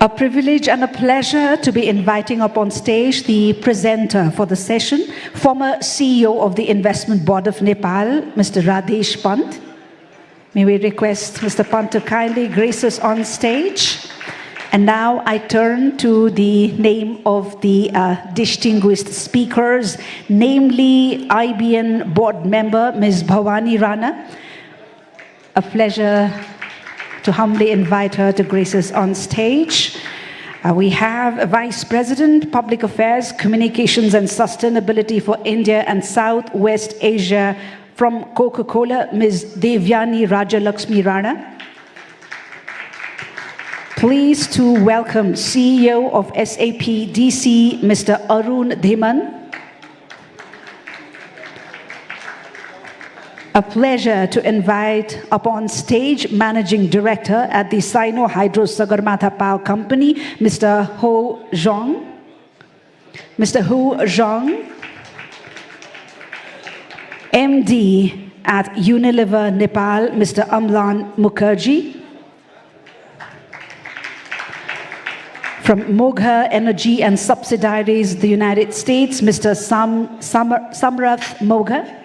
A privilege and a pleasure to be inviting up on stage the presenter for the session, former CEO of the Investment Board of Nepal, Mr. Radesh Pant. May we request Mr. Pant to kindly grace us on stage. And now I turn to the name of the distinguished speakers, namely IBN board member, Ms. Bhavani Rana. A pleasure to humbly invite her to grace us on stage. We have Vice President, Public Affairs, Communications and Sustainability for India and Southwest Asia from Coca-Cola, Ms. Devyani Rajalakshmi Rana. Pleased to welcome CEO of SAP DC, Mr. Arun Dhiman. A pleasure to invite up on stage Managing Director at the Sino Hydro Sagarmatha Power Company, Mr. Ho Zhang. Mr. Ho Zhang, MD at Unilever Nepal, Mr. Amlan Mukherjee. From Mogha Energy and Subsidiaries, the United States, Mr. Samrath Mogha.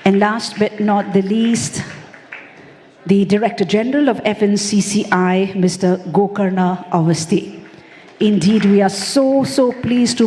And last but not the least, the Director General of FNCCI, Mr. Gokarna Awasthi. Indeed, we are so pleased to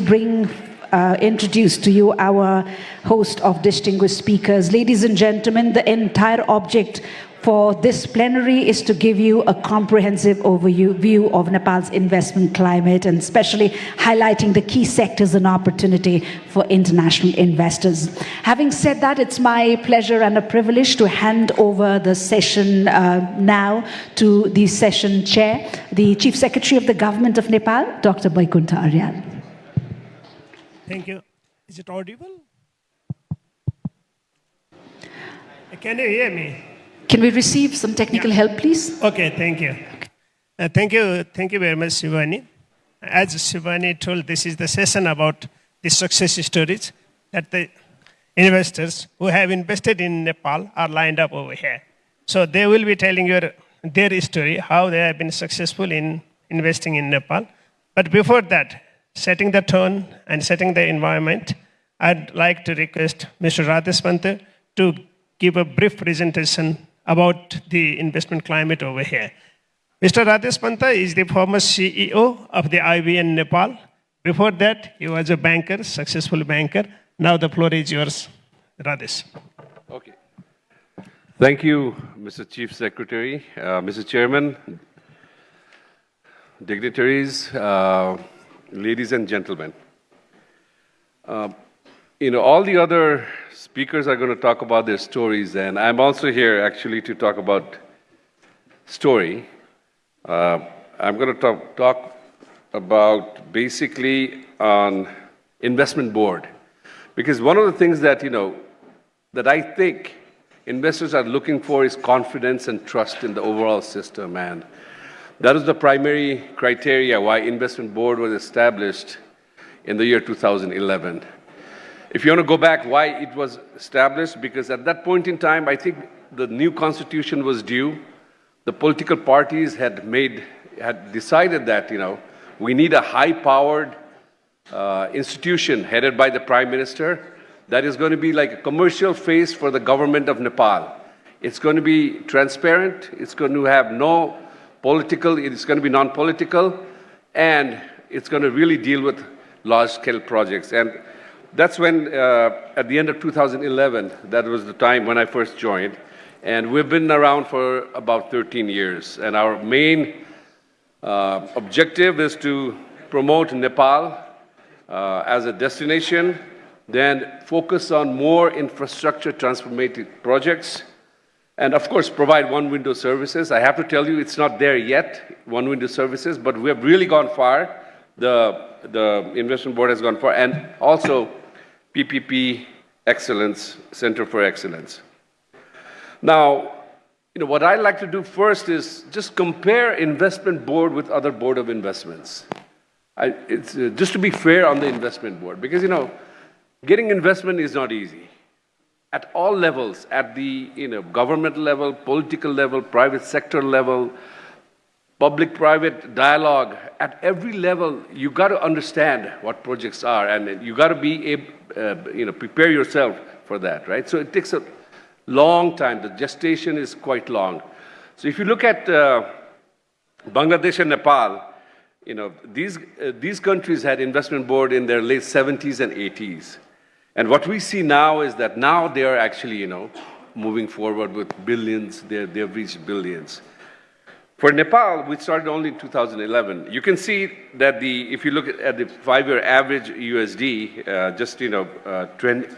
introduce to you our host of distinguished speakers. Ladies and gentlemen, the entire object for this plenary is to give you a comprehensive overview of Nepal's investment climate and especially highlighting the key sectors and opportunity for international investors. Having said that, it's my pleasure and a privilege to hand over the session now to the session chair, the Chief Secretary of the Government of Nepal, Dr. Vaikuntha Aryal. Thank you. Is it audible? Can you hear me? Can we receive some technical help, please? Okay, thank you. Thank you very much, Shivani. As Shivani told, this is the session about the success stories that the investors who have invested in Nepal are lined up over here. So they will be telling you their story, how they have been successful in investing in Nepal. But before that, setting the tone and setting the environment, I'd like to request Mr. Radesh Pant to give a brief presentation about the investment climate over here. Mr. Radesh Pant is the former CEO of the IBN Nepal. Before that, he was a banker, successful banker. Now the floor is yours, Radesh. Okay. Thank you, Mr. Chief Secretary, Mr. Chairman, dignitaries, ladies and gentlemen. All the other speakers are going to talk about their stories, and I'm also here actually to talk about story. I'm going to talk about basically on investment board, because one of the things that that I think investors are looking for is confidence and trust in the overall system, and that is the primary criteria why investment board was established in the year 2011. If you want to go back why it was established, because at that point in time, I think the new constitution was due. The political parties had decided that, we need a high-powered institution headed by the Prime Minister that is going to be like a commercial face for the government of Nepal. It's going to be transparent. It's going to have no political, it's going to be non-political, and it's going to really deal with large-scale projects. And that's when, at the end of 2011, that was the time when I first joined. And we've been around for about 13 years. And our main objective is to promote Nepal as a destination, then focus on more infrastructure transformative projects, and of course, provide one-window services. I have to tell you, it's not there yet, one-window services, but we have really gone far. The investment board has gone far, and also PPP Excellence, Center for Excellence. Now, what I like to do first is just compare investment board with other board of investments. It's just to be fair on the investment board, because getting investment is not easy. At all levels, at the government level, political level, private sector level, public-private dialogue. At every level, you got to understand what projects are, and you got to be able, prepare yourself for that, right? So it takes a long time. The gestation is quite long. So if you look at Bangladesh and Nepal, these countries had investment board in their late 70s and 80s. And what we see now is that now they are actually, moving forward with billions. They've reached billions. For Nepal, we started only in 2011. You can see that if you look at the 5-year average USD, trend,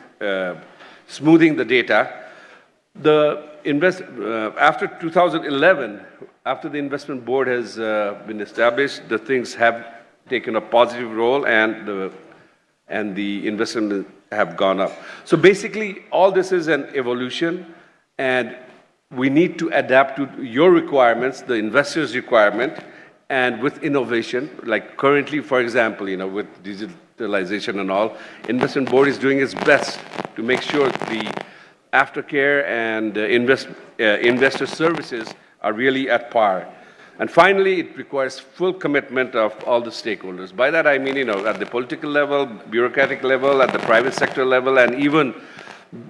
smoothing the data, after 2011, after the investment board has been established, the things have taken a positive role, and the investment have gone up. So basically, all this is an evolution, and we need to adapt to your requirements, the investors' requirement, and with innovation. Like currently, for example, with digitalization and all, investment board is doing its best to make sure the aftercare and investor services are really at par. And finally, it requires full commitment of all the stakeholders. By that I mean, at the political level, bureaucratic level, at the private sector level, and even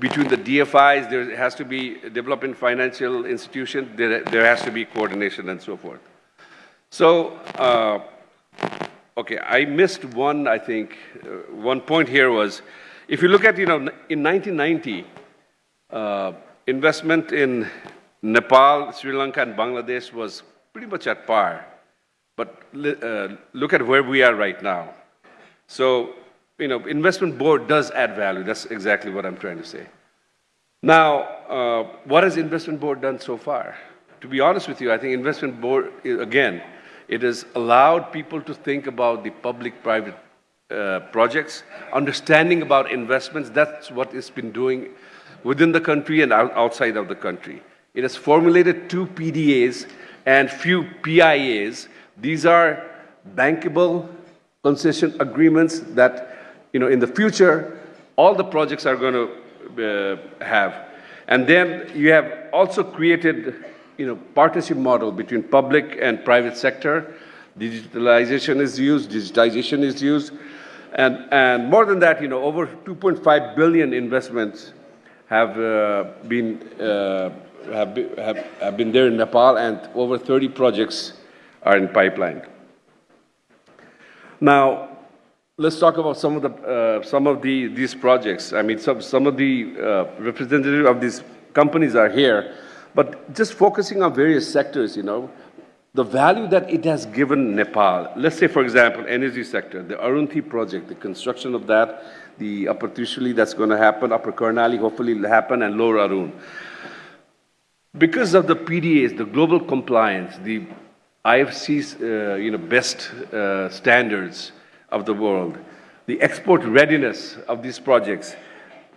between the DFIs, there has to be development financial institution, there has to be coordination and so forth. So, okay, I missed one, I think, one point here was, if you look at, in 1990, investment in Nepal, Sri Lanka, and Bangladesh was pretty much at par. But look at where we are right now. So, investment board does add value. That's exactly what I'm trying to say. Now, what has investment board done so far? To be honest with you, I think investment board, again, it has allowed people to think about the public-private projects, understanding about investments. That's what it's been doing within the country and outside of the country. It has formulated 2 PDAs and few PIAs. These are bankable concession agreements that, in the future, all the projects are going to have. And then you have also created, partnership model between public and private sector. Digitalization is used. And more than that, over 2.5 billion investments have been there in Nepal, and over 30 projects are in pipeline. Now, let's talk about some of these projects. I mean, some of the representatives of these companies are here, but just focusing on various sectors, the value that it has given Nepal. Let's say, for example, energy sector, the Arunthi project, the construction of that, the Upper Trishuli that's going to happen, Upper Karnali hopefully will happen, and Lower Arun. Because of the PDAs, the global compliance, the IFC's best standards of the world, the export readiness of these projects,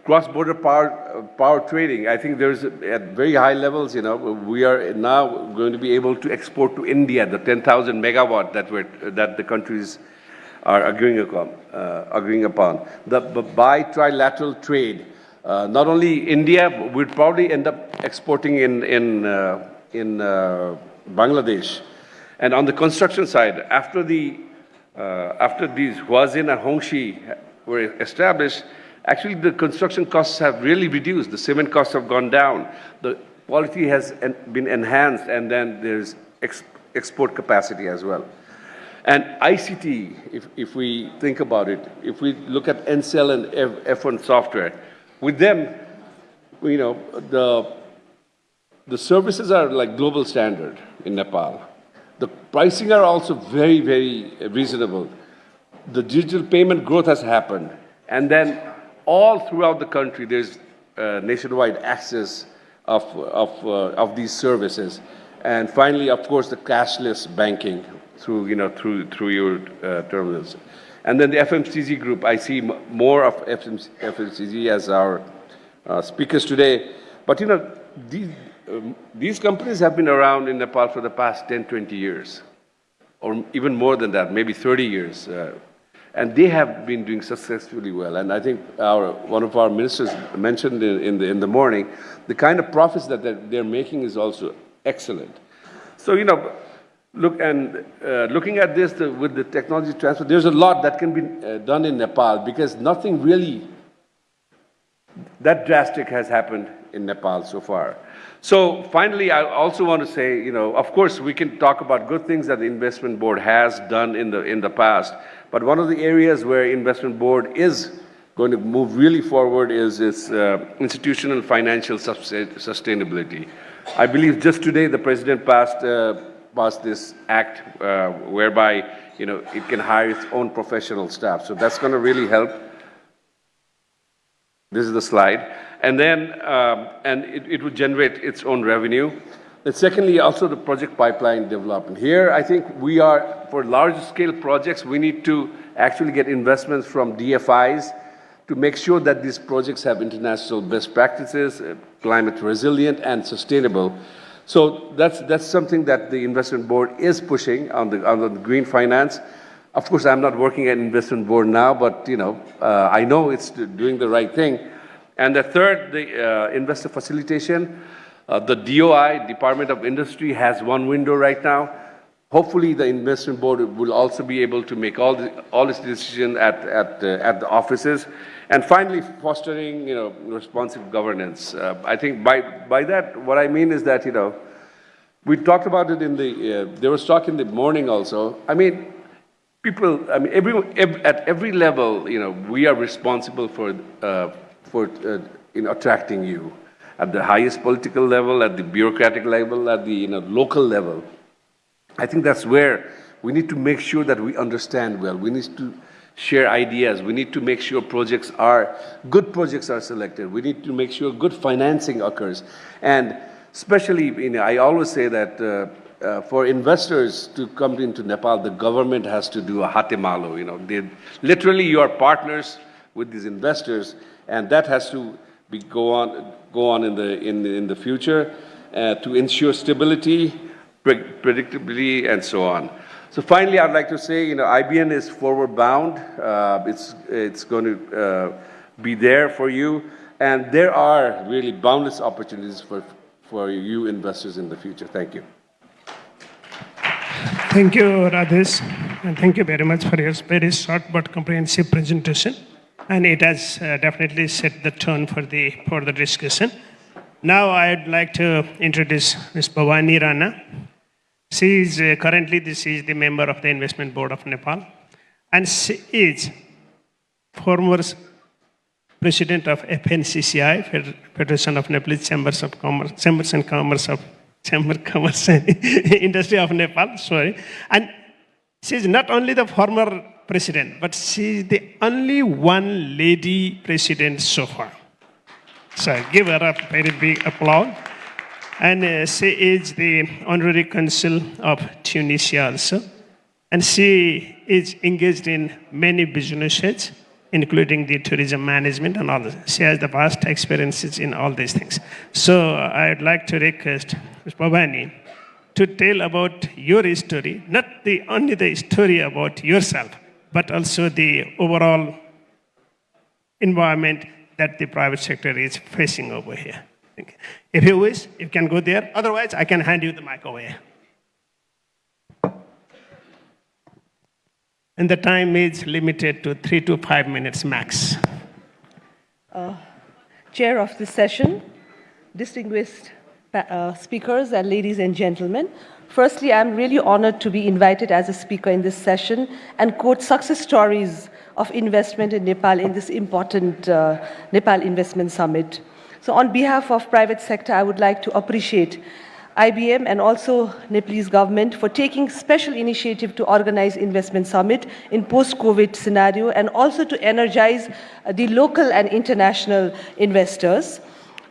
cross-border power trading. I think there's at very high levels. We are now going to be able to export to India the 10,000 megawatt that the countries are agreeing upon. The bilateral trade. Not only India, we'd probably end up exporting in Bangladesh. And on the construction side, after these Huazin and Hongxi were established, actually the construction costs have really reduced. The cement costs have gone down. The quality has been enhanced, and then there's export capacity as well. And ICT, if we think about it, if we look at Ncell and F1 software, with them, the services are like global standard in Nepal. The pricing are also very, very reasonable. The digital payment growth has happened. And then all throughout the country, there's nationwide access of these services. And finally, of course, the cashless banking through your terminals. And then the FMCG group, I see more of FMCG as our speakers today. But these companies have been around in Nepal for the past 10, 20 years, or even more than that, maybe 30 years. And they have been doing successfully well. And I think one of our ministers mentioned in the morning, the kind of profits that they're making is also excellent. So, looking at this with the technology transfer, there's a lot that can be done in Nepal because nothing really that drastic has happened in Nepal so far. So finally, I also want to say, of course, we can talk about good things that the investment board has done in the past, but one of the areas where investment board is going to move really forward is its institutional financial sustainability. I believe just today the president passed this act whereby it can hire its own professional staff. So that's going to really help. This is the slide. And then it would generate its own revenue. And secondly, also the project pipeline development. Here, I think we are, for large-scale projects, we need to actually get investments from DFIs to make sure that these projects have international best practices, climate resilient and sustainable. So that's something that the investment board is pushing on the green finance. Of course, I'm not working at investment board now, but I know it's doing the right thing. And the third, the investor facilitation. The DOI, Department of Industry, has one window right now. Hopefully, the investment board will also be able to make all its decisions at the offices. And finally, fostering responsive governance. I think by that, what I mean is that we talked about it in there was talk in the morning also. I mean, people. I mean, at every level, we are responsible for attracting you. At the highest political level, at the bureaucratic level, at the local level. I think that's where we need to make sure that we understand well. We need to share ideas. We need to make sure good projects are selected. We need to make sure good financing occurs. And especially, I always say that for investors to come into Nepal, the government has to do a hatemalo. Literally, you are partners with these investors, and that has to go on in the future to ensure stability, predictability, and so on. So finally, I'd like to say, IBN is forward bound. It's going to be there for you, and there are really boundless opportunities for you investors in the future. Thank you. Thank you, Radesh, and thank you very much for your very short but comprehensive presentation. And it has definitely set the tone for the discussion. Now I'd like to introduce Ms. Bhavani Rana. She is currently the member of the Investment Board of Nepal, and she is former president of FNCCI, Federation of Nepalese Chambers and Commerce Industry of Nepal. Sorry, and she is not only the former president, but she is the only one lady president so far. So give her a very big applause. And she is the honorary consul of Tunisia also. And she is engaged in many businesses, including the tourism management and all this. She has the vast experiences in all these things. So I'd like to request Ms. Bhavani to tell about your story, not only the story about yourself, but also the overall environment that the private sector is facing over here. If you wish, you can go there. Otherwise, I can hand you the mic over here. And the time is limited to 3 to 5 minutes max. Chair of this session, distinguished speakers, and ladies and gentlemen. Firstly, I'm really honored to be invited as a speaker in this session and quote success stories of investment in Nepal in this important Nepal Investment Summit. So on behalf of private sector, I would like to appreciate IBM and also Nepalese government for taking special initiative to organize investment summit in post-COVID scenario and also to energize the local and international investors.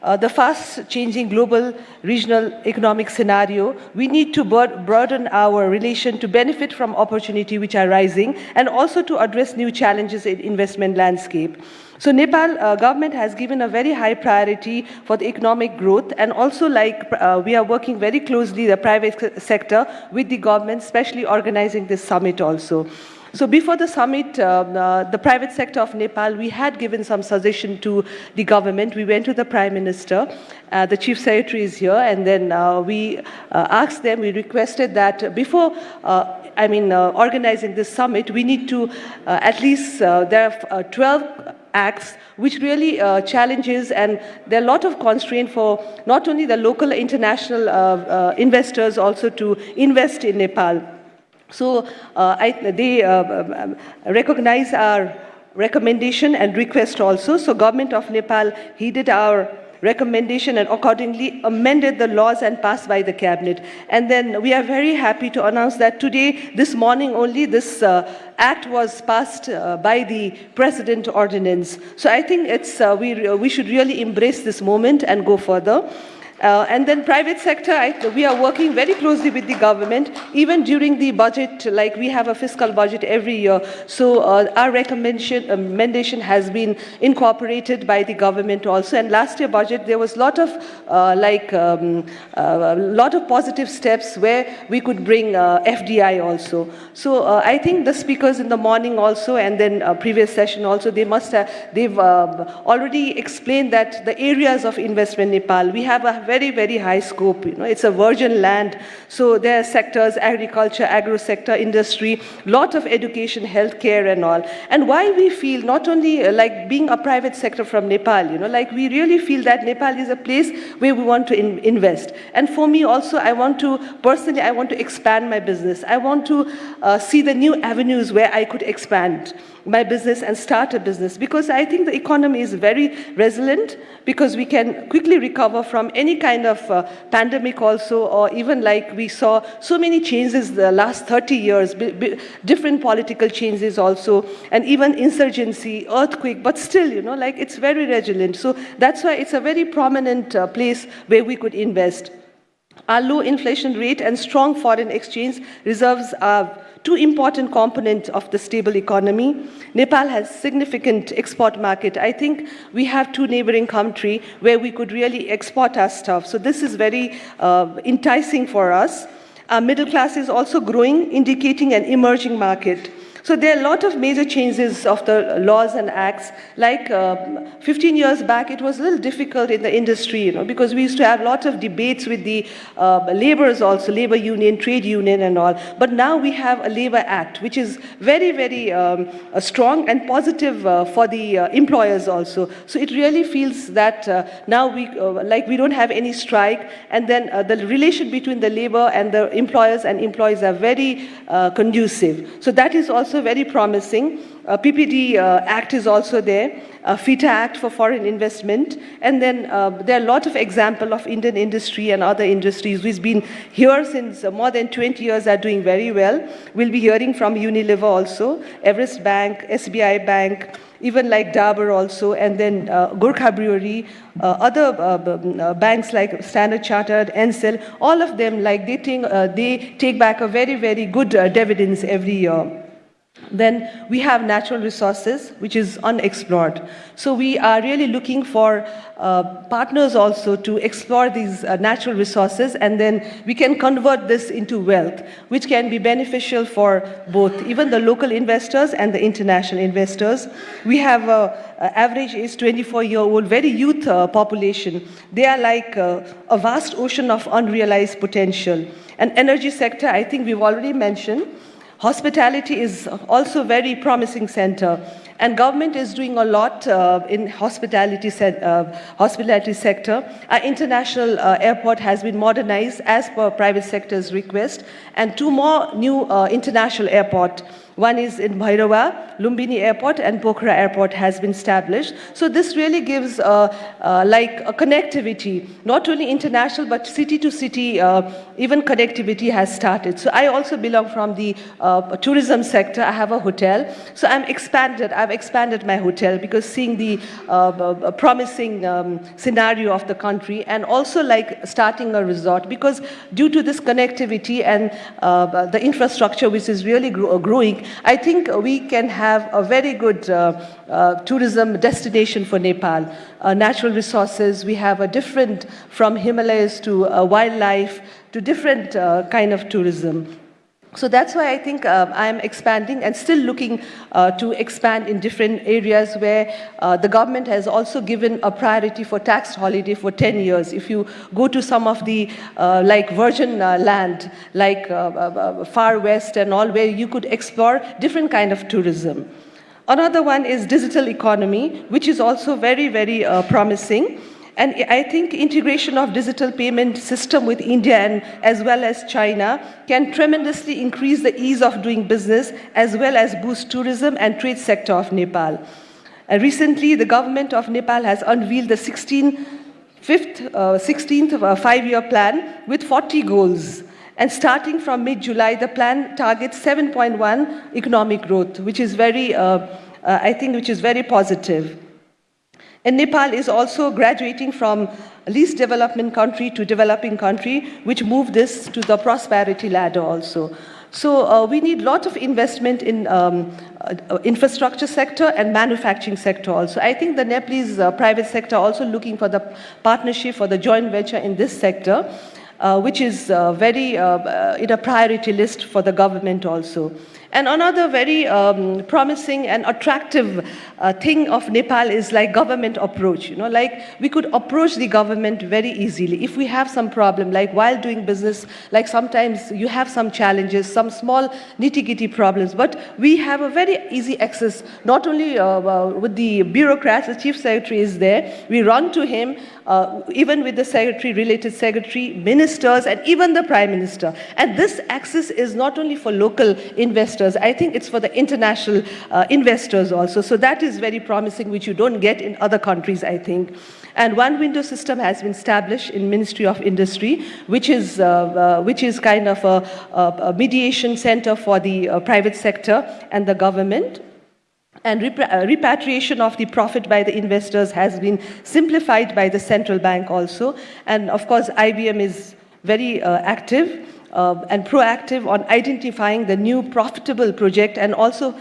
The fast-changing global regional economic scenario, we need to broaden our relation to benefit from opportunity which are rising and also to address new challenges in investment landscape. So Nepal government has given a very high priority for the economic growth, and also we are working very closely, the private sector, with the government, especially organizing this summit also. So before the summit, the private sector of Nepal, we had given some suggestion to the government. We went to the Prime Minister, the Chief Secretary is here, and then we asked them, we requested that before organizing this summit, we need to at least, there are 12 acts which really challenges, and there are a lot of constraints for not only the local international investors also to invest in Nepal. So they recognize our recommendation and request also. So Government of Nepal heeded our recommendation and accordingly amended the laws and passed by the cabinet. And then we are very happy to announce that today, this morning only, this act was passed by the President ordinance. So I think it's we should really embrace this moment and go further. And then private sector, we are working very closely with the government, even during the budget, like we have a fiscal budget every year. So our recommendation has been incorporated by the government also. And last year budget, there was a lot of positive steps where we could bring FDI also. So I think the speakers in the morning also, and then previous session also, they've already explained that the areas of investment in Nepal, we have a very, very high scope. It's a virgin land. So there are sectors, agriculture, agro sector, industry, lot of education, healthcare and all. And why we feel not only like being a private sector from Nepal, like we really feel that Nepal is a place where we want to invest. And for me also, I want to expand my business. I want to see the new avenues where I could expand my business and start a business, because I think the economy is very resilient, because we can quickly recover from any kind of pandemic also, or even like we saw so many changes the last 30 years, different political changes also, and even insurgency, earthquake, but still, like it's very resilient. So that's why it's a very prominent place where we could invest. Our low inflation rate and strong foreign exchange reserves are two important components of the stable economy. Nepal has significant export market. I think we have two neighboring countries where we could really export our stuff. So this is very enticing for us. Our middle class is also growing, indicating an emerging market. So there are a lot of major changes of the laws and acts. Like 15 years back, it was a little difficult in the industry, because we used to have lots of debates with the laborers also, labor union, trade union and all. But now we have a labor act, which is very, very strong and positive for the employers also. So it really feels that now we don't have any strike, and then the relation between the labor and the employers and employees are very conducive. So that is also very promising. PPD Act is also there, FITA Act for foreign investment, and then there are a lot of examples of Indian industry and other industries which have been here since more than 20 years are doing very well. We'll be hearing from Unilever also, Everest Bank, SBI Bank, even like Dabur also, and then Gorkha Brewery, other banks like Standard Chartered, Encel, all of them, like they take back a very, very good dividends every year. Then we have natural resources, which is unexplored. So we are really looking for partners also to explore these natural resources, and then we can convert this into wealth, which can be beneficial for both, even the local investors and the international investors. We have average age 24-year-old, very youth population. They are like a vast ocean of unrealized potential. And energy sector, I think we've already mentioned. Hospitality is also a very promising center, and government is doing a lot in hospitality sector. Our international airport has been modernized as per private sector's request, and two more new international airports. One is in Bhairava, Lumbini Airport, and Pokhara Airport has been established. So this really gives like a connectivity, not only international, but city to city, even connectivity has started. So I also belong from the tourism sector. I have a hotel. So I've expanded my hotel, because seeing the promising scenario of the country, and also like starting a resort, because due to this connectivity and the infrastructure which is really growing, I think we can have a very good tourism destination for Nepal. Natural resources, we have a different, from Himalayas to wildlife to different kind of tourism. So that's why I think I'm expanding and still looking to expand in different areas where the government has also given a priority for tax holiday for 10 years. If you go to some of the like virgin land, like far west and all, where you could explore different kind of tourism. Another one is digital economy, which is also very, very promising. And I think integration of digital payment system with India and as well as China can tremendously increase the ease of doing business as well as boost tourism and trade sector of Nepal. Recently, the government of Nepal has unveiled the 16th five-year plan with 40 goals. And starting from mid-July, the plan targets 7.1 economic growth, which is very, I think, which is very positive. And Nepal is also graduating from least development country to developing country, which moved this to the prosperity ladder also. So we need a lot of investment in infrastructure sector and manufacturing sector also. I think the Nepalese private sector also looking for the partnership for the joint venture in this sector, which is very in a priority list for the government also. And another very promising and attractive thing of Nepal is like government approach. You know, like we could approach the government very easily. If we have some problem, like while doing business, like sometimes you have some challenges, some small nitty-gritty problems, but we have a very easy access, not only with the bureaucrats, the chief secretary is there, we run to him, even with the secretary, related secretary, ministers, and even the prime minister. And this access is not only for local investors, I think it's for the international investors also. So that is very promising, which you don't get in other countries, I think. And one window system has been established in Ministry of Industry, which is kind of a mediation center for the private sector and the government. And repatriation of the profit by the investors has been simplified by the central bank also. And of course, IBM is very active and proactive on identifying the new profitable project and also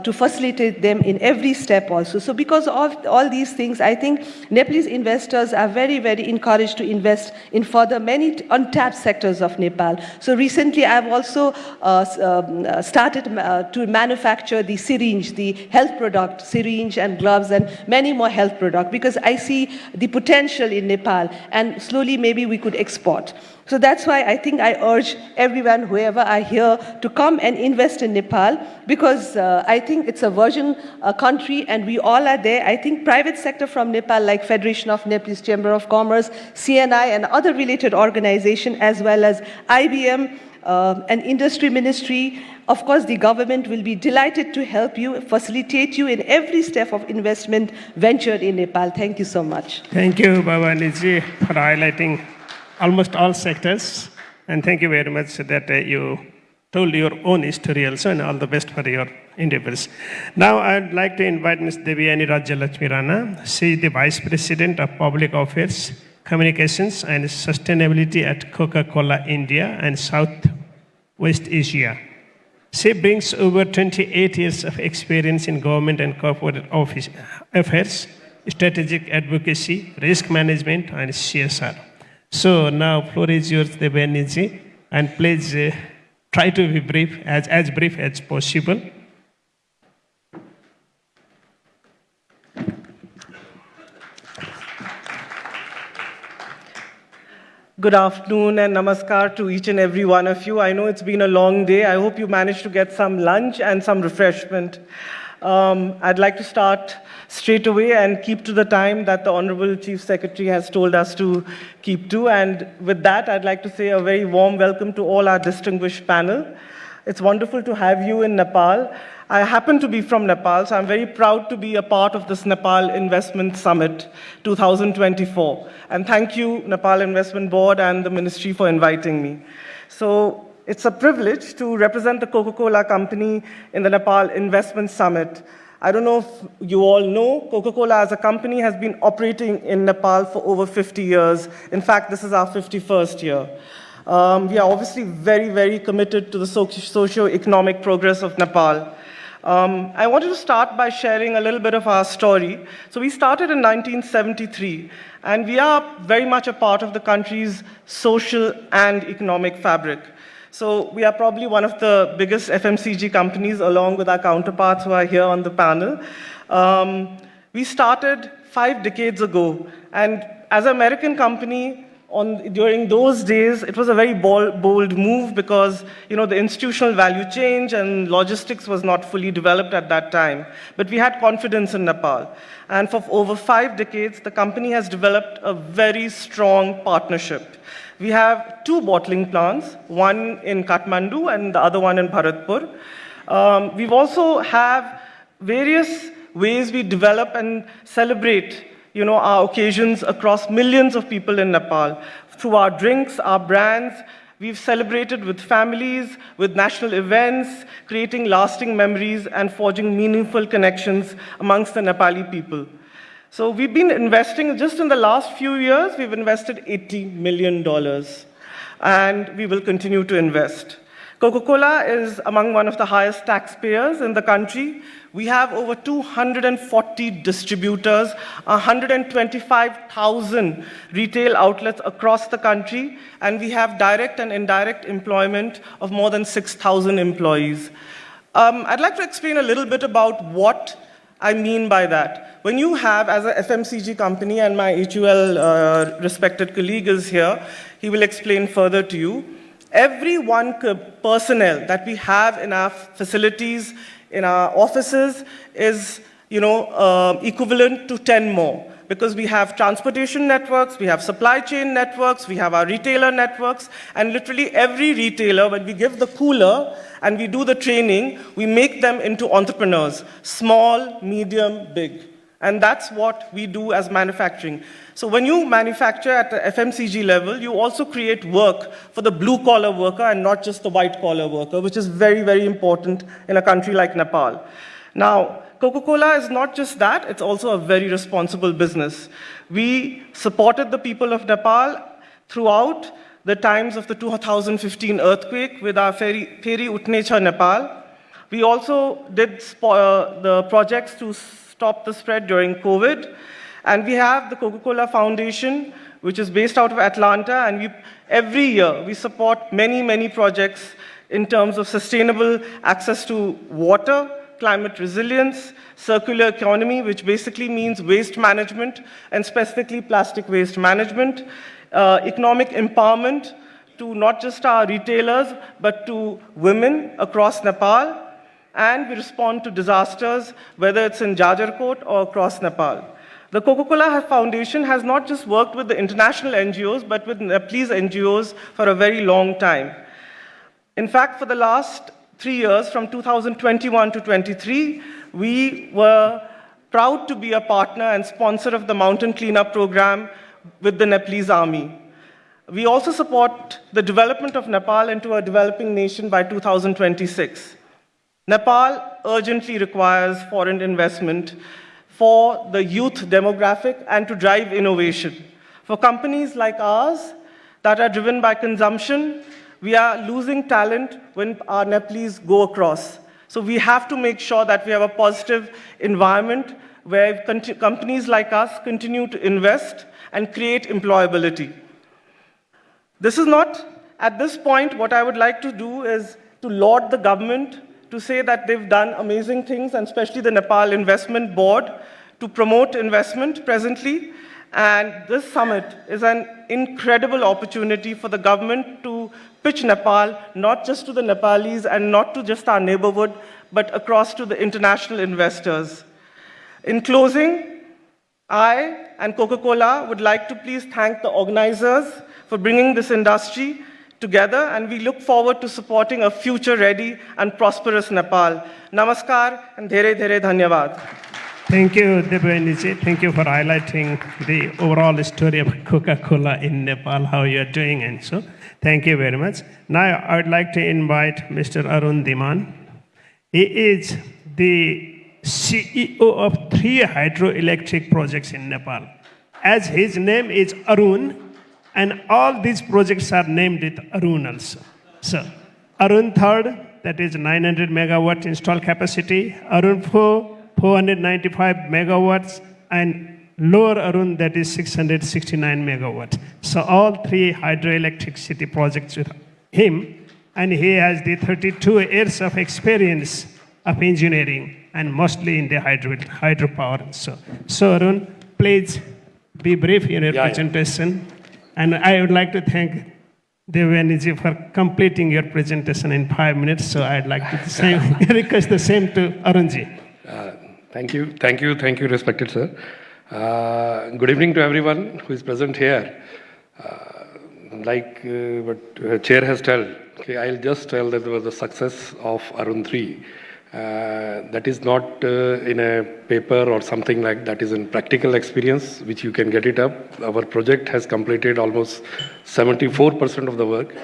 to facilitate them in every step also. So because of all these things, I think Nepalese investors are very, very encouraged to invest in further many untapped sectors of Nepal. So recently I've also started to manufacture the syringe, the health product, syringe and gloves and many more health products because I see the potential in Nepal and slowly maybe we could export. So that's why I think I urge everyone, whoever I hear, to come and invest in Nepal because I think it's a virgin country and we all are there. I think private sector from Nepal like Federation of Nepalese Chamber of Commerce, CNI and other related organizations as well as IBM and Industry Ministry. Of course, the government will be delighted to help you, facilitate you in every step of investment ventured in Nepal. Thank you so much. Thank you, Bhavaniji, for highlighting almost all sectors. And thank you very much that you told your own history also, and all the best for your endeavors. Now, I'd like to invite Ms. Devyani Rajyalakshmi Rana. She is the Vice President of Public Affairs, Communications and Sustainability at Coca-Cola India and Southwest Asia. She brings over 28 years of experience in government and corporate affairs, strategic advocacy, risk management, and CSR. So now, floor is yours, Devyani, and please try to be brief, as brief as possible. Good afternoon and namaskar to each and every one of you. I know it's been a long day. I hope you managed to get some lunch and some refreshment. I'd like to start straight away and keep to the time that the Honorable Chief Secretary has told us to keep to. And with that, I'd like to say a very warm welcome to all our distinguished panel. It's wonderful to have you in Nepal. I happen to be from Nepal, so I'm very proud to be a part of this Nepal Investment Summit 2024. And thank you, Nepal Investment Board and the Ministry for inviting me. So it's a privilege to represent the Coca-Cola Company in the Nepal Investment Summit. I don't know if you all know, Coca-Cola as a company has been operating in Nepal for over 50 years. In fact, this is our 51st year. We are obviously very, very committed to the socio-economic progress of Nepal. I wanted to start by sharing a little bit of our story. So we started in 1973, and we are very much a part of the country's social and economic fabric. So we are probably one of the biggest FMCG companies, along with our counterparts who are here on the panel. We started 5 decades ago, and as an American company, during those days, it was a very bold move because the institutional value change and logistics was not fully developed at that time. But we had confidence in Nepal. And for over 5 decades, the company has developed a very strong partnership. We have 2 bottling plants, one in Kathmandu and the other one in Bharatpur. We've also have various ways we develop and celebrate our occasions across millions of people in Nepal. Through our drinks, our brands, we've celebrated with families, with national events, creating lasting memories and forging meaningful connections amongst the Nepali people. So we've been investing, just in the last few years, we've invested $80 million, and we will continue to invest. Coca-Cola is among one of the highest taxpayers in the country. We have over 240 distributors, 125,000 retail outlets across the country, and we have direct and indirect employment of more than 6,000 employees. I'd like to explain a little bit about what I mean by that. When you have, as a FMCG company, and my HUL respected colleague is here, he will explain further to you. Every one personnel that we have in our facilities, in our offices, is equivalent to 10 more. Because we have transportation networks, we have supply chain networks, we have our retailer networks, and literally every retailer, when we give the cooler and we do the training, we make them into entrepreneurs, small, medium, big. And that's what we do as manufacturing. So when you manufacture at the FMCG level, you also create work for the blue-collar worker and not just the white-collar worker, which is very, very important in a country like Nepal. Now, Coca-Cola is not just that, it's also a very responsible business. We supported the people of Nepal throughout the times of the 2015 earthquake with our ferry Utnecha Nepal. We also did the projects to stop the spread during COVID. And we have the Coca-Cola Foundation, which is based out of Atlanta, and every year we support many, many projects in terms of sustainable access to water, climate resilience, circular economy, which basically means waste management, and specifically plastic waste management, economic empowerment to not just our retailers, but to women across Nepal, and we respond to disasters, whether it's in Jajarkot or across Nepal. The Coca-Cola Foundation has not just worked with the international NGOs, but with Nepalese NGOs for a very long time. In fact, for the last 3 years, from 2021 to 23, we were proud to be a partner and sponsor of the mountain cleanup program with the Nepalese army. We also support the development of Nepal into a developing nation by 2026. Nepal urgently requires foreign investment for the youth demographic and to drive innovation. For companies like ours that are driven by consumption, we are losing talent when our Nepalese go across. So we have to make sure that we have a positive environment where companies like us continue to invest and create employability. This is not, at this point, what I would like to do is to laud the government, to say that they've done amazing things, and especially the Nepal Investment Board, to promote investment presently. And this summit is an incredible opportunity for the government to pitch Nepal, not just to the Nepalese and not to just our neighborhood, but across to the international investors. In closing, I and Coca-Cola would like to please thank the organizers for bringing this industry together, and we look forward to supporting a future-ready and prosperous Nepal. Namaskar and dhere dhere dhanyavad. Thank you, Debyaniji. Thank you for highlighting the overall story of Coca-Cola in Nepal, how you are doing, and so. Thank you very much. Now I would like to invite Mr. Arun Dhiman. He is the CEO of 3 hydroelectric projects in Nepal. As his name is Arun, and all these projects are named with Arun also. So, Arun 3rd, that is 900 megawatt installed capacity. Arun 4, 495 megawatts, and lower Arun, that is 669 megawatts. So all 3 hydroelectric city projects with him. and he has the 32 years of experience of engineering and mostly in the hydropower. So Arun, please be brief in your presentation. And I would like to thank Devaniji for completing your presentation in 5 minutes. So I'd like to request the same to Arunji. Thank you, respected sir. Good evening to everyone who is present here. Like what chair has told, okay, I'll just tell that there was the success of Arun 3. That is not in a paper or something like that. Is in practical experience, which you can get it up. Our project has completed almost 74% of the work.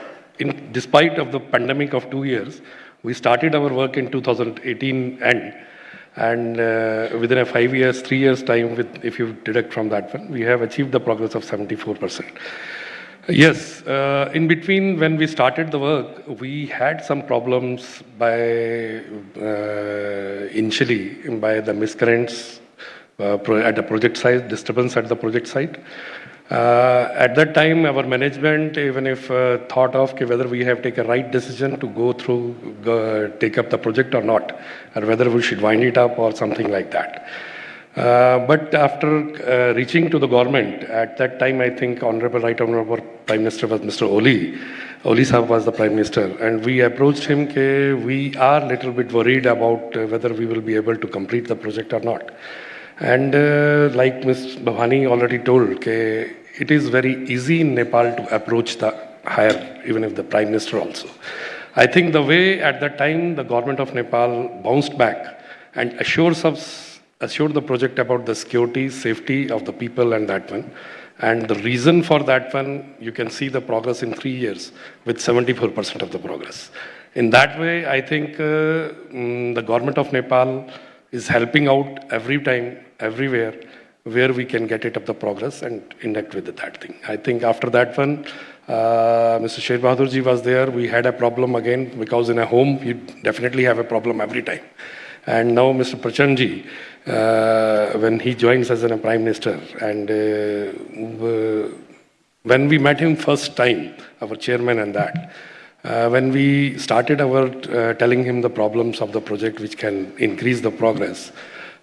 Despite of the pandemic of 2 years, we started our work in 2018 end. And within a 5 years, 3 years time, if you deduct from that one, we have achieved the progress of 74%. Yes, in between when we started the work, we had some problems initially by the miscurrents at the project site, disturbance at the project site. At that time, our management, even if thought of whether we have taken a right decision to take up the project or not, or whether we should wind it up or something like that. But after reaching to the government, at that time, I think Right Honorable Prime Minister was Mr. Oli Sahab was the Prime Minister, and we approached him, we are a little bit worried about whether we will be able to complete the project or not. And like Ms. Bhavani already told, it is very easy in Nepal to approach the higher, even if the Prime Minister also. I think the way at that time the government of Nepal bounced back and assured the project about the security, safety of the people and that one. And the reason for that one, you can see the progress in 3 years with 74% of the progress. In that way, I think the government of Nepal is helping out every time, everywhere, where we can get it up the progress and interact with that thing. I think after that one, Mr. Sher Bahadur ji was there. We had a problem again because in a home, you definitely have a problem every time. And now Mr. Prachand ji, when he joins as a Prime Minister, and when we met him first time, our chairman and that, when we started telling him the problems of the project which can increase the progress,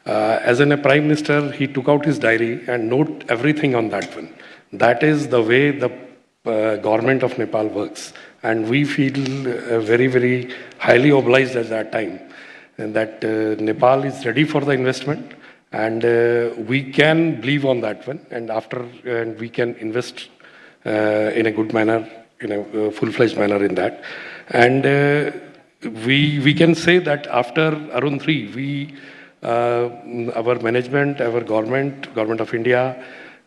as a Prime Minister, he took out his diary and note everything on that one. That is the way the government of Nepal works. And we feel very, very highly obliged at that time. And that Nepal is ready for the investment, and we can believe on that one, and we can invest in a good manner, in a full-fledged manner in that. And we can say that after Arun 3, our management, our government of India,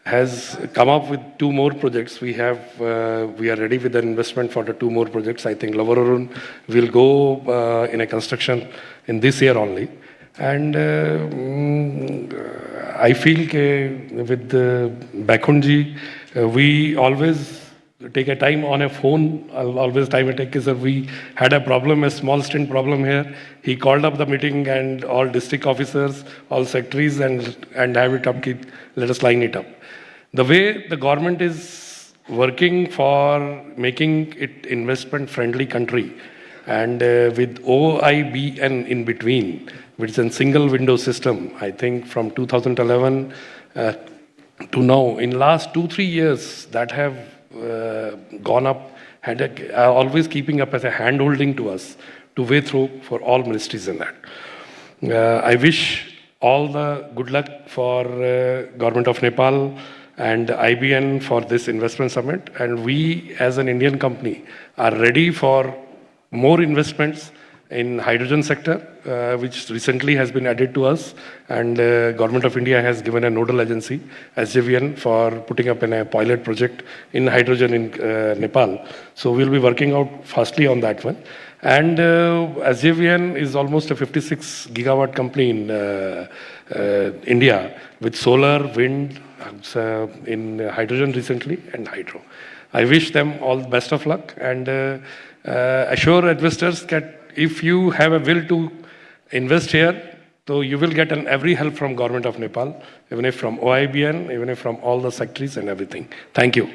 has come up with 2 more projects. We are ready with the investment for the 2 more projects. I think Lower Arun will go in a construction in this year only. And I feel with Bakhunji, we always take a time on a phone. I'll always time it take. Sir, we had a problem, a small stint problem here. He called up the meeting and all district officers, all secretaries, and have it up, let us line it up. The way the government is working for making it investment-friendly country, and with OIBN in between, which is a single window system, I think from 2011 to now, in last 2-3 years, that have gone up, always keeping up as a hand-holding to us to way through for all ministries in that. I wish all the good luck for Government of Nepal and IBN for this investment summit. And we, as an Indian company, are ready for more investments in hydrogen sector, which recently has been added to us. And Government of India has given a nodal agency, SJVN, for putting up a pilot project in hydrogen in Nepal. So we'll be working out fastly on that one. And SJVN is almost a 56 gigawatt company in India with solar, wind, in hydrogen recently, and hydro. I wish them all the best of luck, and assure investors that if you have a will to invest here, so you will get every help from Government of Nepal, even if from OIBN, even if from all the secretaries and everything. Thank you.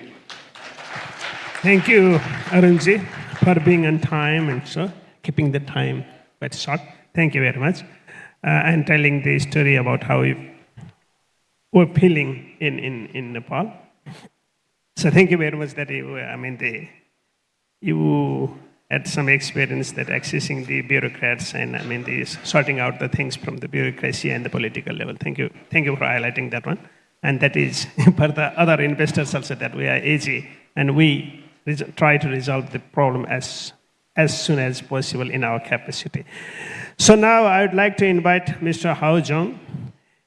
Thank you, Arunji, for being on time and so keeping the time quite short. Thank you very much. And telling the story about how you were feeling in Nepal. So thank you very much that you had some experience that accessing the bureaucrats and the sorting out the things from the bureaucracy and the political level. Thank you for highlighting that one. And that is for the other investors also that we are easy and we try to resolve the problem as soon as possible in our capacity. So now I would like to invite Mr. Hao Zhong.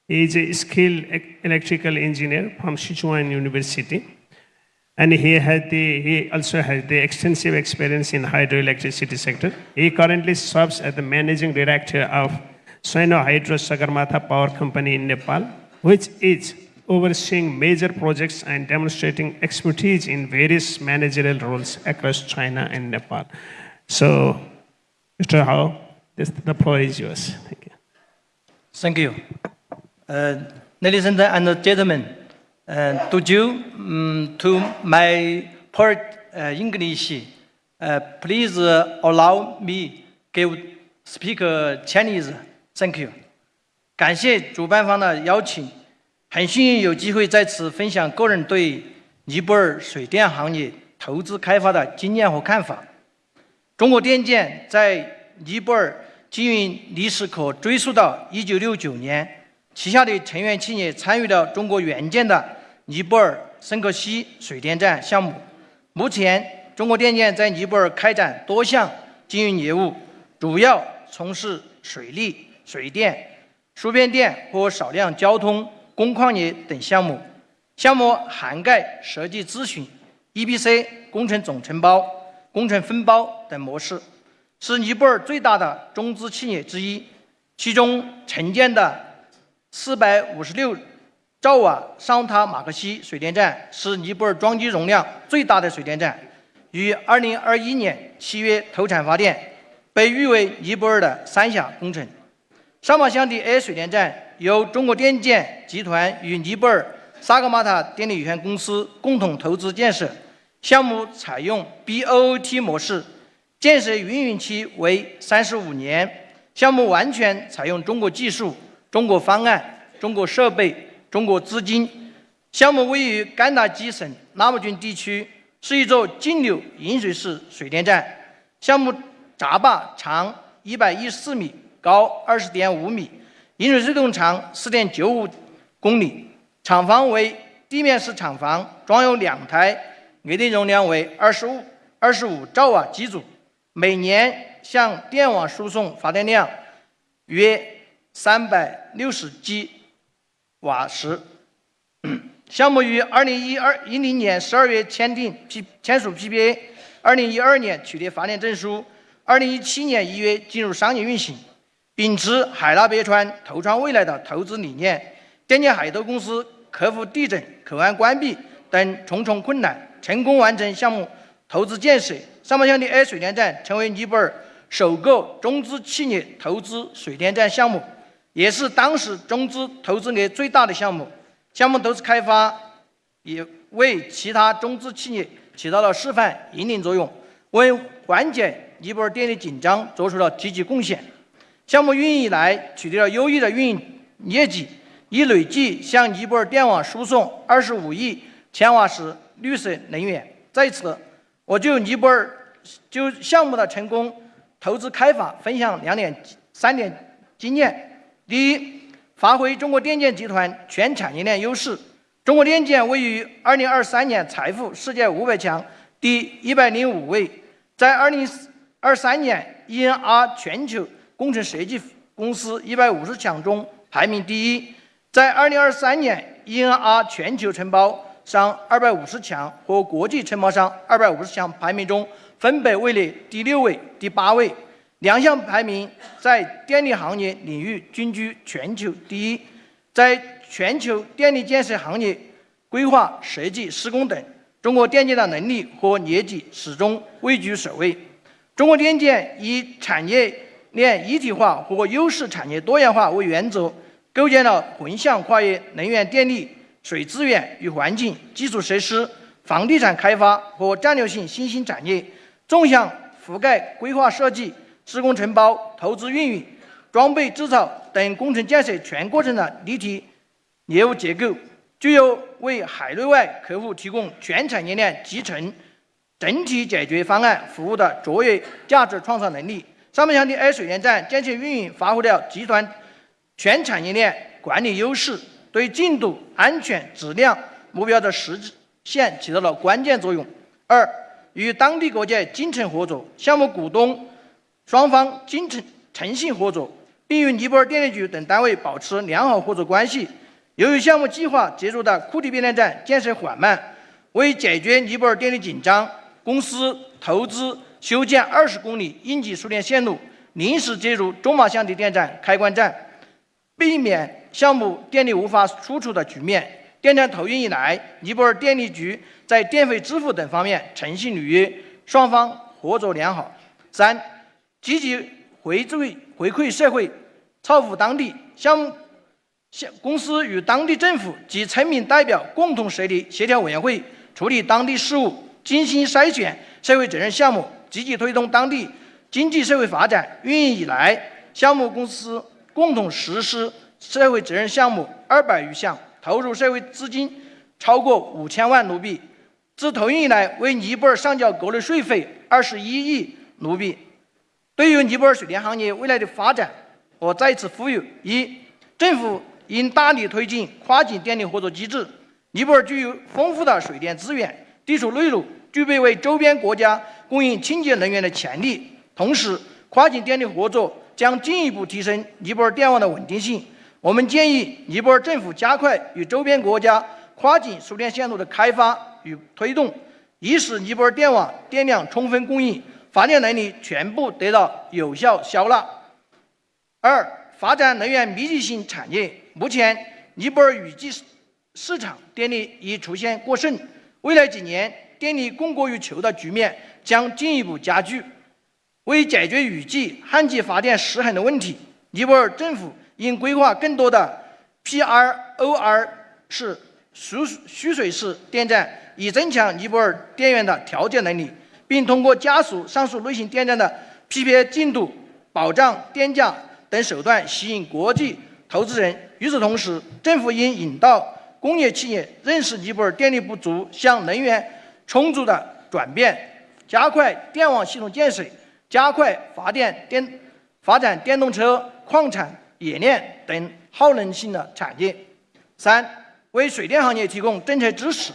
He is a skilled electrical engineer from Sichuan University. And he also has the extensive experience in hydroelectricity sector. He currently serves as the managing director of Sino Hydro Sagarmatha Power Company in Nepal, which is overseeing major projects and demonstrating expertise in various managerial roles across China and Nepal. So, Mr. Hao, the floor is yours. Thank you. Thank you. Ladies and gentlemen, to my part English, please allow me to speak Chinese. Thank you. 感谢主办方的邀请，很幸运有机会在此分享个人对尼泊尔水电行业投资开发的经验和看法。中国电建在尼泊尔经营历史可追溯到1969年，旗下的成员企业参与了中国援建的尼泊尔深刻溪水电站项目。目前，中国电建在尼泊尔开展多项经营业务，主要从事水利、水电、输变电和少量交通、工矿业等项目。项目涵盖设计咨询、EPC、工程总承包、工程分包等模式，是尼泊尔最大的中资企业之一。其中承建的456兆瓦桑塔马克西水电站是尼泊尔装机容量最大的水电站，于2021年7月投产发电，被誉为尼泊尔的三峡工程。沙马香迪 A 水电站由中国电建集团与尼泊尔萨格玛塔电力有限公司共同投资建设，项目采用 BOOT 模式，建设营运期为35年，项目完全采用中国技术、中国方案、中国设备、中国资金。项目位于甘达基省纳木郡地区，是一座径流饮水式水电站。项目闸坝长114米，高20.5米，饮水隧道长4.95公里。厂房为地面式厂房，装有2台内电容量为25兆瓦机组，每年向电网输送发电量约360吉瓦时。项目于2010年12月签署 PPA， 2012年取得发电证书，2017年1月进入商业运行。秉持海纳百川、投创未来的投资理念，电建海投公司克服地震、口岸关闭等重重困难，成功完成项目投资建设。沙马香迪 A 水电站成为尼泊尔首个中资企业投资水电站项目，也是当时中资投资额最大的项目。项目投资开发也为其他中资企业起到了示范引领作用，为缓解尼泊尔电力紧张做出了积极贡献。项目运营以来取得了优异的运营业绩，已累计向尼泊尔电网输送25亿千瓦时绿色能源。在此，我就项目的成功投资开发分享3点经验。第一，发挥中国电建集团全产业链优势。中国电建位于2023年财富世界500强第105位，在2023年 ENR 全球工程设计公司150强中排名第一，在2023年 ENR 全球承包商250强和国际承包商250强排名中分别位列第6位、第8位，两项排名在电力行业领域均居全球第一。在全球电力建设行业规划、设计、施工等，中国电建的能力和业绩始终位居首位。中国电建以产业链一体化和优势产业多元化为原则，构建了横向跨越能源、电力、水资源与环境、基础设施、房地产开发和战略性新兴产业，纵向覆盖规划设计、施工承包、投资运营、装备制造等工程建设全过程的立体业务结构，具有为海内外客户提供全产业链集成整体解决方案服务的卓越价值创造能力。上面强调，A水电站建设运营发挥了集团全产业链管理优势，对进度、安全、质量目标的实现起到了关键作用。二、与当地各界精诚合作，项目股东双方诚信合作，并与尼泊尔电力局等单位保持良好合作关系。由于项目计划接入的库蒂变电站建设缓慢，为解决尼泊尔电力紧张，公司投资修建20公里应急输电线路，临时接入中马乡地电站开关站，避免项目电力无法输出的局面。电站投运以来，尼泊尔电力局在电费支付等方面诚信履约，双方合作良好。三、积极回馈社会，造福当地。公司与当地政府及村民代表共同设立协调委员会，处理当地事务，精心筛选社会责任项目，积极推动当地经济社会发展。运营以来，项目公司共同实施社会责任项目200余项，投入社会资金超过5000万卢比。自投运以来，为尼泊尔上缴国内税费21亿卢比。对于尼泊尔水电行业未来的发展，我再次呼吁：一、政府应大力推进跨境电力合作机制。尼泊尔具有丰富的水电资源，地处内陆，具备为周边国家供应清洁能源的潜力。同时，跨境电力合作将进一步提升尼泊尔电网的稳定性。我们建议尼泊尔政府加快与周边国家跨境输电线路的开发与推动，以使尼泊尔电网电量充分供应，发电能力全部得到有效消纳。二、发展能源密集型产业。目前，尼泊尔雨季市场电力已出现过剩，未来几年电力供过于求的局面将进一步加剧。为解决雨季、旱季发电失衡的问题，尼泊尔政府应规划更多的 PROR 式蓄水式电站，以增强尼泊尔电源的调节能力，并通过加速上述类型电站的批配进度、保障电价等手段吸引国际投资人。与此同时，政府应引导工业企业认识尼泊尔电力不足向能源充足的转变，加快电网系统建设，加快发展电动车、矿产、冶炼等耗能性的产业。三、为水电行业提供政策支持。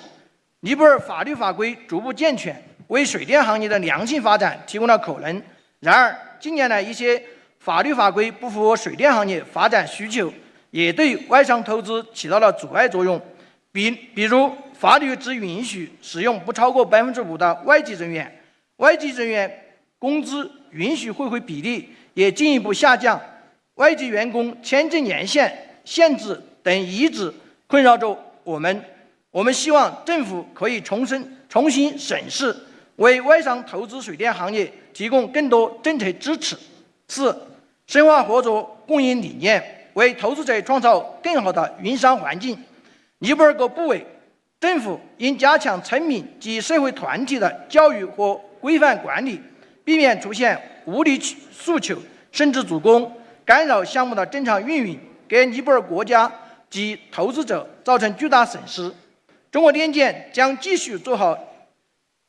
尼泊尔法律法规逐步健全，为水电行业的良性发展提供了可能。然而，近年来一些法律法规不符合水电行业发展需求，也对外商投资起到了阻碍作用。比如，法律只允许使用不超过5%的外籍人员，外籍人员工资允许汇回比例也进一步下降，外籍员工签证年限限制等一直困扰着我们。我们希望政府可以重新审视，为外商投资水电行业提供更多政策支持。四、深化合作供应理念，为投资者创造更好的营商环境。尼泊尔各部委、政府应加强村民及社会团体的教育和规范管理，避免出现无理诉求甚至主攻，干扰项目的正常运营，给尼泊尔国家及投资者造成巨大损失。中国电建将继续做好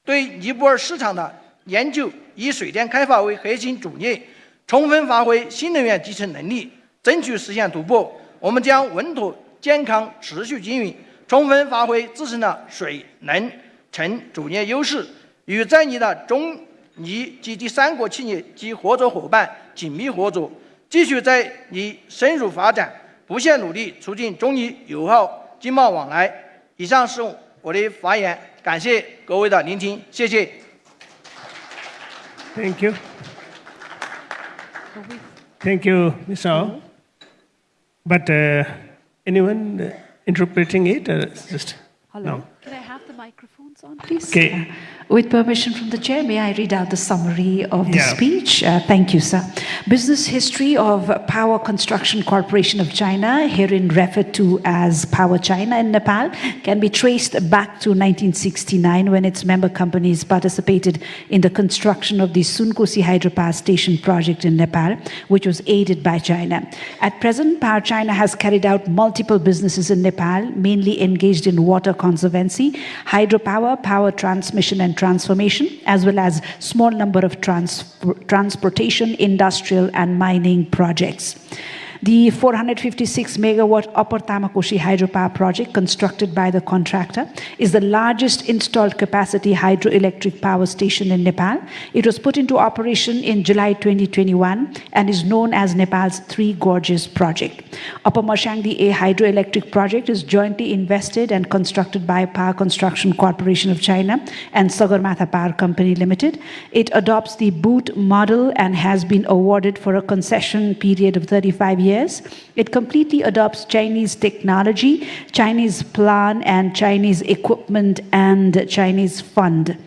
对尼泊尔市场的研究，以水电开发为核心主业，充分发挥新能源集成能力，争取实现突破。我们将稳妥健康持续经营，充分发挥自身的水能城主业优势，与在尼的中尼及第三国企业及合作伙伴紧密合作，继续在尼深入发展，不懈努力促进中尼友好经贸往来。以上是我的发言，感谢各位的聆听，谢谢。Thank you. Thank you, Mr. Ao. But anyone interpreting it? Just Hello. no. Can I have the mic? microphones on, please? Okay. With permission from the chair, may I read out the summary of the Yeah. speech? Thank you, sir. Business history of Power Construction Corporation of China, herein referred to as Power China in Nepal, can be traced back to 1969 when its member companies participated in the construction of the Sunkosi hydropower station project in Nepal, which was aided by China. At present, Power China has carried out multiple businesses in Nepal, mainly engaged in water conservancy, hydropower, power transmission and transformation, as well as small number of transportation, industrial and mining projects. The 456 megawatt Upper Tamakoshi hydropower project constructed by the contractor is the largest installed capacity hydroelectric power station in Nepal. It was put into operation in July 2021 and is known as Nepal's Three Gorges project. Upper Marshangdi A hydroelectric project is jointly invested and constructed by Power Construction Corporation of China and Sagarmatha Power Company Limited. It adopts the BOOT model and has been awarded for a concession period of 35 years. It completely adopts Chinese technology, Chinese plan and Chinese equipment and Chinese fund.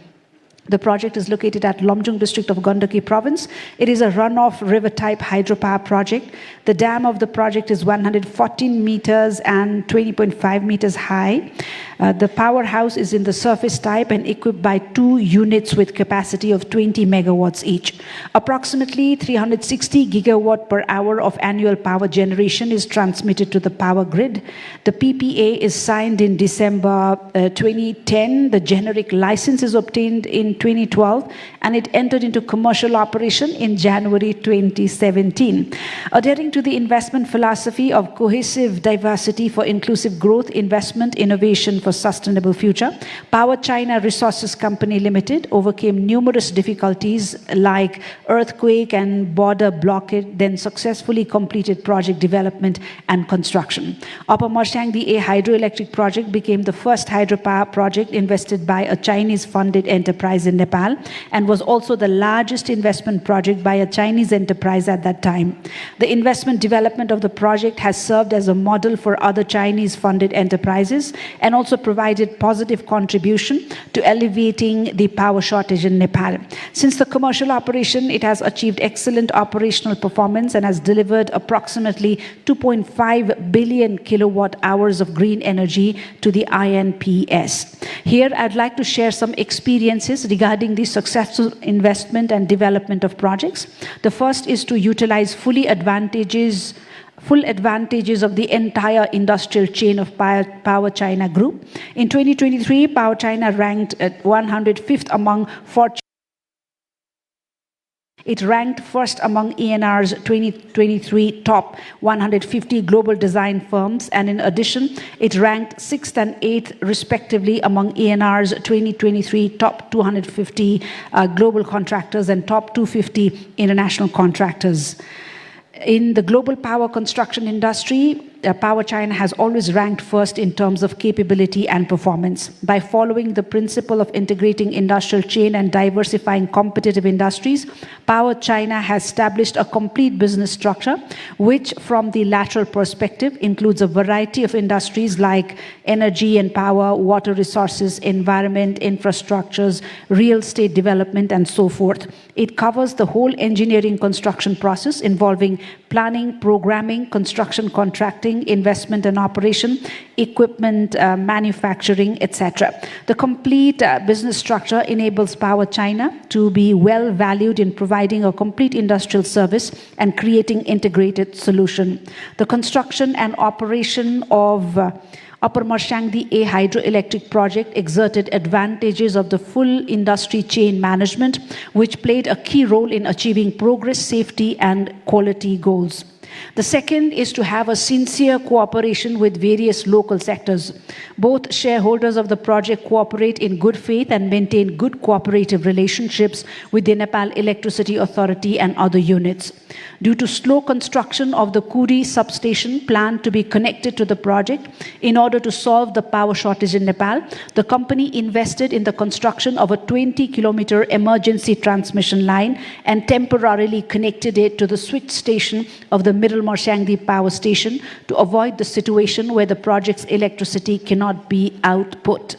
The project is located at Lomjung district of Gandaki province. It is a runoff river type hydropower project. The dam of the project is 114 meters and 20.5 meters high. The powerhouse is in the surface type and equipped by 2 units with capacity of 20 megawatts each. Approximately 360 gigawatt per hour of annual power generation is transmitted to the power grid. The PPA is signed in December 2010. The generic license is obtained in 2012 and it entered into commercial operation in January 2017. Adhering to the investment philosophy of cohesive diversity for inclusive growth, investment, innovation for sustainable future, Power China Resources Company Limited overcame numerous difficulties like earthquake and border blockade, then successfully completed project development and construction. Upper Marshangdi A hydroelectric project became the first hydropower project invested by a Chinese-funded enterprise in Nepal and was also the largest investment project by a Chinese enterprise at that time. The investment development of the project has served as a model for other Chinese-funded enterprises and also provided positive contribution to alleviating the power shortage in Nepal. Since the commercial operation, it has achieved excellent operational performance and has delivered approximately 2.5 billion kilowatt hours of green energy to the INPS. Here, I'd like to share some experiences regarding the successful investment and development of projects. The first is to utilize full advantages of the entire industrial chain of Power China Group. In 2023, Power China ranked at 105th among Fortune. It ranked first among ENR's 2023 top 150 global design firms, and in addition, it ranked 6th and 8th respectively among ENR's 2023 top 250 global contractors and top 250 international contractors. In the global power construction industry, Power China has always ranked first in terms of capability and performance. By following the principle of integrating industrial chain and diversifying competitive industries, Power China has established a complete business structure, which from the lateral perspective includes a variety of industries like energy and power, water resources, environment, infrastructures, real estate development, and so forth. It covers the whole engineering construction process involving planning, programming, construction contracting, investment and operation, equipment, manufacturing, etc. The complete business structure enables Power China to be well valued in providing a complete industrial service and creating integrated solution. The construction and operation of Upper Marshangdi A hydroelectric project exerted advantages of the full industry chain management, which played a key role in achieving progress, safety, and quality goals. The second is to have a sincere cooperation with various local sectors. Both shareholders of the project cooperate in good faith and maintain good cooperative relationships with the Nepal Electricity Authority and other units. Due to slow construction of the Kuri substation planned to be connected to the project, in order to solve the power shortage in Nepal, the company invested in the construction of a 20-kilometer emergency transmission line and temporarily connected it to the switch station of the Middle Marshangdi power station to avoid the situation where the project's electricity cannot be output.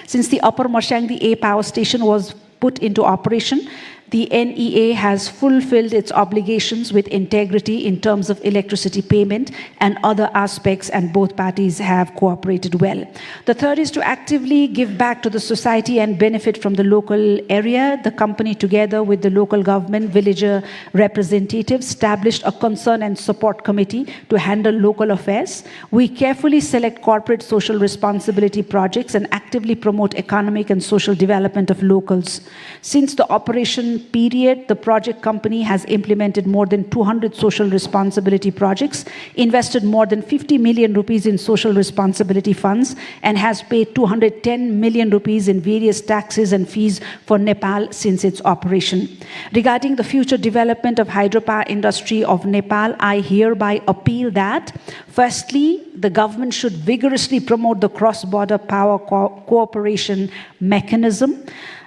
Since the Upper Marshangdi A power station was put into operation, the NEA has fulfilled its obligations with integrity in terms of electricity payment and other aspects, and both parties have cooperated well. The third is to actively give back to the society and benefit from the local area. The company, together with the local government, villager representatives, established a concern and support committee to handle local affairs. We carefully select corporate social responsibility projects and actively promote economic and social development of locals. Since the operation period, the project company has implemented more than 200 social responsibility projects, invested more than 50 million rupees in social responsibility funds, and has paid 210 million rupees in various taxes and fees for Nepal since its operation. Regarding the future development of hydropower industry of Nepal, I hereby appeal that, firstly, the government should vigorously promote the cross-border power cooperation mechanism.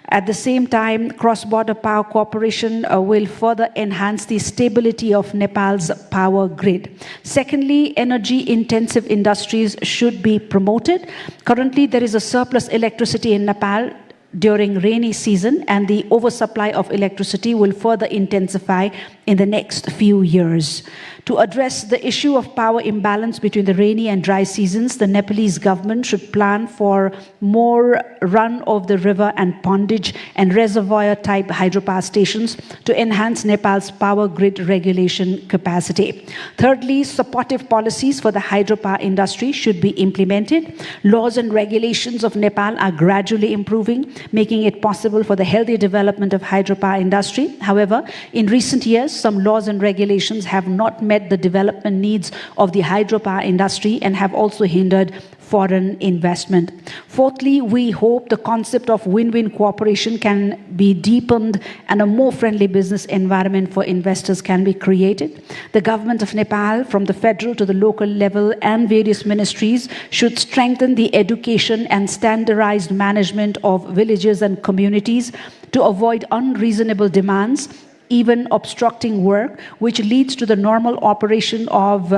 At the same time, cross-border power cooperation will further enhance the stability of Nepal's power grid. Secondly, energy-intensive industries should be promoted. Currently, there is a surplus electricity in Nepal during rainy season, and the oversupply of electricity will further intensify in the next few years. To address the issue of power imbalance between the rainy and dry seasons, the Nepalese government should plan for more run-of-the-river and pondage and reservoir-type hydropower stations to enhance Nepal's power grid regulation capacity. Thirdly, supportive policies for the hydropower industry should be implemented. Laws and regulations of Nepal are gradually improving, making it possible for the healthy development of hydropower industry. However, in recent years, some laws and regulations have not met the development needs of the hydropower industry and have also hindered foreign investment. Fourthly, we hope the concept of win-win cooperation can be deepened and a more friendly business environment for investors can be created. The government of Nepal, from the federal to the local level, and various ministries should strengthen the education and standardized management of villages and communities to avoid unreasonable demands, even obstructing work, which leads to the normal operation of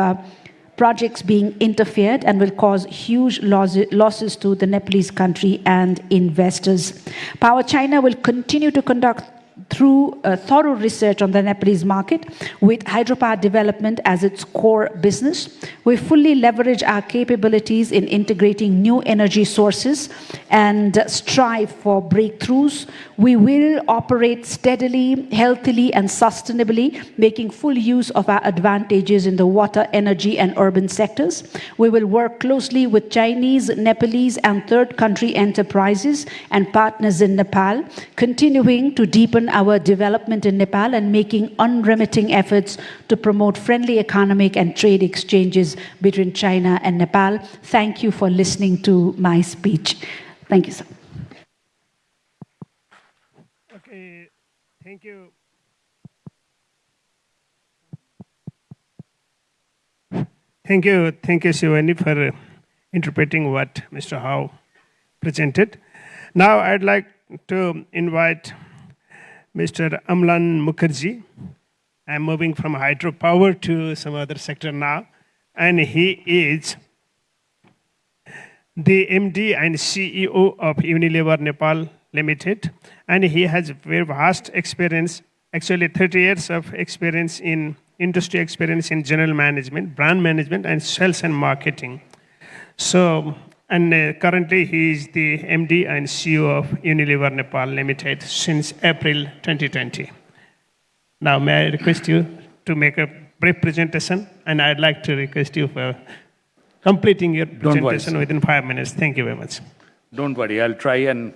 projects being interfered and will cause huge losses to the Nepalese country and investors. Power China will continue to conduct thorough research on the Nepalese market with hydropower development as its core business. We fully leverage our capabilities in integrating new energy sources and strive for breakthroughs. We will operate steadily, healthily, and sustainably, making full use of our advantages in the water, energy, and urban sectors. We will work closely with Chinese, Nepalese, and third country enterprises and partners in Nepal, continuing to deepen our development in Nepal and making unremitting efforts to promote friendly economic and trade exchanges between China and Nepal. Thank you for listening to my speech. Thank you, sir. Okay, thank you. Thank you, Shivani, for interpreting what Mr. Howe presented. Now I'd like to invite Mr. Amlan Mukherjee. I'm moving from hydropower to some other sector now, and he is the MD and CEO of Unilever Nepal Limited, and he has very vast experience, actually 30 years of experience in industry experience in general management, brand management, and sales and marketing. So, and currently he is the MD and CEO of Unilever Nepal Limited since April 2020. Now, may I request you to make a brief presentation, and I'd like to request you for completing your presentation within 5 minutes. Thank you very much. Don't worry, I'll try and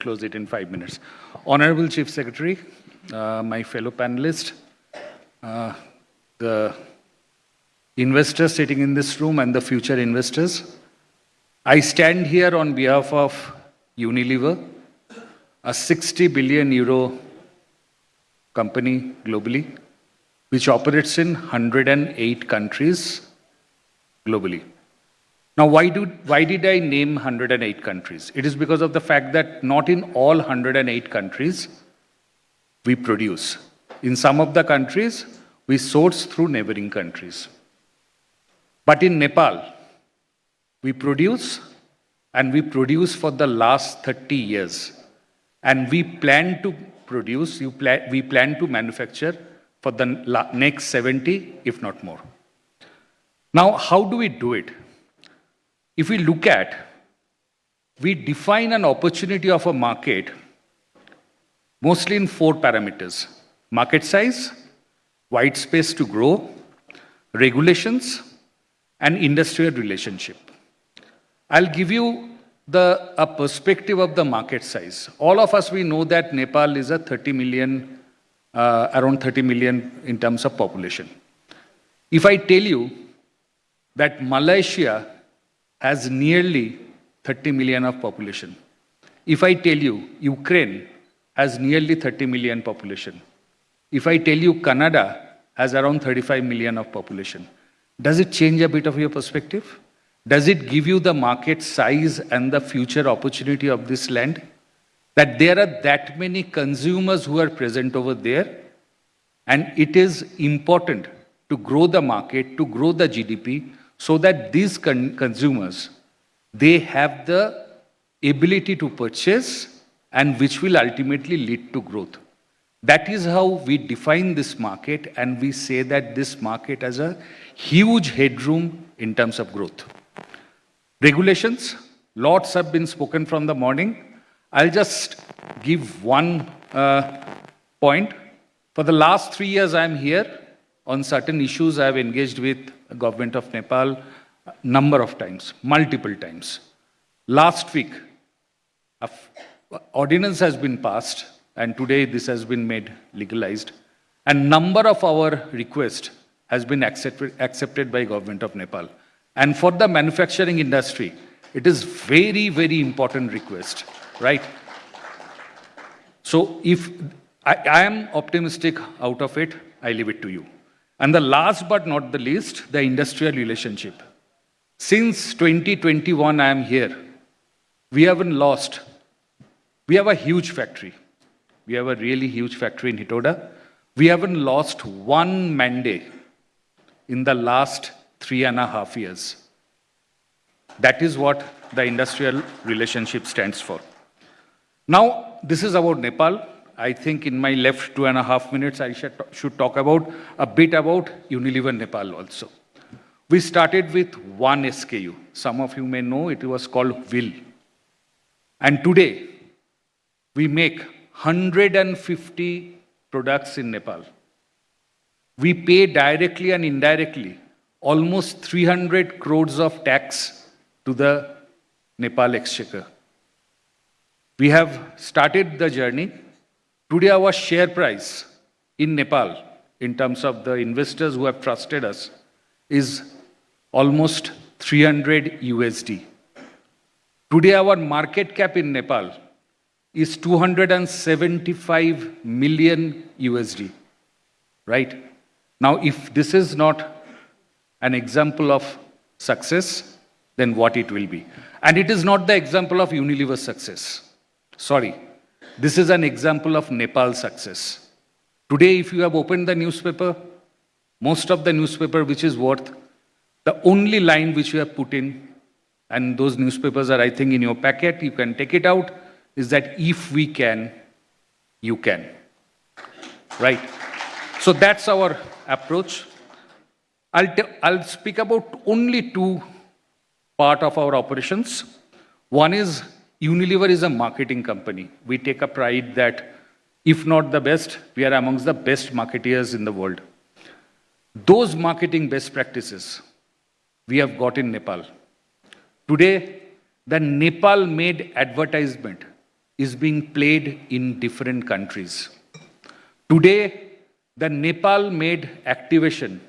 close it in 5 minutes. Honorable Chief Secretary, my fellow panelists, the investors sitting in this room and the future investors, I stand here on behalf of Unilever, a 60 billion euro company globally, which operates in 108 countries globally. Now, why did I name 108 countries? It is because of the fact that not in all 108 countries we produce. In some of the countries, we source through neighboring countries. But in Nepal, we produce and we produce for the last 30 years. And we plan to produce, we plan to manufacture for the next 70, if not more. Now, how do we do it? If we look at, we define an opportunity of a market mostly in 4 parameters: market size, white space to grow, regulations, and industrial relationship. I'll give you a perspective of the market size. All of us, we know that Nepal is a 30 million, around 30 million in terms of population. If I tell you that Malaysia has nearly 30 million of population, if I tell you Ukraine has nearly 30 million population, if I tell you Canada has around 35 million of population, does it change a bit of your perspective? Does it give you the market size and the future opportunity of this land? That there are that many consumers who are present over there, and it is important to grow the market, to grow the GDP, so that these consumers, they have the ability to purchase, and which will ultimately lead to growth. That is how we define this market, and we say that this market has a huge headroom in terms of growth. Regulations, lots have been spoken from the morning. I'll just give one point. For the last 3 years, I'm here. On certain issues, I've engaged with the government of Nepal a number of times, multiple times. Last week, an ordinance has been passed, and today this has been made legalized. And number of our requests has been accepted by government of Nepal. And for the manufacturing industry, it is very, very important request, right? So if I am optimistic out of it, I leave it to you. And the last but not the least, the industrial relationship. Since 2021, I am here. We haven't lost. We have a huge factory. We have a really huge factory in Hitoda. We haven't lost one mandate in the last 3.5 years. That is what the industrial relationship stands for. Now, this is about Nepal. I think in my left 2.5 minutes, I should talk about a bit about Unilever Nepal also. We started with one SKU. Some of you may know it was called Will. And today, we make 150 products in Nepal. We pay directly and indirectly almost 300 crores of tax to the Nepal exchequer. We have started the journey. Today, our share price in Nepal, in terms of the investors who have trusted us, is almost 300 USD. Today, our market cap in Nepal is 275 million USD, right? Now, if this is not an example of success, then what it will be? And it is not the example of Unilever's success. Sorry. This is an example of Nepal's success. Today, if you have opened the newspaper, most of the newspaper which is worth, the only line which you have put in, and those newspapers are, I think, in your packet, you can take it out, is that if we can, you can. Right? So that's our approach. I'll speak about only 2 parts of our operations. One is Unilever is a marketing company. We take a pride that, if not the best, we are amongst the best marketeers in the world. Those marketing best practices we have got in Nepal. Today, the Nepal-made advertisement is being played in different countries. Today, the Nepal-made activation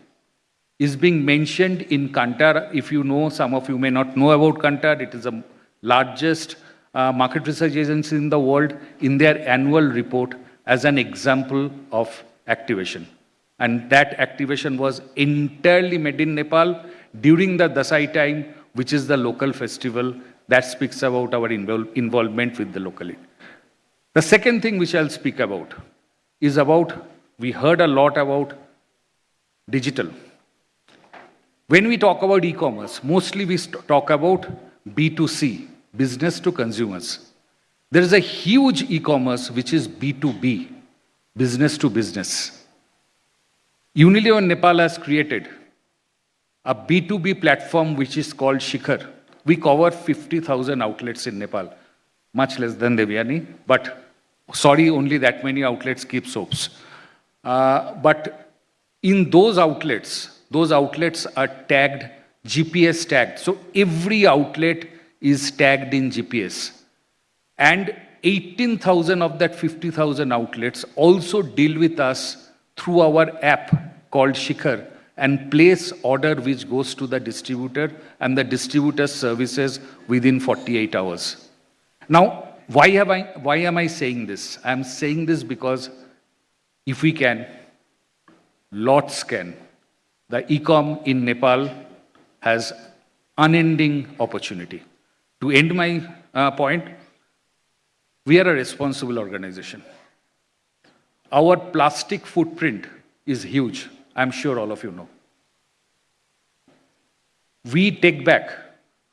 is being mentioned in Kantar. If you know, some of you may not know about Kantar. It is the largest market research agency in the world, in their annual report as an example of activation. And that activation was entirely made in Nepal during the Dasai time, which is the local festival that speaks about our involvement with the locality. The second thing which I'll speak about is about, we heard a lot about digital. When we talk about e-commerce, mostly we talk about B2C, business to consumers. There is a huge e-commerce which is B2B, business to business. Unilever Nepal has created a B2B platform which is called Shikhar. We cover 50,000 outlets in Nepal, much less than Devyani, but sorry, only that many outlets keep soaps. But in those outlets are tagged, GPS tagged. So every outlet is tagged in GPS. And 18,000 of that 50,000 outlets also deal with us through our app called Shikhar and place order which goes to the distributor, and the distributor services within 48 hours. Now, why am I saying this? I'm saying this because if we can, lots can. The e-com in Nepal has unending opportunity. To end my point, we are a responsible organization. Our plastic footprint is huge. I'm sure all of you know. We take back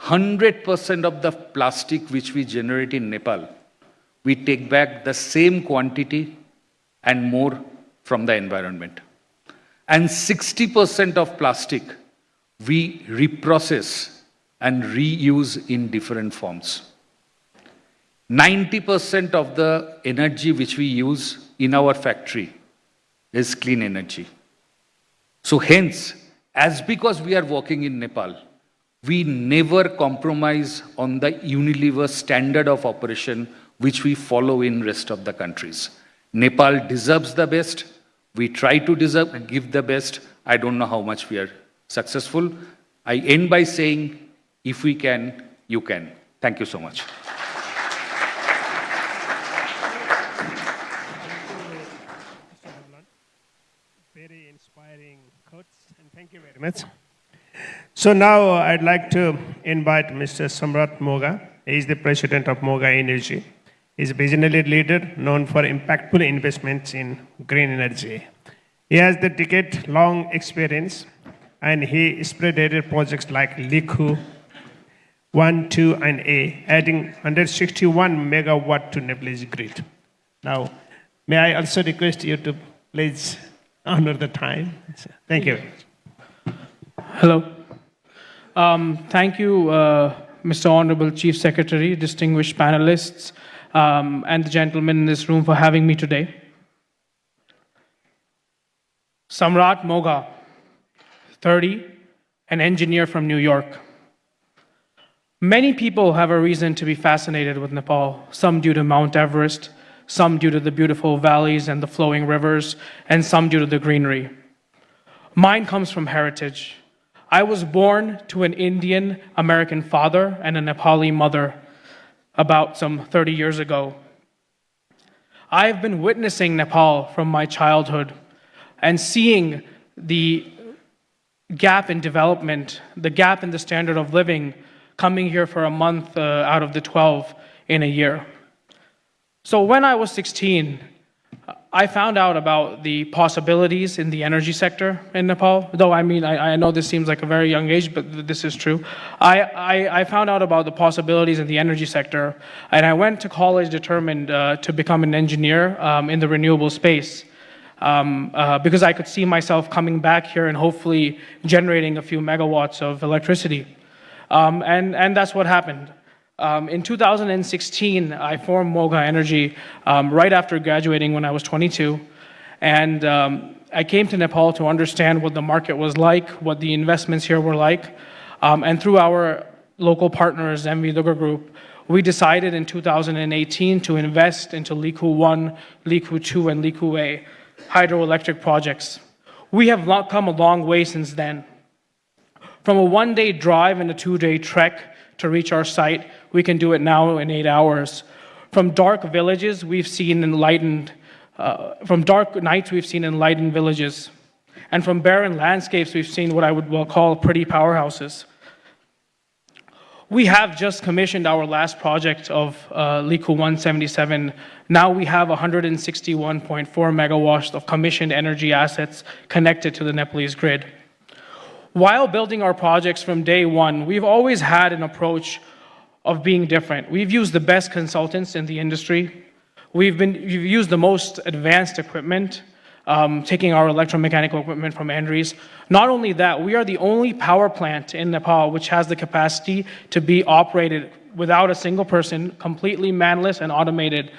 100% of the plastic which we generate in Nepal. We take back the same quantity and more from the environment. And 60% of plastic we reprocess and reuse in different forms. 90% of the energy which we use in our factory is clean energy. So hence, as because we are working in Nepal, we never compromise on the Unilever standard of operation which we follow in rest of the countries. Nepal deserves the best. We try to give the best. I don't know how much we are successful. I end by saying, if we can, you can. Thank you so much. Very inspiring quotes, and thank you very much. So now I'd like to invite Mr. Samrat Moga. He is the president of Moga Energy. He's a visionary leader known for impactful investments in green energy. He has the decade-long experience, and he spearheaded projects like Likhu 1, 2, and A, adding 161 megawatt to Nepalese grid. Now, may I also request you to please honor the time. Thank you. Hello. Thank you, Mr. Honorable Chief Secretary, distinguished panelists, and the gentlemen in this room for having me today. Samrat Moga, 30, an engineer from New York. Many people have a reason to be fascinated with Nepal, some due to Mount Everest, some due to the beautiful valleys and the flowing rivers, and some due to the greenery. Mine comes from heritage. I was born to an Indian American father and a Nepali mother about some 30 years ago. I've been witnessing Nepal from my childhood and seeing the gap in development, the gap in the standard of living, coming here for a month out of the 12 in a year. So when I was 16, I found out about the possibilities in the energy sector in Nepal. Though, I mean, I know this seems like a very young age, but this is true. I found out about the possibilities in the energy sector, and I went to college determined to become an engineer in the renewable space because I could see myself coming back here and hopefully generating a few megawatts of electricity. And that's what happened. In 2016, I formed Moga Energy right after graduating when I was 22. And I came to Nepal to understand what the market was like, what the investments here were like. And through our local partners, MV Lugar Group, we decided in 2018 to invest into Likhu 1, Likhu 2, and Likhu A hydroelectric projects. We have come a long way since then. From a one-day drive and a two-day trek to reach our site, we can do it now in 8 hours. From dark villages, we've seen enlightened, from dark nights, we've seen enlightened villages. And from barren landscapes, we've seen what I would well call pretty powerhouses. We have just commissioned our last project of Likhu 177. Now we have 161.4 megawatts of commissioned energy assets connected to the Nepalese grid. While building our projects from day one, we've always had an approach of being different. We've used the best consultants in the industry. We've used the most advanced equipment, taking our electromechanical equipment from Andrews. Not only that, we are the only power plant in Nepal which has the capacity to be operated without a single person, completely manless and automated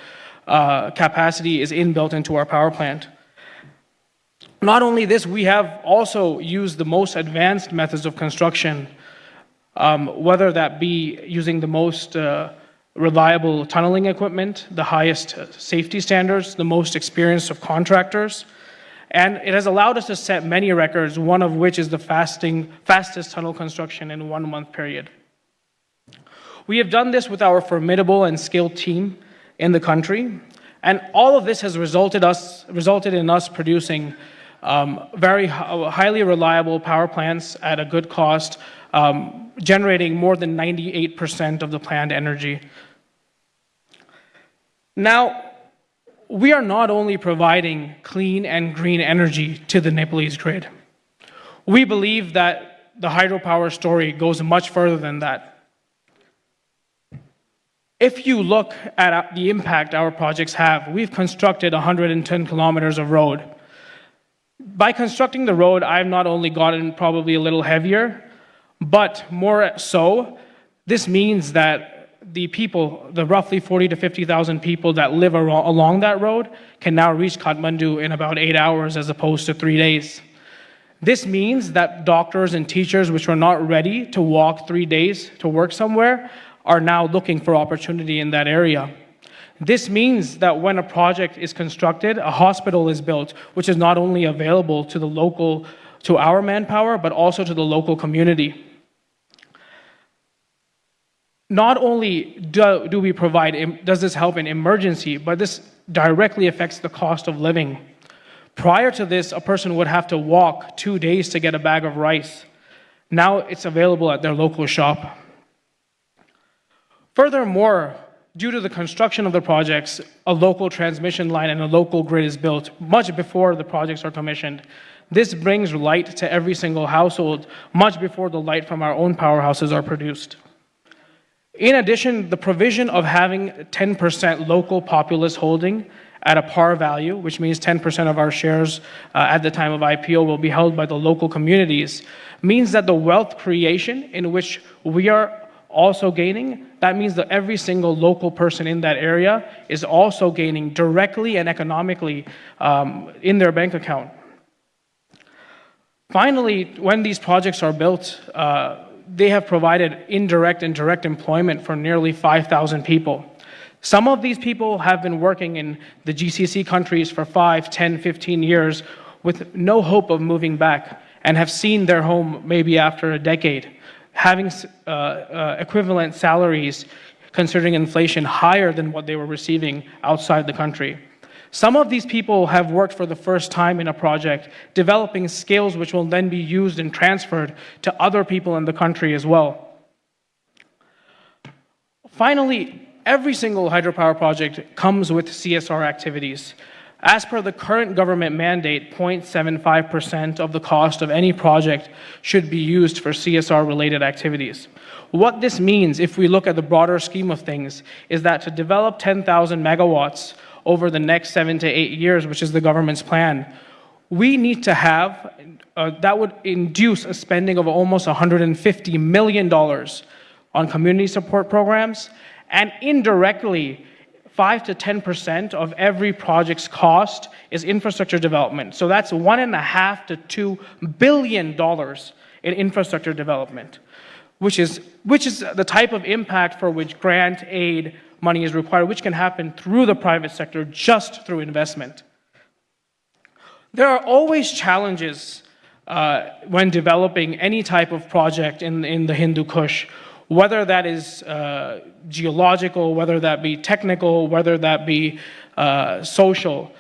capacity is inbuilt into our power plant. Not only this, we have also used the most advanced methods of construction, whether that be using the most reliable tunneling equipment, the highest safety standards, the most experienced of contractors, and it has allowed us to set many records, one of which is the fastest tunnel construction in 1 month period. We have done this with our formidable and skilled team in the country, and all of this has resulted in us producing very highly reliable power plants at a good cost, generating more than 98% of the planned energy. Now, we are not only providing clean and green energy to the Nepalese grid. We believe that the hydropower story goes much further than that. If you look at the impact our projects have, we've constructed 110 kilometers of road. By constructing the road, I've not only gotten probably a little heavier, but more so, this means that the people, the roughly 40 to 50,000 people that live along that road can now reach Kathmandu in about 8 hours as opposed to 3 days. This means that doctors and teachers which were not ready to walk 3 days to work somewhere are now looking for opportunity in that area. This means that when a project is constructed, a hospital is built, which is not only available to our manpower, but also to the local community. Not only do we provide, does this help in emergency, but this directly affects the cost of living. Prior to this, a person would have to walk 2 days to get a bag of rice. Now it's available at their local shop. Furthermore, due to the construction of the projects, a local transmission line and a local grid is built much before the projects are commissioned. This brings light to every single household much before the light from our own powerhouses are produced. In addition, the provision of having 10% local populace holding at a par value, which means 10% of our shares at the time of IPO will be held by the local communities, means that the wealth creation in which we are also gaining, that means that every single local person in that area is also gaining directly and economically in their bank account. Finally, when these projects are built, they have provided indirect and direct employment for nearly 5,000 people. Some of these people have been working in the GCC countries for 5, 10, 15 years with no hope of moving back and have seen their home maybe after a decade, having equivalent salaries considering inflation higher than what they were receiving outside the country. Some of these people have worked for the first time in a project, developing skills which will then be used and transferred to other people in the country as well. Finally, every single hydropower project comes with CSR activities. As per the current government mandate, 0.75% of the cost of any project should be used for CSR-related activities. What this means, if we look at the broader scheme of things, is that to develop 10,000 megawatts over the next 7 to 8 years, which is the government's plan, we need to have, that would induce a spending of almost $150 million on community support programs, and indirectly, 5 to 10% of every project's cost is infrastructure development. So that's $1.5 to $2 billion in infrastructure development, which is the type of impact for which grant aid money is required, which can happen through the private sector just through investment. There are always challenges when developing any type of project in the Hindu Kush, whether that is geological, whether that be technical, whether that be social.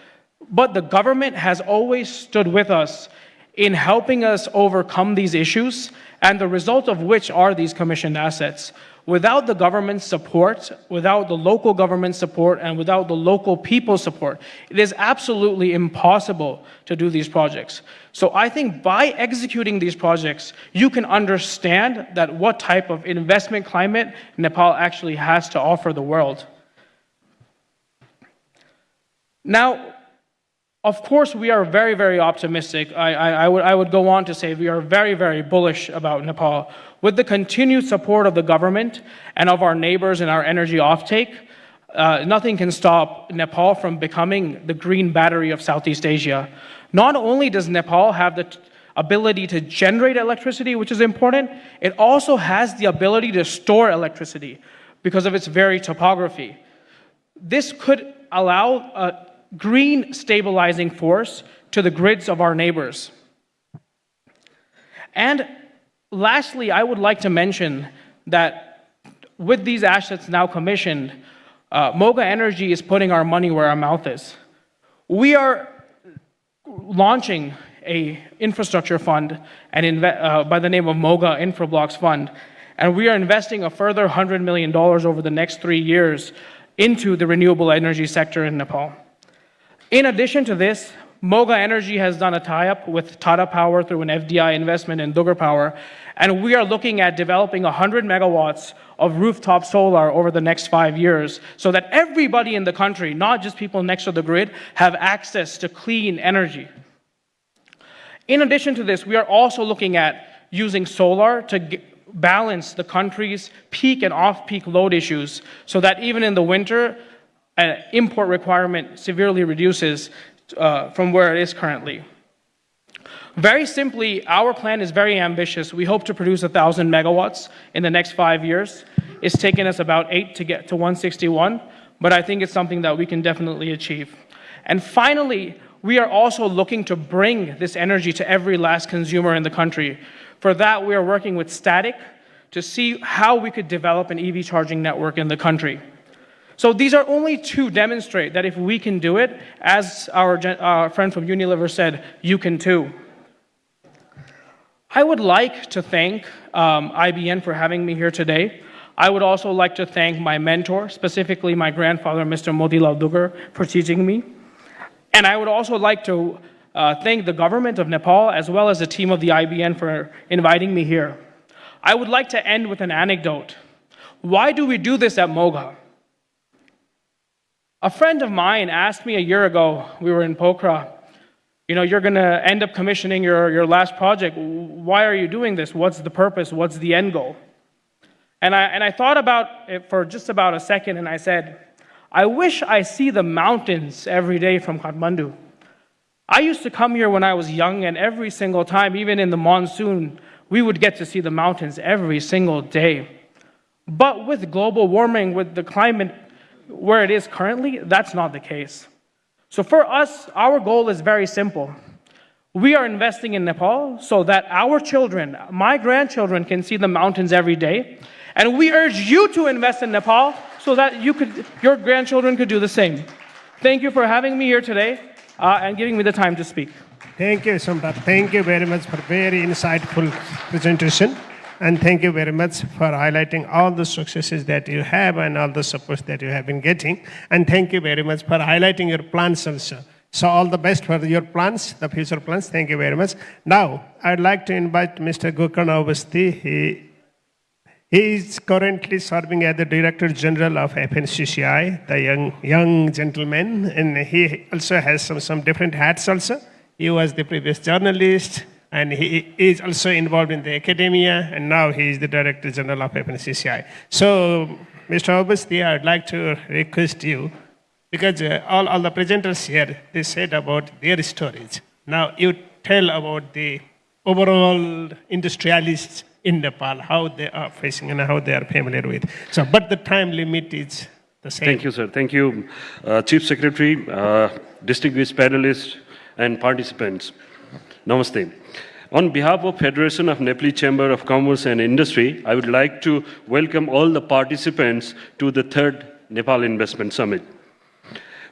But the government has always stood with us in helping us overcome these issues, and the result of which are these commissioned assets. Without the government's support, without the local government support, and without the local people's support, it is absolutely impossible to do these projects. So I think by executing these projects, you can understand that what type of investment climate Nepal actually has to offer the world. Now, of course, we are very, very optimistic. I would go on to say we are very, very bullish about Nepal. With the continued support of the government and of our neighbors in our energy offtake, nothing can stop Nepal from becoming the green battery of Southeast Asia. Not only does Nepal have the ability to generate electricity, which is important, it also has the ability to store electricity because of its very topography. This could allow a green stabilizing force to the grids of our neighbors. And lastly, I would like to mention that with these assets now commissioned, Moga Energy is putting our money where our mouth is. We are launching an infrastructure fund by the name of Moga Infrablocks Fund, and we are investing a further $100 million over the next 3 years into the renewable energy sector in Nepal. In addition to this, Moga Energy has done a tie-up with Tata Power through an FDI investment in Duggar Power, and we are looking at developing 100 megawatts of rooftop solar over the next 5 years so that everybody in the country, not just people next to the grid, have access to clean energy. In addition to this, we are also looking at using solar to balance the country's peak and off-peak load issues so that even in the winter, an import requirement severely reduces from where it is currently. Very simply, our plan is very ambitious. We hope to produce 1,000 megawatts in the next 5 years. It's taken us about 8 to get to 161, but I think it's something that we can definitely achieve. And finally, we are also looking to bring this energy to every last consumer in the country. For that, we are working with Static to see how we could develop an EV charging network in the country. So these are only to demonstrate that if we can do it, as our friend from Unilever said, you can too. I would like to thank IBN for having me here today. I would also like to thank my mentor, specifically my grandfather, Mr. Motilal Duggar, for teaching me. And I would also like to thank the government of Nepal as well as the team of the IBN for inviting me here. I would like to end with an anecdote. Why do we do this at Moga? A friend of mine asked me a year ago, we were in Pokhara, you're going to end up commissioning your last project. Why are you doing this? What's the purpose? What's the end goal? And I thought about it for just about a second, and I said, I wish I see the mountains every day from Kathmandu. I used to come here when I was young, and every single time, even in the monsoon, we would get to see the mountains every single day. But with global warming, with the climate where it is currently, that's not the case. So for us, our goal is very simple. We are investing in Nepal so that our children, my grandchildren, can see the mountains every day. And we urge you to invest in Nepal so that your grandchildren could do the same. Thank you for having me here today and giving me the time to speak. Thank you, Samrat. Thank you very much for very insightful presentation. And thank you very much for highlighting all the successes that you have and all the supports that you have been getting. And thank you very much for highlighting your plans also. So all the best for your plans, the future plans. Thank you very much. Now, I'd like to invite Mr. Gokarna Awasthi. He is currently serving as the Director General of FNCCI, the young gentleman. And he also has some different hats also. He was the previous journalist, and he is also involved in the academia, and now he is the Director General of FNCCI. So, Mr. Awasthi, I would like to request you, because all the presenters here, they said about their stories. Now, you tell about the overall industrialists in Nepal, how they are facing and how they are familiar with. So, but the time limit is the same. Thank you, sir. Thank you, Chief Secretary, distinguished panelists, and participants. Namaste. On behalf of Federation of Nepali Chamber of Commerce and Industry, I would like to welcome all the participants to the 3rd Nepal Investment Summit.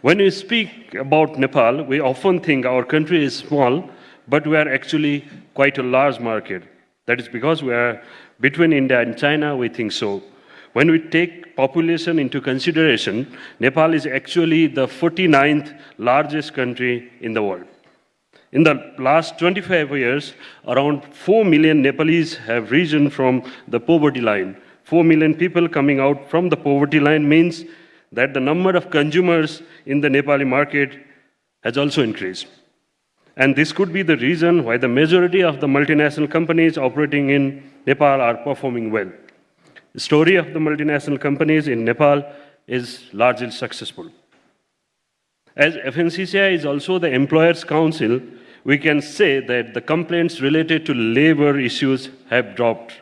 When we speak about Nepal, we often think our country is small, but we are actually quite a large market. That is because we are between India and China, we think so. When we take population into consideration, Nepal is actually the 49th largest country in the world. In the last 25 years, around 4 million Nepalese have risen from the poverty line. 4 million people coming out from the poverty line means that the number of consumers in the Nepali market has also increased. And this could be the reason why the majority of the multinational companies operating in Nepal are performing well. The story of the multinational companies in Nepal is largely successful. As FNCCI is also the employers' council, we can say that the complaints related to labor issues have dropped.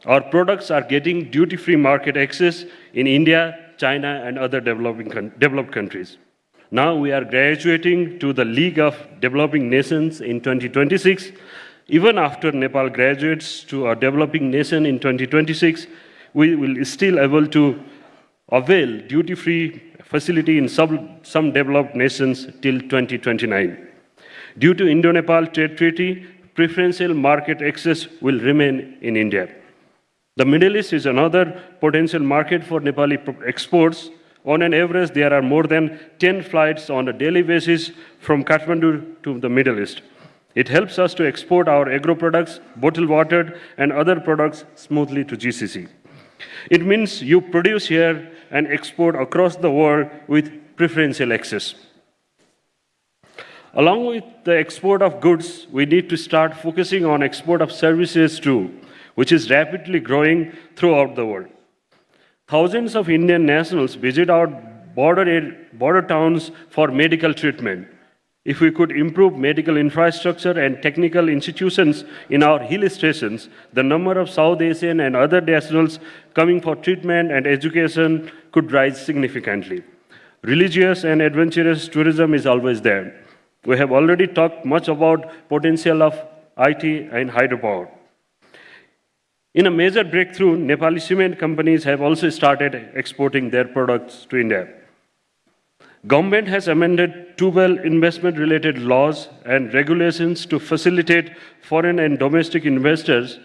Our products are getting duty-free market access in India, China, and other developed countries. Now we are graduating to the League of Developing Nations in 2026. Even after Nepal graduates to a developing nation in 2026, we will still able to avail duty-free facility in some developed nations till 2029. Due to Indo-Nepal Trade Treaty, preferential market access will remain in India. The Middle East is another potential market for Nepali exports. On an average, there are more than 10 flights on a daily basis from Kathmandu to the Middle East. It helps us to export our agro products, bottled water, and other products smoothly to GCC. It means you produce here and export across the world with preferential access. Along with the export of goods, we need to start focusing on export of services too, which is rapidly growing throughout the world. Thousands of Indian nationals visit our border towns for medical treatment. If we could improve medical infrastructure and technical institutions in our hill stations, the number of South Asian and other nationals coming for treatment and education could rise significantly. Religious and adventurous tourism is always there. We have already talked much about potential of IT and hydropower. In a major breakthrough, Nepali cement companies have also started exporting their products to India. Government has amended 12 investment-related laws and regulations to facilitate foreign and domestic investors.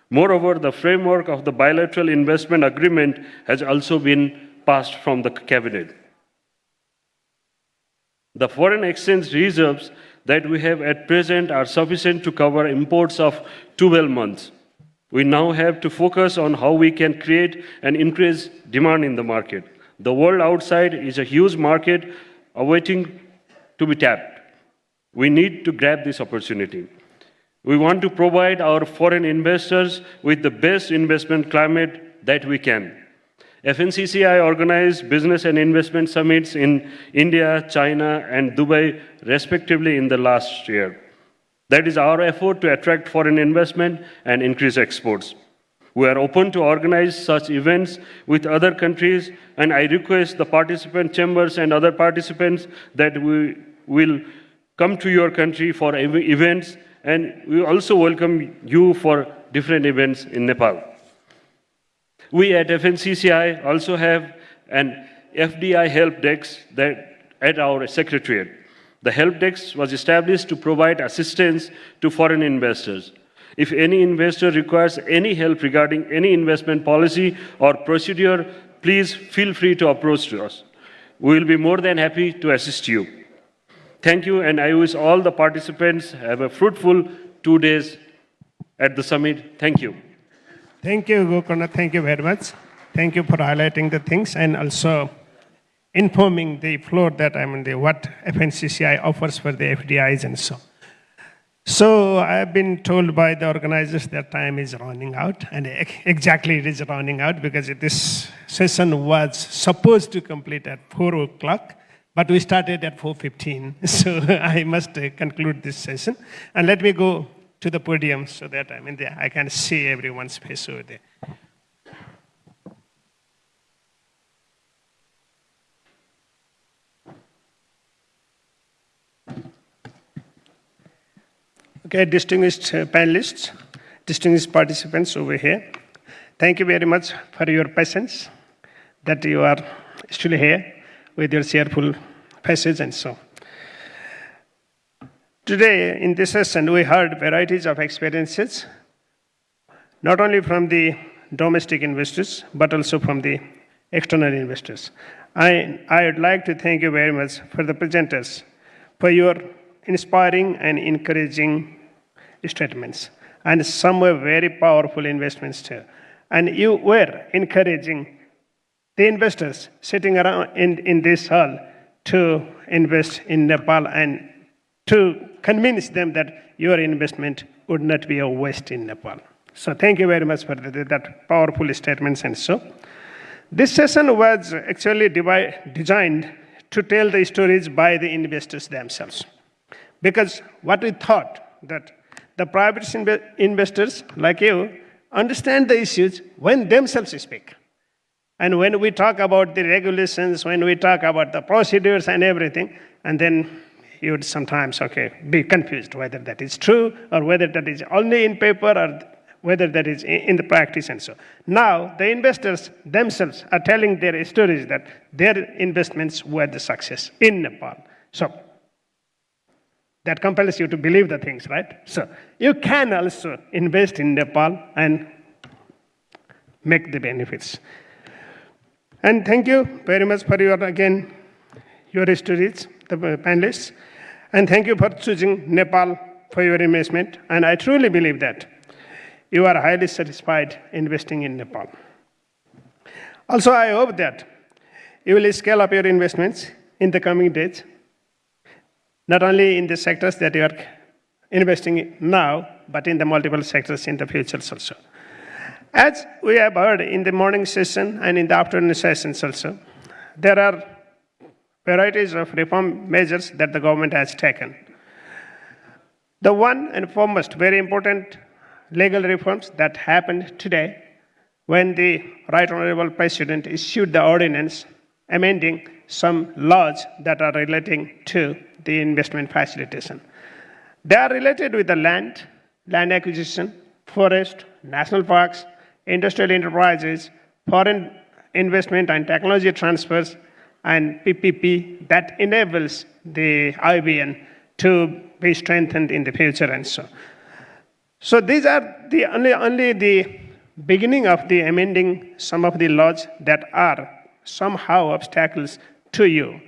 Moreover, the framework of the bilateral investment agreement has also been passed from the cabinet. The foreign exchange reserves that we have at present are sufficient to cover imports of 12 months. We now have to focus on how we can create and increase demand in the market. The world outside is a huge market awaiting to be tapped. We need to grab this opportunity. We want to provide our foreign investors with the best investment climate that we can. FNCCI organized business and investment summits in India, China, and Dubai, respectively, in the last year. That is our effort to attract foreign investment and increase exports. We are open to organize such events with other countries, and I request the participant chambers and other participants that we will come to your country for events, and we also welcome you for different events in Nepal. We at FNCCI also have an FDI help desk at our secretariat. The help desk was established to provide assistance to foreign investors. If any investor requires any help regarding any investment policy or procedure, please feel free to approach us. We will be more than happy to assist you. Thank you, and I wish all the participants have a fruitful 2 days at the summit. Thank you. Thank you, Gokarna. Thank you very much. Thank you for highlighting the things and also informing the floor that what FNCCI offers for the FDIs and so. So I have been told by the organizers that time is running out, and exactly it is running out because this session was supposed to complete at 4 o'clock, but we started at 4:15. So I must conclude this session. And let me go to the podium so that I can see everyone's face over there. Okay, distinguished panelists, distinguished participants over here, thank you very much for your patience that you are still here with your cheerful faces and so. Today, in this session, we heard varieties of experiences, not only from the domestic investors, but also from the external investors. I would like to thank you very much for the presenters, for your inspiring and encouraging statements. And some were very powerful investments too. And you were encouraging the investors sitting around in this hall to invest in Nepal and to convince them that your investment would not be a waste in Nepal. So thank you very much for that powerful statements and so. This session was actually designed to tell the stories by the investors themselves. Because what we thought that the private investors like you understand the issues when themselves speak. And when we talk about the regulations, when we talk about the procedures and everything, and then you would sometimes, be confused whether that is true or whether that is only in paper or whether that is in the practice and so. Now, the investors themselves are telling their stories that their investments were the success in Nepal. So, that compels you to believe the things, right? So, you can also invest in Nepal and make the benefits. And thank you very much for your stories, the panelists. And thank you for choosing Nepal for your investment. And I truly believe that you are highly satisfied investing in Nepal. Also, I hope that you will scale up your investments in the coming days, not only in the sectors that you are investing in now, but in the multiple sectors in the future also. As we have heard in the morning session and in the afternoon sessions also, there are varieties of reform measures that the government has taken. The one and foremost very important legal reforms that happened today when the Right Honorable President issued the ordinance amending some laws that are relating to the investment facilitation. They are related with the land acquisition, forest, national parks, industrial enterprises, foreign investment and technology transfers, and PPP that enables the IBN to be strengthened in the future and so. So these are the only the beginning of the amending some of the laws that are somehow obstacles to you.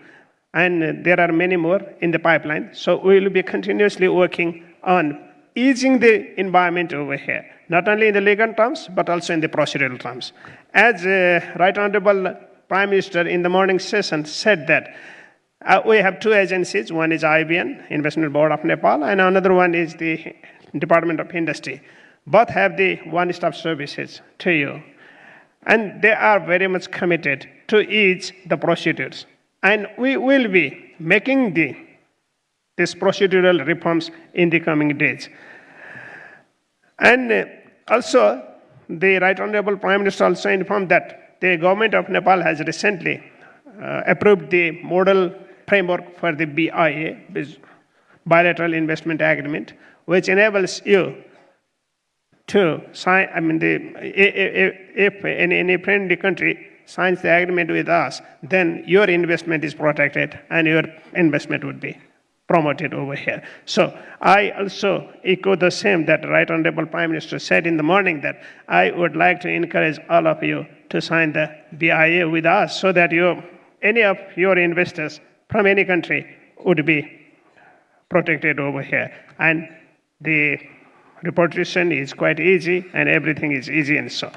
And there are many more in the pipeline. So we will be continuously working on easing the environment over here, not only in the legal terms, but also in the procedural terms. As Right Honorable Prime Minister in the morning session said that we have two agencies. One is IBN, Investment Board of Nepal, and another one is the Department of Industry. Both have the one-stop services to you. And they are very much committed to ease the procedures. And we will be making these procedural reforms in the coming days. And also, the Right Honorable Prime Minister also informed that the government of Nepal has recently approved the model framework for the BIA, Bilateral Investment Agreement, which enables you to sign, if any friendly country signs the agreement with us, then your investment is protected and your investment would be promoted over here. So I also echo the same that Right Honorable Prime Minister said in the morning, that I would like to encourage all of you to sign the BIA with us so that any of your investors from any country would be protected over here. And the repatriation is quite easy and everything is easy and so.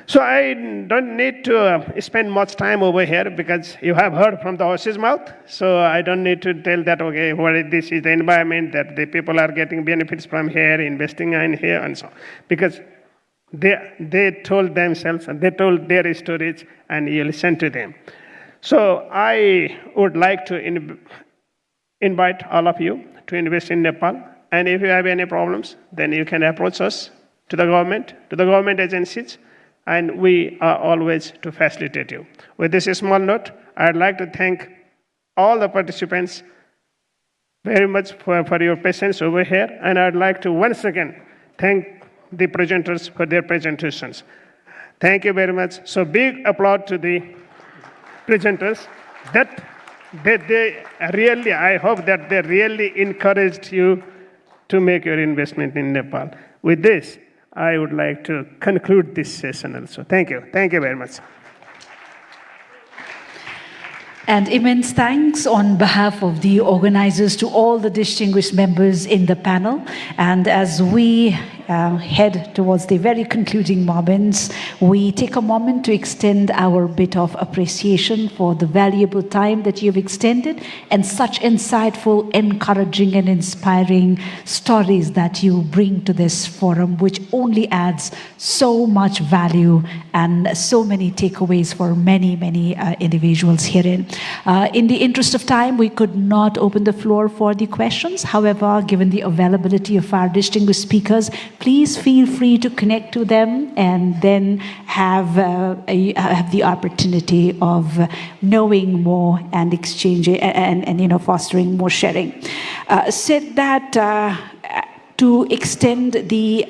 So I don't need to spend much time over here because you have heard from the horse's mouth. So I don't need to tell that, this is the environment, that the people are getting benefits from here, investing in here and so on. Because they told themselves and they told their stories and you listen to them. So I would like to invite all of you to invest in Nepal. And if you have any problems, then you can approach us to the government agencies, and we are always to facilitate you. With this small note, I'd like to thank all the participants very much for your patience over here, and I'd like to once again thank the presenters for their presentations. Thank you very much. So big applause to the presenters. That they really, I hope that they really encouraged you to make your investment in Nepal. With this, I would like to conclude this session also. Thank you. Thank you very much. And immense thanks on behalf of the organizers to all the distinguished members in the panel. And as we head towards the very concluding moments, we take a moment to extend our bit of appreciation for the valuable time that you've extended and such insightful, encouraging and inspiring stories that you bring to this forum, which only adds so much value and so many takeaways for many, many individuals herein. In the interest of time, we could not open the floor for the questions. However, given the availability of our distinguished speakers, please feel free to connect to them and then have the opportunity of knowing more and exchanging and fostering more sharing. Said that to extend the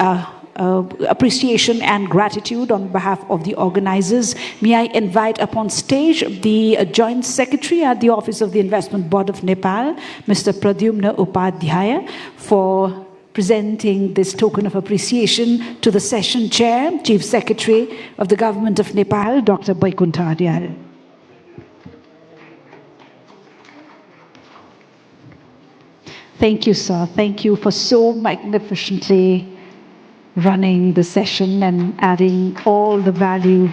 appreciation and gratitude on behalf of the organizers, may I invite upon stage the Joint Secretary at the Office of the Investment Board of Nepal, Mr. Pradyumna Upadhyaya, for presenting this token of appreciation to the session chair, Chief Secretary of the Government of Nepal, Dr. Baikuntha Aryal. Thank you, sir. Thank you for so magnificently running the session and adding all the value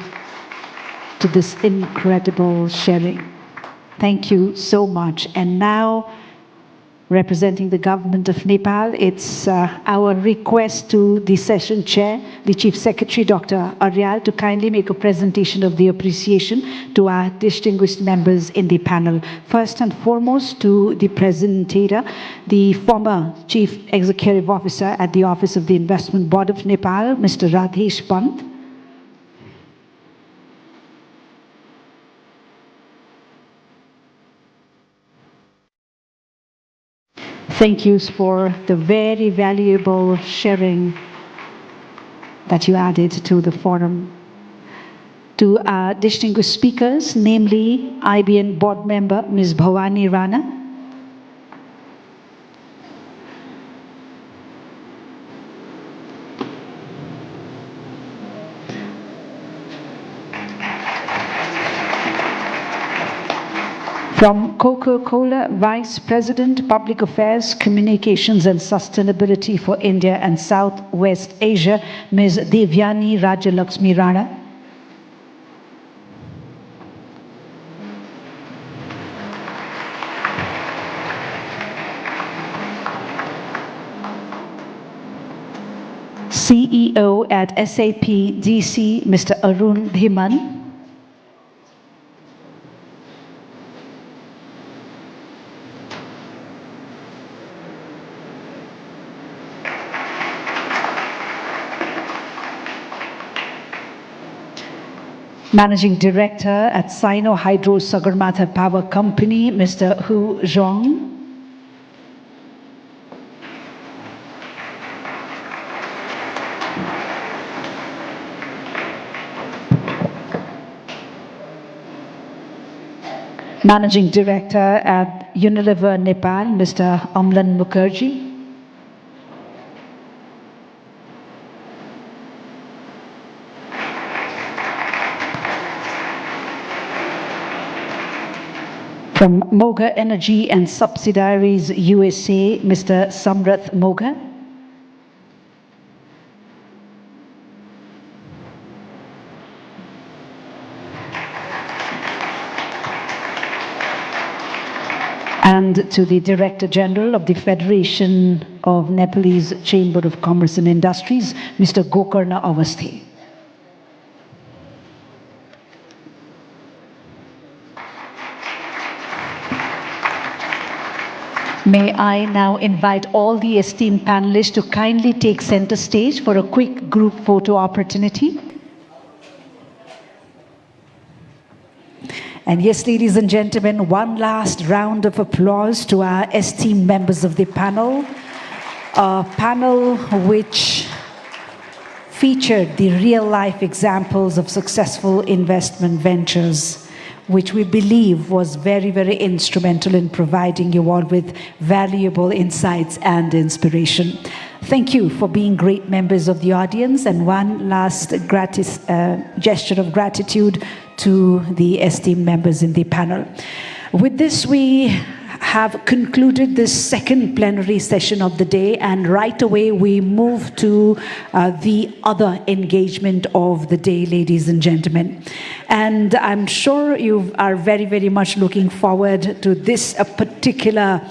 to this incredible sharing. Thank you so much. And now, representing the government of Nepal, it's our request to the session chair, the Chief Secretary, Dr. Aryal, to kindly make a presentation of the appreciation to our distinguished members in the panel. First and foremost, to the presentator, the former Chief Executive Officer at the Office of the Investment Board of Nepal, Mr. Radesh Pant. Thank you for the very valuable sharing that you added to the forum. To our distinguished speakers, namely IBN board member Ms. Bhavani Rana, from Coca-Cola, Vice President, Public Affairs, Communications and Sustainability for India and Southwest Asia, Ms. Devyani Rajalaxmi Rana. CEO at SAP DC, Mr. Arun Dhiman. Managing Director at Sino Hydro Sagarmatha Power Company, Mr. Hu Zhong. Managing Director at Unilever Nepal, Mr. Amlan Mukherjee. From Moga Energy and Subsidiaries USA, Mr. Samrath Moga. And to the Director General of the Federation of Nepalese Chamber of Commerce and Industries, Mr. Gokarna Awasthi. May I now invite all the esteemed panelists to kindly take center stage for a quick group photo opportunity. And yes, ladies and gentlemen, one last round of applause to our esteemed members of the panel. A panel which featured the real-life examples of successful investment ventures. which we believe was very, very instrumental in providing you all with valuable insights and inspiration. Thank you for being great members of the audience, and one last gesture of gratitude to the esteemed members in the panel. With this, we have concluded this second plenary session of the day, and right away we move to the other engagement of the day, ladies and gentlemen. And I'm sure you are very, very much looking forward to this particular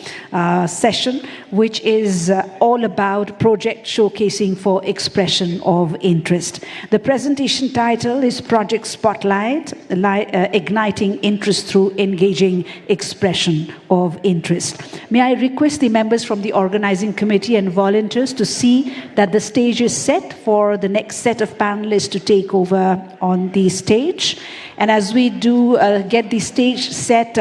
session, which is all about project showcasing for expression of interest. The presentation title is Project Spotlight, Igniting Interest Through Engaging Expression of Interest. May I request the members from the organizing committee and volunteers to see that the stage is set for the next set of panelists to take over on the stage. And as we do get the stage set,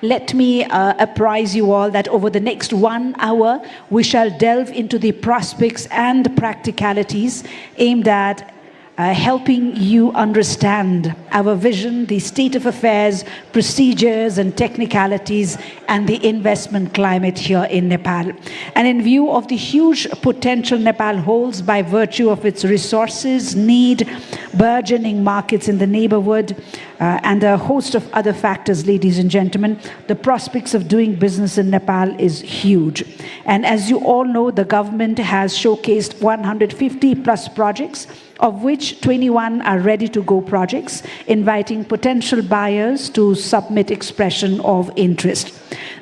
let me apprise you all that over the next 1 hour, we shall delve into the prospects and practicalities aimed at helping you understand our vision, the state of affairs, procedures and technicalities, and the investment climate here in Nepal. And in view of the huge potential Nepal holds by virtue of its resources, need, burgeoning markets in the neighborhood, and a host of other factors, ladies and gentlemen, the prospects of doing business in Nepal is huge. And as you all know, the government has showcased 150 plus projects, of which 21 are ready-to-go projects, inviting potential buyers to submit expression of interest.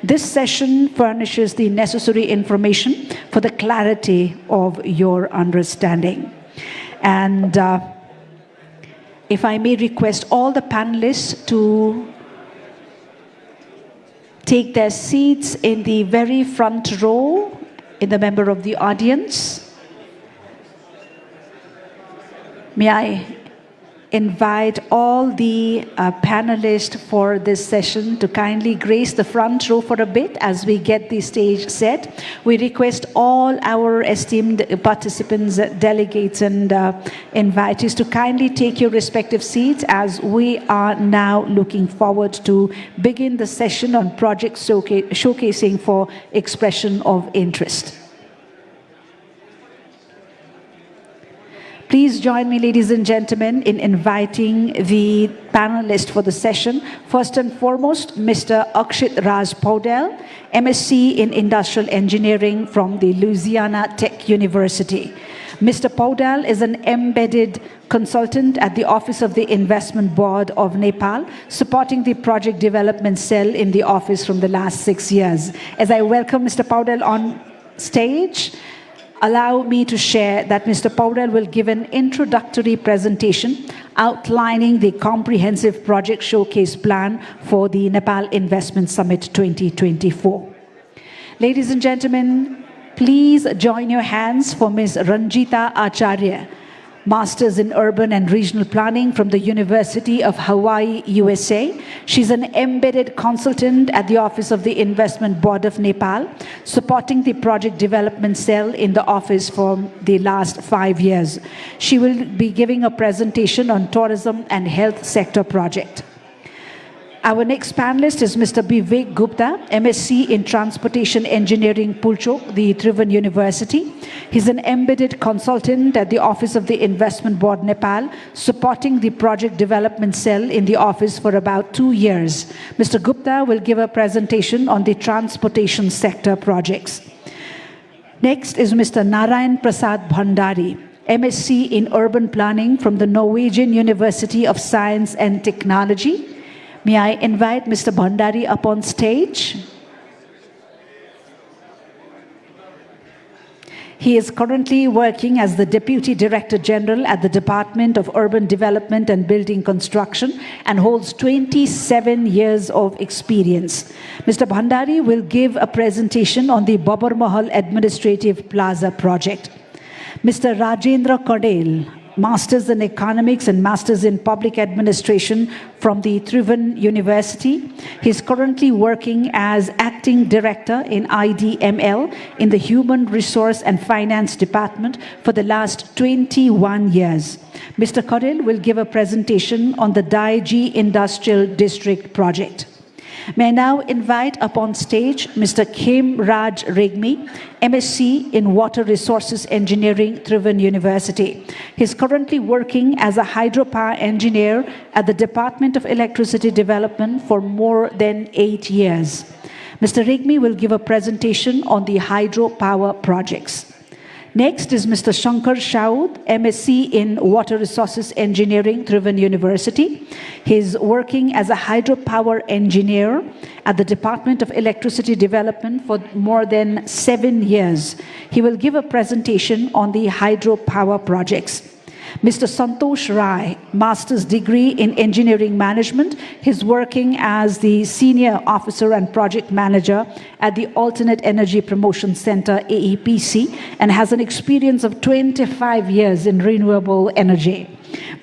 This session furnishes the necessary information for the clarity of your understanding. And if I may request all the panelists to take their seats in the very front row, in the member of the audience. May I invite all the panelists for this session to kindly grace the front row for a bit as we get the stage set. We request all our esteemed participants, delegates, and invitees to kindly take your respective seats as we are now looking forward to begin the session on project showcasing for expression of interest. Please join me, ladies and gentlemen, in inviting the panelists for the session. First and foremost, Mr. Akshit Raj Paudel, MSc in Industrial Engineering from the Louisiana Tech University. Mr. Paudel is an embedded consultant at the Office of the Investment Board of Nepal, supporting the project development cell in the office from the last 6 years. As I welcome Mr. Paudel on stage, allow me to share that Mr. Paudel will give an introductory presentation outlining the comprehensive project showcase plan for the Nepal Investment Summit 2024. Ladies and gentlemen, please join your hands for Ms. Ranjita Acharya, Masters in Urban and Regional Planning from the University of Hawaii, USA. She's an embedded consultant at the Office of the Investment Board of Nepal, supporting the project development cell in the office for the last 5 years. She will be giving a presentation on tourism and health sector project. Our next panelist is Mr. Vivek Gupta, MSc in Transportation Engineering, Pulchok, the Tribhuvan University. He's an embedded consultant at the Office of the Investment Board Nepal, supporting the project development cell in the office for about 2 years. Mr. Gupta will give a presentation on the transportation sector projects. Next is Mr. Narayan Prasad Bhandari, MSc in Urban Planning from the Norwegian University of Science and Technology. May I invite Mr. Bhandari up on stage? He is currently working as the Deputy Director General at the Department of Urban Development and Building Construction and holds 27 years of experience. Mr. Bhandari will give a presentation on the Babar Mahal Administrative Plaza project. Mr. Rajendra Kadel, Masters in Economics and Masters in Public Administration from the Tribhuvan University. He's currently working as Acting Director in IDML in the Human Resource and Finance Department for the last 21 years. Mr. Kodil will give a presentation on the Daiji Industrial District project. May I now invite up on stage Mr. Khem Raj Regmi, MSc in Water Resources Engineering, Tribhuvan University. He's currently working as a hydropower engineer at the Department of Electricity Development for more than 8 years. Mr. Regmi will give a presentation on the hydropower projects. Next is Mr. Shankar Shaud, MSc in Water Resources Engineering, Tribhuvan University. He's working as a hydropower engineer at the Department of Electricity Development for more than 7 years. He will give a presentation on the hydropower projects. Mr. Santosh Rai, Master's degree in Engineering Management. He's working as the Senior Officer and Project Manager at the Alternate Energy Promotion Center, AEPC, and has an experience of 25 years in renewable energy.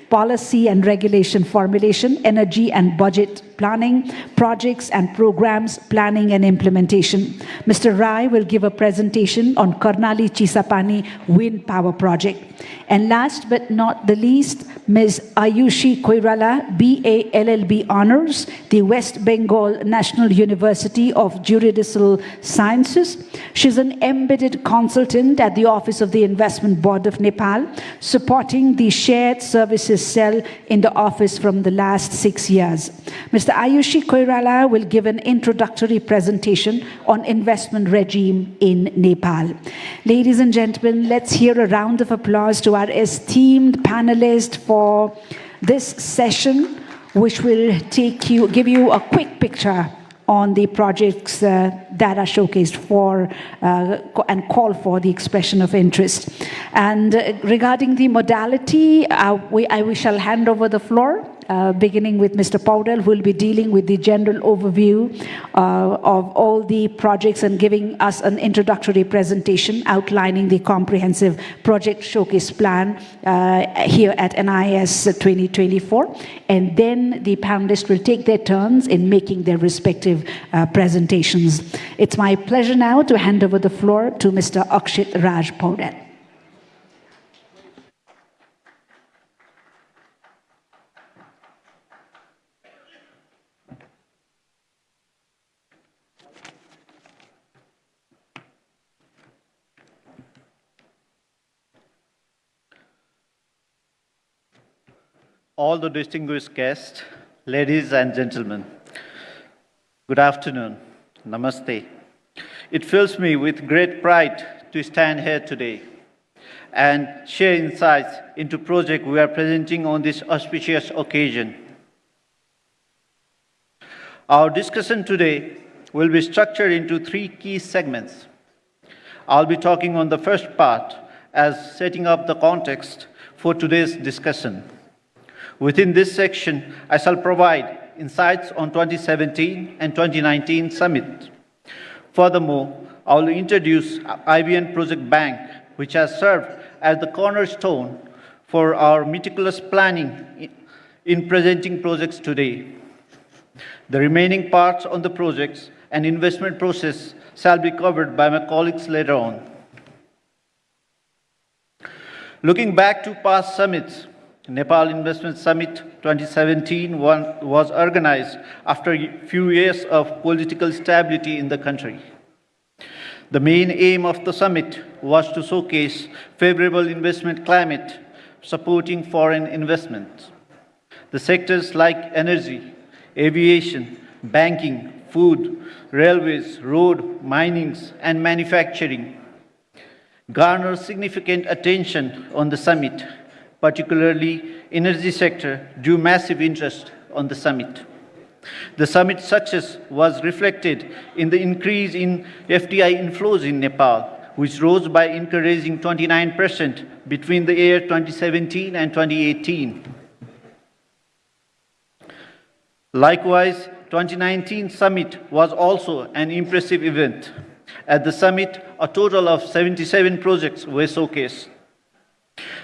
Policy and regulation formulation, energy and budget planning, projects and programs, planning and implementation. Mr. Rai will give a presentation on Karnali Chisapani wind power project. And last but not the least, Ms. Ayushi Koirala, BA LLB Honors, the West Bengal National University of Juridical Sciences. She's an embedded consultant at the Office of the Investment Board of Nepal, supporting the shared services cell in the office from the last 6 years. Mr. Ayushi Koirala will give an introductory presentation on investment regime in Nepal. Ladies and gentlemen, let's hear a round of applause to our esteemed panelists for this session, which will give you a quick picture on the projects that are showcased for and call for the expression of interest. And regarding the modality, we shall hand over the floor, beginning with Mr. Paudel, who will be dealing with the general overview of all the projects and giving us an introductory presentation outlining the comprehensive project showcase plan here at NIS 2024. And then the panelists will take their turns in making their respective presentations. It's my pleasure now to hand over the floor to Mr. Akshit Raj Paudel. All the distinguished guests, ladies and gentlemen, good afternoon, namaste. It fills me with great pride to stand here today and share insights into project we are presenting on this auspicious occasion. Our discussion today will be structured into 3 key segments. I'll be talking on the first part as setting up the context for today's discussion. Within this section, I shall provide insights on 2017 and 2019 summit. Furthermore, I will introduce IBN Project Bank, which has served as the cornerstone for our meticulous planning in presenting projects today. The remaining parts on the projects and investment process shall be covered by my colleagues later on. Looking back to past summits, Nepal Investment Summit 2017 was organized after a few years of political stability in the country. The main aim of the summit was to showcase favorable investment climate supporting foreign investment. The sectors like energy, aviation, banking, food, railways, road, mining, and manufacturing garnered significant attention on the summit. Particularly, energy sector drew massive interest on the summit. The summit's success was reflected in the increase in FDI inflows in Nepal, which rose by encouraging 29% between the year 2017 and 2018. Likewise, 2019 summit was also an impressive event. At the summit, a total of 77 projects were showcased.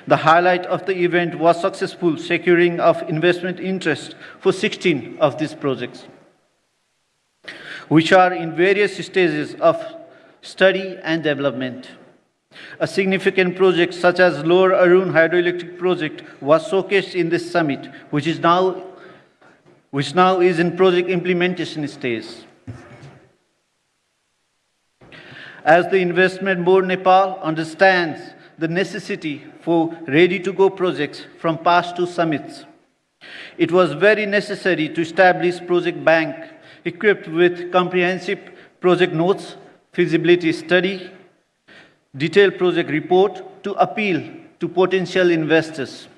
The highlight of the event was successful securing of investment interest for 16 of these projects, which are in various stages of study and development. A significant project such as Lower Arun hydroelectric project was showcased in this summit, which now is in project implementation stage. As the Investment Board Nepal understands the necessity for ready-to-go projects from past two summits, it was very necessary to establish project bank equipped with comprehensive project notes, feasibility study, detailed project report to appeal to potential investors.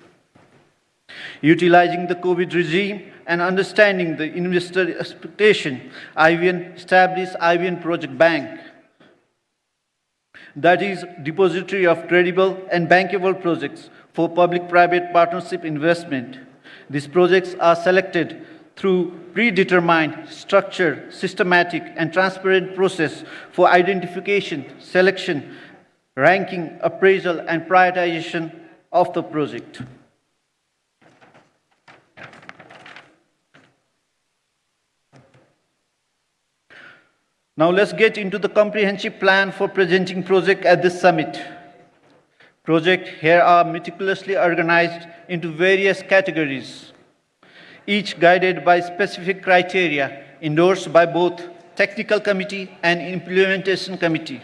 Utilizing the COVID regime and understanding the investor expectation, IVN established IVN Project Bank, that is depository of credible and bankable projects for public-private partnership investment. These projects are selected through predetermined, structured, systematic, and transparent process for identification, selection, ranking, appraisal, and prioritization of the project. Now let's get into the comprehensive plan for presenting project at this summit. Projects here are meticulously organized into various categories, each guided by specific criteria endorsed by both technical committee and implementation committee.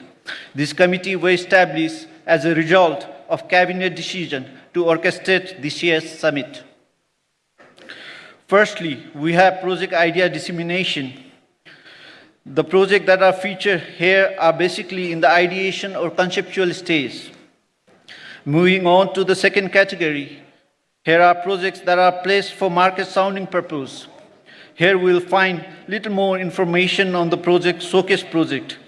This committee was established as a result of cabinet decision to orchestrate this year's summit. Firstly, we have project idea dissemination. The projects that are featured here are basically in the ideation or conceptual stage. Moving on to the second category, here are projects that are placed for market sounding purpose. Here we'll find little more information on the project, showcase project,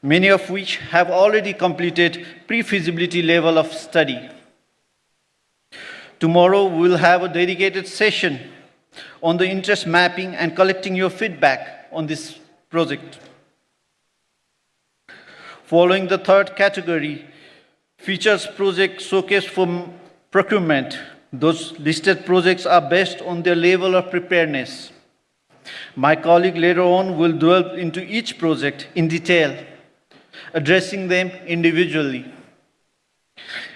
many of which have already completed pre-feasibility level of study. Tomorrow we'll have a dedicated session on the interest mapping and collecting your feedback on this project. Following the third category, features project showcase for procurement. Those listed projects are based on their level of preparedness. My colleague later on will delve into each project in detail, addressing them individually.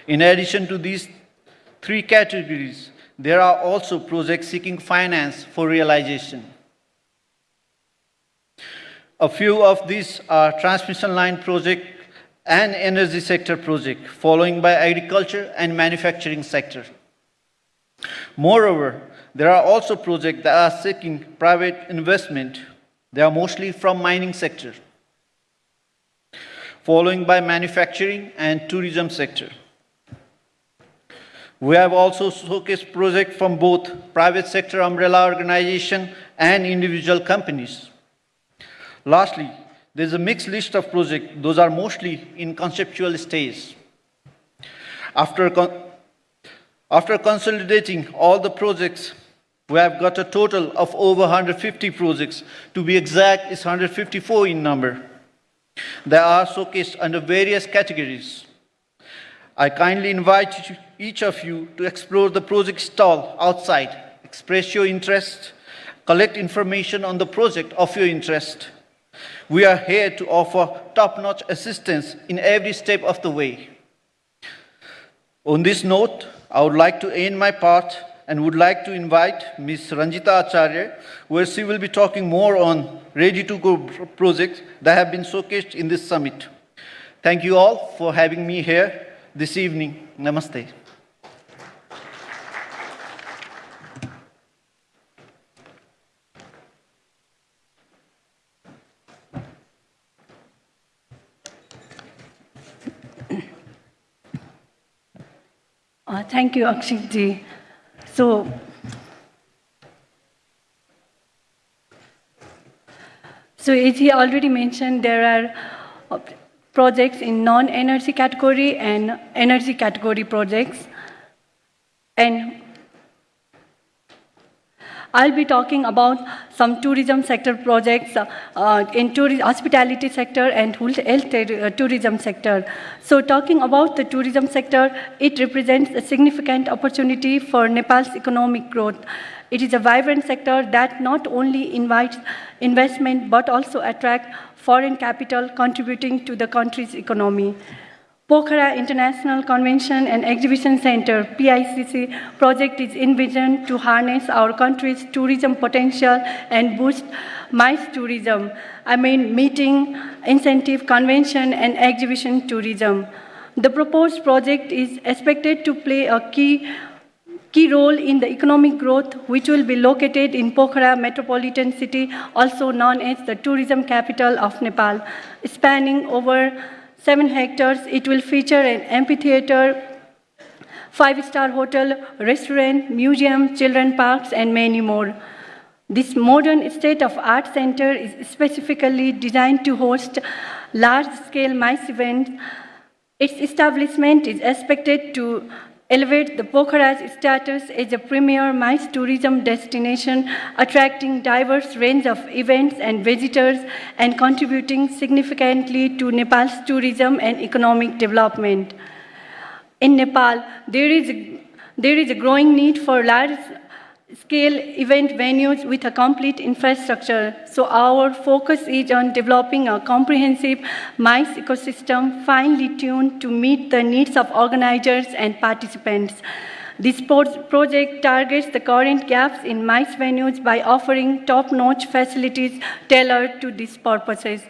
In addition to these three categories, there are also projects seeking finance for realization. A few of these are transmission line project and energy sector project, following by agriculture and manufacturing sector. Moreover, there are also projects that are seeking private investment. They are mostly from mining sector, following by manufacturing and tourism sector. We have also showcased projects from both private sector umbrella organization and individual companies. Lastly, there is a mixed list of projects. Those are mostly in conceptual stage. After consolidating all the projects, we have got a total of over 150 projects. To be exact, it's 154 in number. They are showcased under various categories. I kindly invite each of you to explore the project stall outside, express your interest, collect information on the project of your interest. We are here to offer top-notch assistance in every step of the way. On this note, I would like to end my part and would like to invite Ms. Ranjita Acharya, where she will be talking more on ready-to-go projects that have been showcased in this summit. Thank you all for having me here this evening. Namaste. Thank you, Akshit ji. So as he already mentioned, there are projects in non-energy category and energy category projects. And I'll be talking about some tourism sector projects in hospitality sector and health tourism sector. So talking about the tourism sector, it represents a significant opportunity for Nepal's economic growth. It is a vibrant sector that not only invites investment but also attracts foreign capital contributing to the country's economy. Pokhara International Convention and Exhibition Center, PICC, project is envisioned to harness our country's tourism potential and boost MICE tourism. Meeting, incentive, convention, and exhibition tourism. The proposed project is expected to play a key role in the economic growth, which will be located in Pokhara metropolitan city, also known as the tourism capital of Nepal. Spanning over 7 hectares, it will feature an amphitheater, 5-star hotel, restaurant, museum, children parks, and many more. This modern state-of-art center is specifically designed to host large-scale MICE events. Its establishment is expected to elevate the Pokhara's status as a premier MICE tourism destination, attracting diverse range of events and visitors and contributing significantly to Nepal's tourism and economic development. In Nepal, there is a growing need for large-scale event venues with a complete infrastructure. So our focus is on developing a comprehensive MICE ecosystem finely tuned to meet the needs of organizers and participants. This project targets the current gaps in MICE venues by offering top-notch facilities tailored to these purposes.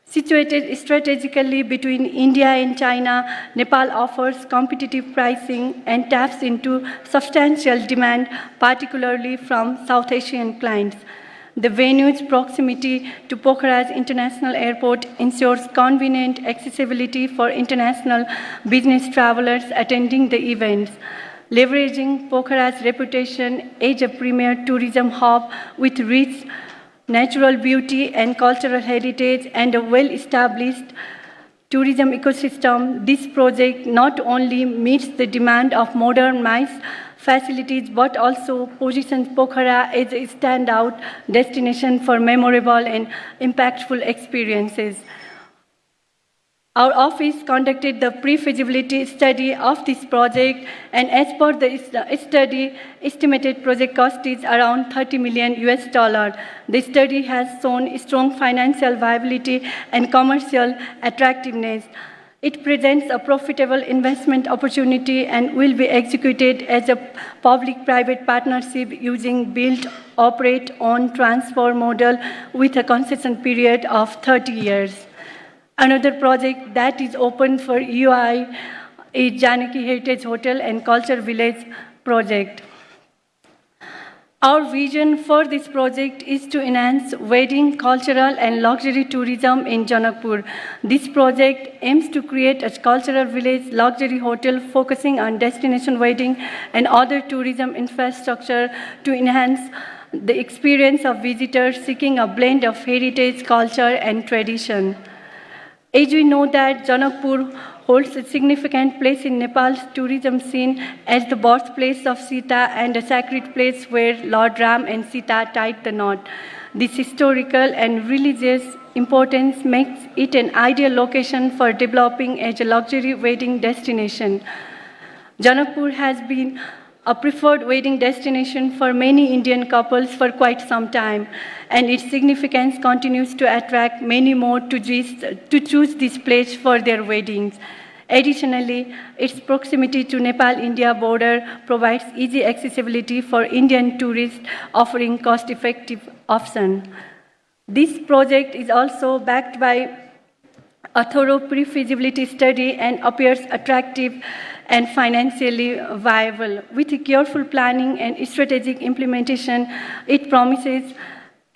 Situated strategically between India and China, Nepal offers competitive pricing and taps into substantial demand, particularly from South Asian clients. The venue's proximity to Pokhara's International Airport ensures convenient accessibility for international business travelers attending the events. Leveraging Pokhara's reputation as a premier tourism hub with rich natural beauty and cultural heritage and a well-established tourism ecosystem, this project not only meets the demand of modern MICE facilities but also positions Pokhara as a standout destination for memorable and impactful experiences. Our office conducted the pre-feasibility study of this project, and as per the study, estimated project cost is around $30 million. The study has shown strong financial viability and commercial attractiveness. It presents a profitable investment opportunity and will be executed as a public-private partnership using build, operate, own, transfer model with a concession period of 30 years. Another project that is open for UI is Janaki Heritage Hotel and Culture Village project. Our vision for this project is to enhance wedding, cultural, and luxury tourism in Janakpur. This project aims to create a cultural village luxury hotel focusing on destination wedding and other tourism infrastructure to enhance the experience of visitors seeking a blend of heritage, culture, and tradition. As we know that Janakpur holds a significant place in Nepal's tourism scene as the birthplace of Sita and a sacred place where Lord Ram and Sita tied the knot. This historical and religious importance makes it an ideal location for developing as a luxury wedding destination. Janakpur has been a preferred wedding destination for many Indian couples for quite some time, and its significance continues to attract many more to choose this place for their weddings. Additionally, its proximity to Nepal-India border provides easy accessibility for Indian tourists, offering cost-effective options. This project is also backed by a thorough pre-feasibility study and appears attractive and financially viable. With careful planning and strategic implementation, it promises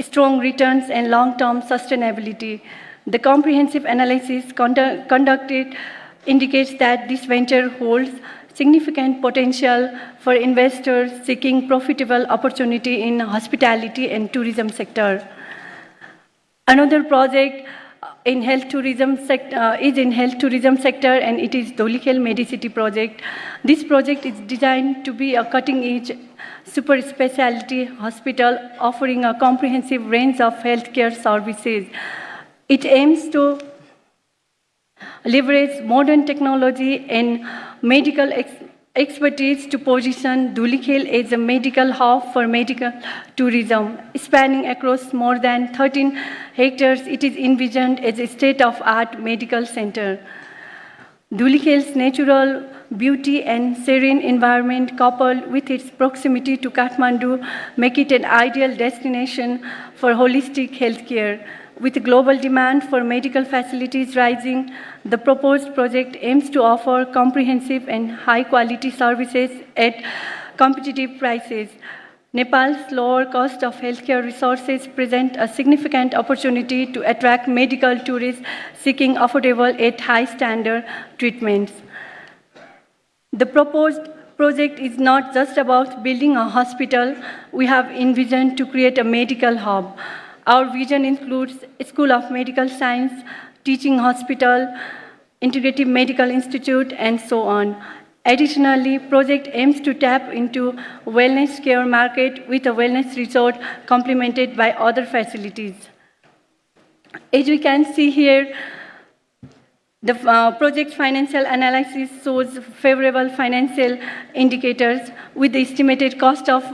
strong returns and long-term sustainability. The comprehensive analysis conducted indicates that this venture holds significant potential for investors seeking profitable opportunity in hospitality and tourism sector. Another project in health tourism sector, and it is Dolikhel Medicity project. This project is designed to be a cutting-edge super specialty hospital offering a comprehensive range of healthcare services. It aims to leverage modern technology and medical expertise to position Dolikhel as a medical hub for medical tourism. Spanning across more than 13 hectares, it is envisioned as a state-of-art medical center. Dolikhel's natural beauty and serene environment, coupled with its proximity to Kathmandu, make it an ideal destination for holistic healthcare. With global demand for medical facilities rising, the proposed project aims to offer comprehensive and high-quality services at competitive prices. Nepal's lower cost of healthcare resources present a significant opportunity to attract medical tourists seeking affordable yet high-standard treatments. The proposed project is not just about building a hospital. We have envisioned to create a medical hub. Our vision includes a School of Medical Science, teaching hospital, integrative medical institute, and so on. Additionally, project aims to tap into wellness care market with a wellness resort complemented by other facilities. As we can see here, the project financial analysis shows favorable financial indicators with the estimated cost of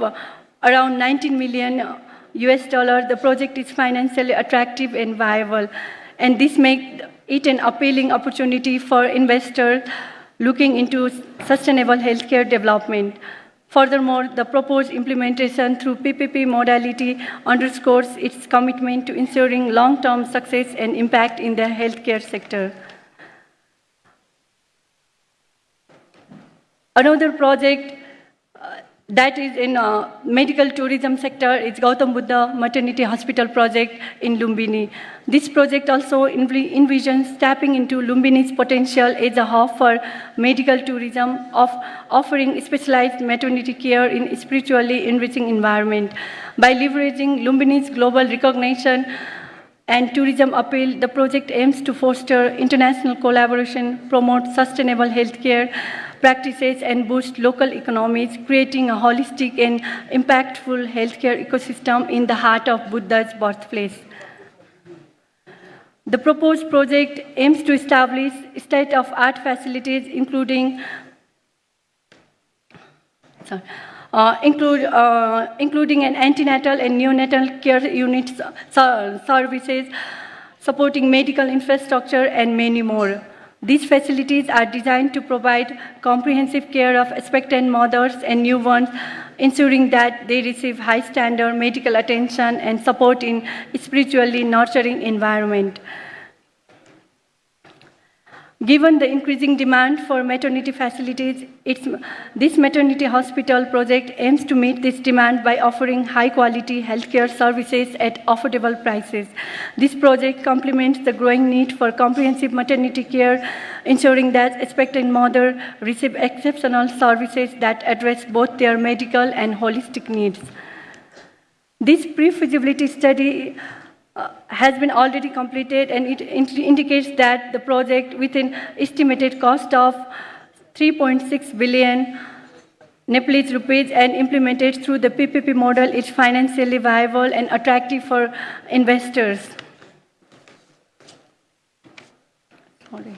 around $19 million. The project is financially attractive and viable, and this makes it an appealing opportunity for investors looking into sustainable healthcare development. Furthermore, the proposed implementation through PPP modality underscores its commitment to ensuring long-term success and impact in the healthcare sector. Another project that is in medical tourism sector is Gautam Buddha Maternity Hospital project in Lumbini. This project also envisions tapping into Lumbini's potential as a hub for medical tourism, offering specialized maternity care in a spiritually enriching environment. By leveraging Lumbini's global recognition and tourism appeal, the project aims to foster international collaboration, promote sustainable healthcare practices, and boost local economies, creating a holistic and impactful healthcare ecosystem in the heart of Buddha's birthplace. The proposed project aims to establish state-of-art facilities, including an antenatal and neonatal care units services, supporting medical infrastructure, and many more. These facilities are designed to provide comprehensive care of expectant mothers and newborns, ensuring that they receive high-standard medical attention and support in a spiritually nurturing environment. Given the increasing demand for maternity facilities, this maternity hospital project aims to meet this demand by offering high-quality healthcare services at affordable prices. This project complements the growing need for comprehensive maternity care, ensuring that expectant mothers receive exceptional services that address both their medical and holistic needs. This pre-feasibility study has been already completed, and it indicates that the project, with an estimated cost of 3.6 billion Nepalese rupees and implemented through the PPP model, is financially viable and attractive for investors. Sorry.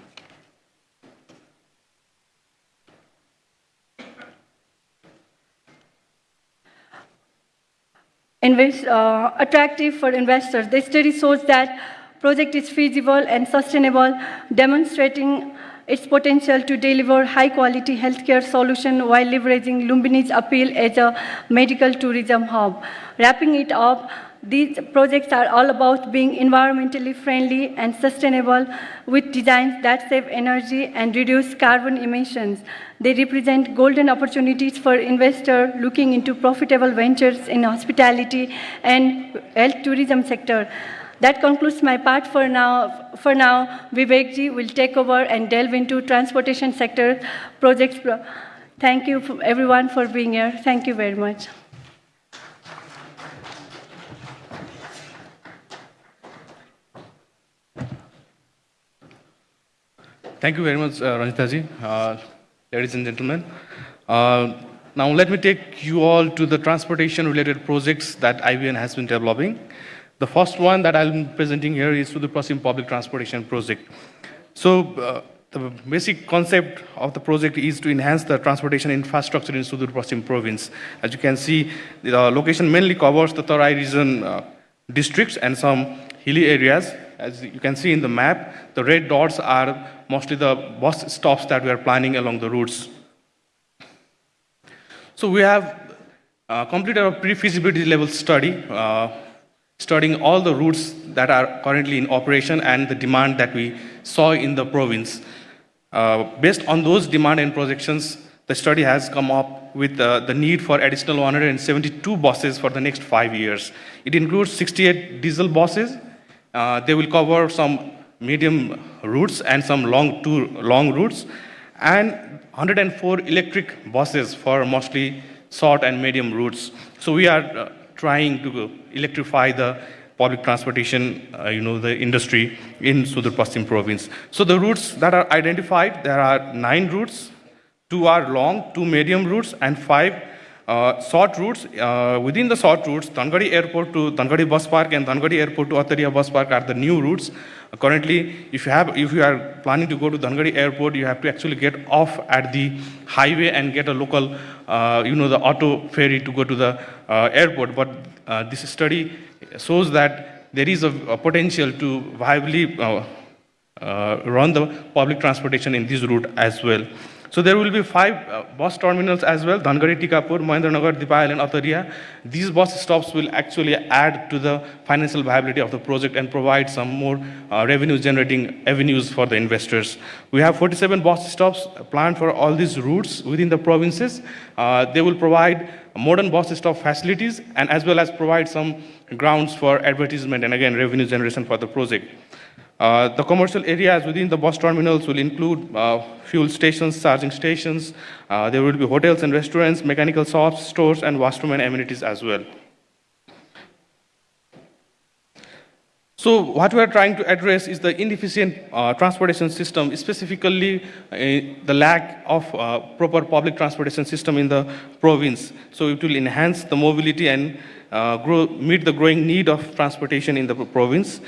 Attractive for investors. The study shows that project is feasible and sustainable, demonstrating its potential to deliver high-quality healthcare solution while leveraging Lumbini's appeal as a medical tourism hub. Wrapping it up, these projects are all about being environmentally friendly and sustainable, with designs that save energy and reduce carbon emissions. They represent golden opportunities for investors looking into profitable ventures in hospitality and health tourism sector. That concludes my part for now. Vivekji will take over and delve into transportation sector projects. Thank you everyone for being here. Thank you very much. Thank you very much, Ranjitaji. Ladies and gentlemen. Now let me take you all to the transportation-related projects that IBN has been developing. The first one that I'm presenting here is Sudur Paschim Public Transportation Project. So the basic concept of the project is to enhance the transportation infrastructure in Sudur Paschim province. As you can see, the location mainly covers the Tarai region districts and some hilly areas. As you can see in the map, the red dots are mostly the bus stops that we are planning along the routes. So we have completed a pre-feasibility level study, studying all the routes that are currently in operation and the demand that we saw in the province. Based on those demand and projections, the study has come up with the need for additional 172 buses for the next 5 years. It includes 68 diesel buses. They will cover some medium routes and some long routes, and 104 electric buses for mostly short and medium routes. So we are trying to electrify the public transportation, the industry in Sudur Paschim province. So the routes that are identified, there are 9 routes. 2 are long, 2 medium routes, and 5 short routes. Within the short routes, Dangadi Airport to Dangadi Bus Park and Dangadi Airport to Ataria Bus Park are the new routes. Currently, if you are planning to go to Dangadi Airport, you have to actually get off at the highway and get a local, the auto ferry to go to the airport. But this study shows that there is a potential to viably run the public transportation in this route as well. So there will be 5 bus terminals as well, Dangadi, Tikapur, Mahendranagar, Dipayal and Ataria. These bus stops will actually add to the financial viability of the project and provide some more revenue generating avenues for the investors. We have 47 bus stops planned for all these routes within the provinces. They will provide modern bus stop facilities and as well as provide some grounds for advertisement and again revenue generation for the project. The commercial areas within the bus terminals will include fuel stations, charging stations. There will be hotels and restaurants, mechanical shops, stores, and washroom and amenities as well. So what we are trying to address is the inefficient transportation system, specifically the lack of proper public transportation system in the province. So it will enhance the mobility and meet the growing need of transportation in the province.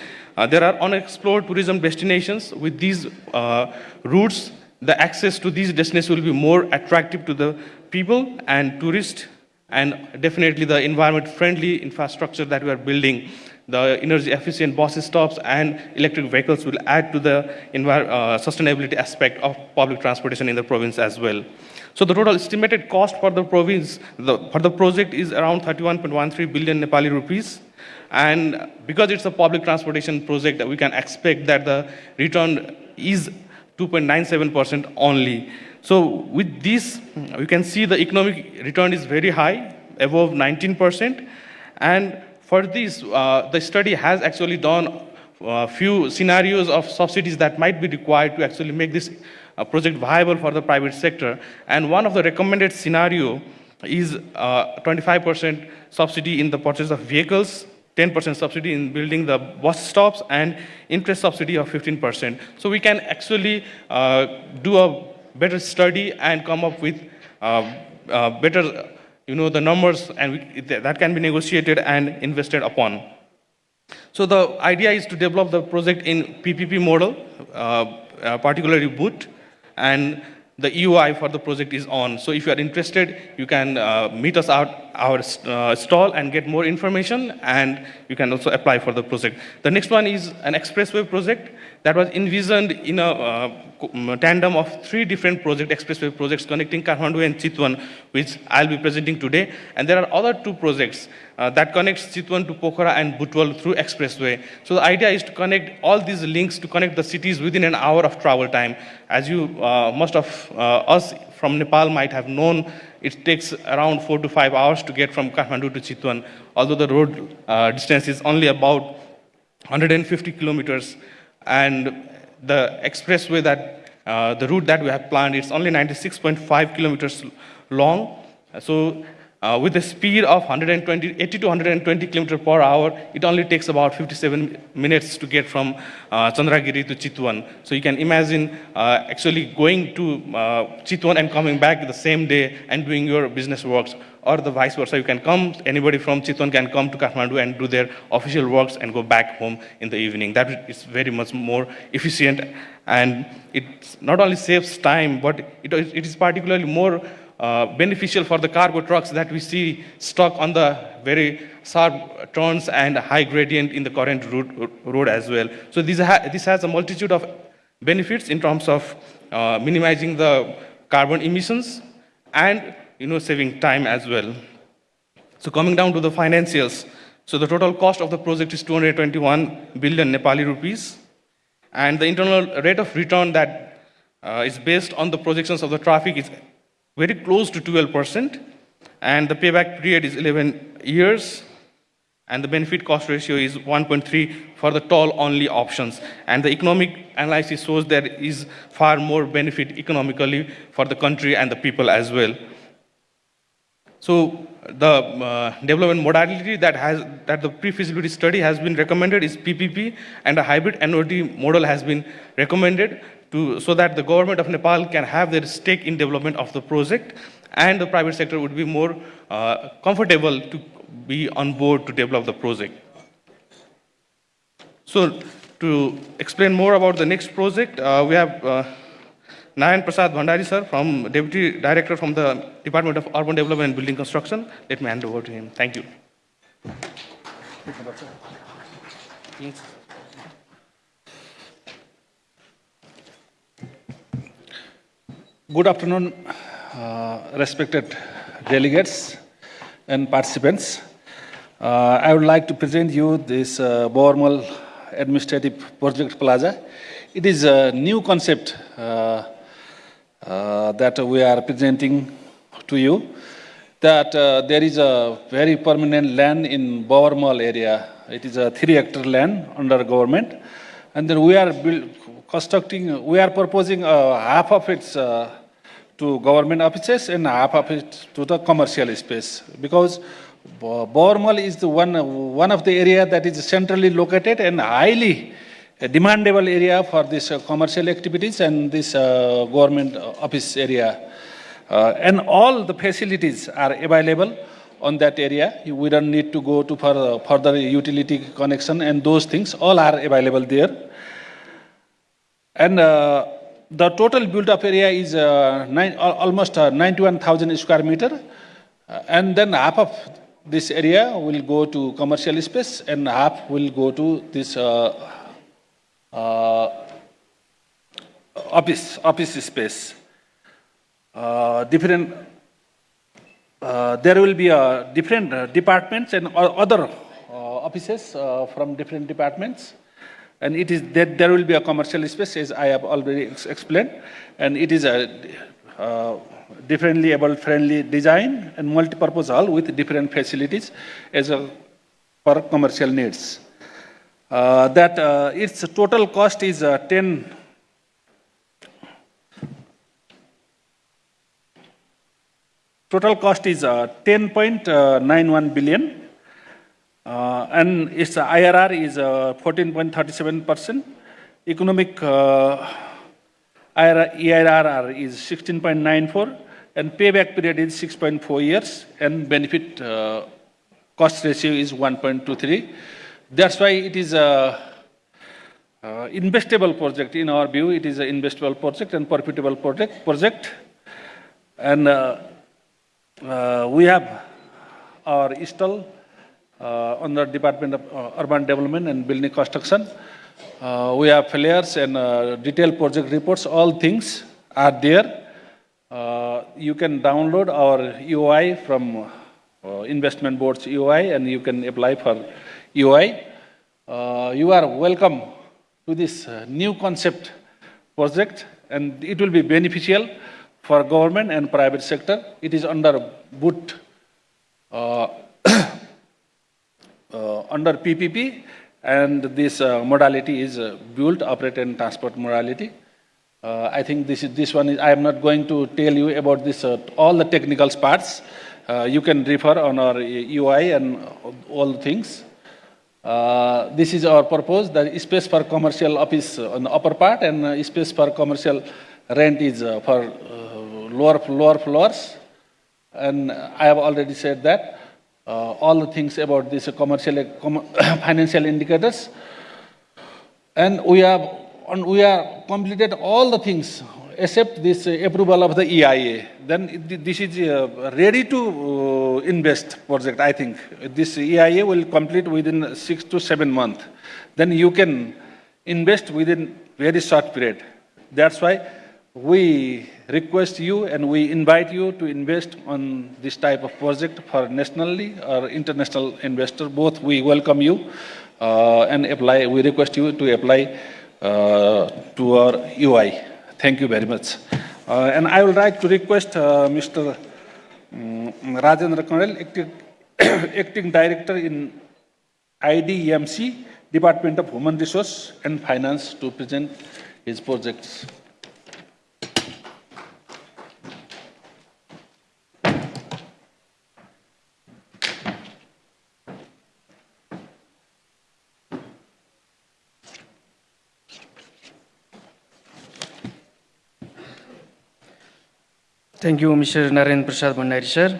There are unexplored tourism destinations. With these routes, the access to these destinations will be more attractive to the people and tourists, and definitely the environment-friendly infrastructure that we are building. The energy-efficient bus stops and electric vehicles will add to the sustainability aspect of public transportation in the province as well. So the total estimated cost for the province, for the project is around 31.13 billion Nepali rupees. And because it's a public transportation project, we can expect that the return is 2.97% only. So with this, we can see the economic return is very high, above 19%. And for this, the study has actually done a few scenarios of subsidies that might be required to actually make this project viable for the private sector. And one of the recommended scenario is 25% subsidy in the purchase of vehicles, 10% subsidy in building the bus stops, and interest subsidy of 15%. So we can actually do a better study and come up with better, the numbers, and that can be negotiated and invested upon. So the idea is to develop the project in PPP model, particularly BOOT, and the EOI for the project is on. So if you are interested, you can meet us at our stall and get more information, and you can also apply for the project. The next one is an expressway project that was envisioned in a tandem of 3 different expressway projects connecting Kathmandu and Chitwan, which I'll be presenting today. And there are other 2 projects that connects Chitwan to Pokhara and Butwal through expressway. So the idea is to connect all these links to connect the cities within an hour of travel time. As you, most of us from Nepal might have known, it takes around 4 to 5 hours to get from Kathmandu to Chitwan, although the road distance is only about 150 kilometers. And the expressway the route that we have planned, it's only 96.5 kilometers long. So with a speed of 80 to 120 km per hour, it only takes about 57 minutes to get from Chandragiri to Chitwan. So you can imagine actually going to Chitwan and coming back the same day and doing your business works, or the vice versa. You can come, anybody from Chitwan can come to Kathmandu and do their official works and go back home in the evening. That is very much more efficient, and it not only saves time, but it is particularly more beneficial for the cargo trucks that we see stuck on the very sharp turns and high gradient in the current road as well. So this has a multitude of benefits in terms of minimizing the carbon emissions and saving time as well. So coming down to the financials, so the total cost of the project is 221 billion Nepali rupees, and the internal rate of return that is based on the projections of the traffic is very close to 12%, and the payback period is 11 years, and the benefit cost ratio is 1.3 for the toll-only options. And the economic analysis shows there is far more benefit economically for the country and the people as well. So the development modality that the pre-feasibility study has been recommended is PPP, and a hybrid annuity model has been recommended so that the government of Nepal can have their stake in development of the project, and the private sector would be more comfortable to be on board to develop the project. So to explain more about the next project, we have Nayan Prasad Bhandari sir, from Deputy Director from the Department of Urban Development and Building Construction. Let me hand over to him. Thank you. Good afternoon, respected delegates and participants. I would like to present you this Bowermall Administrative Project Plaza. It is a new concept that we are presenting to you, that there is a very permanent land in Bowermall area. It is a 3-hectare land under government, and then we are proposing half of it to government offices and half of it to the commercial space, because Bowermall is the one of the area that is centrally located and highly demandable area for this commercial activities and this government office area. And all the facilities are available on that area. We don't need to go to further utility connection, and those things all are available there. And the total built-up area is almost 91,000 square meter, and then half of this area will go to commercial space and half will go to this office space. There will be different departments and other offices from different departments, and it is that there will be a commercial space, as I have already explained, and it is a differently able-friendly design and multi-purpose hall with different facilities for commercial needs. Its total cost is 10.91 billion, and its IRR is 14.37%. Economic EIRR is 16.94, and payback period is 6.4 years, and benefit cost ratio is 1.23. That's why it is a investable project. In our view, it is an investable project and profitable project. And we have our stall on the Department of Urban Development and Building Construction. We have flyers and detailed project reports. All things are there. You can download our EOI from Investment Board's EOI, and you can apply for EOI. You are welcome to this new concept project, and it will be beneficial for government and private sector. It is under under PPP, and this modality is built, operate, and transport modality. I think this one is. I am not going to tell you about this all the technical parts. you can refer on our UI and all things. This is our purpose, the space for commercial office on the upper part and space for commercial rent is for lower floors. And I have already said that all the things about this commercial financial indicators. And we have completed all the things except this approval of the EIA. Then this is ready to invest project, I think. This EIA will complete within 6 to 7 months. Then you can invest within very short period. That's why we request you and we invite you to invest on this type of project for nationally or international investor. Both we welcome you and apply. We request you to apply to our UI. Thank you very much. And I would like to request Mr. Rajendra Kanel, Acting Director in IDMC, Department of Human Resource and Finance, to present his projects. Thank you, Mr. Naren Prasad Bhandari, sir.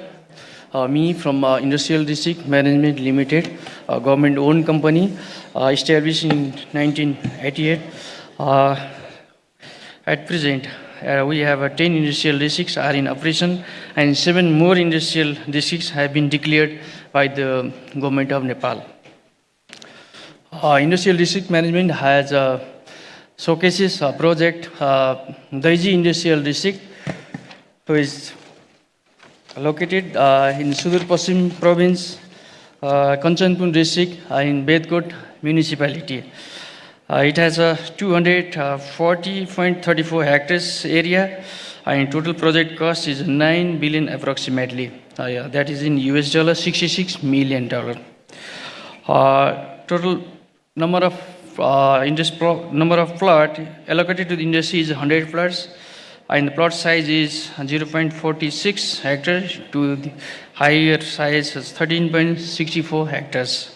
Me from Industrial District Management Limited, a government-owned company established in 1988. At present, we have 10 industrial districts are in operation and 7 more industrial districts have been declared by the government of Nepal. Industrial District Management has showcases a project, Daiji Industrial District, which is located in Sudur Paschim Province, Kanchanpur District in Bedkot Municipality. It has a 240.34 hectares area and total project cost is 9 billion approximately. That is in US dollar $66 million. Total number of plot allocated to the industry is 100 plots. And the plot size is 0.46 hectares to the higher size is 13.64 hectares.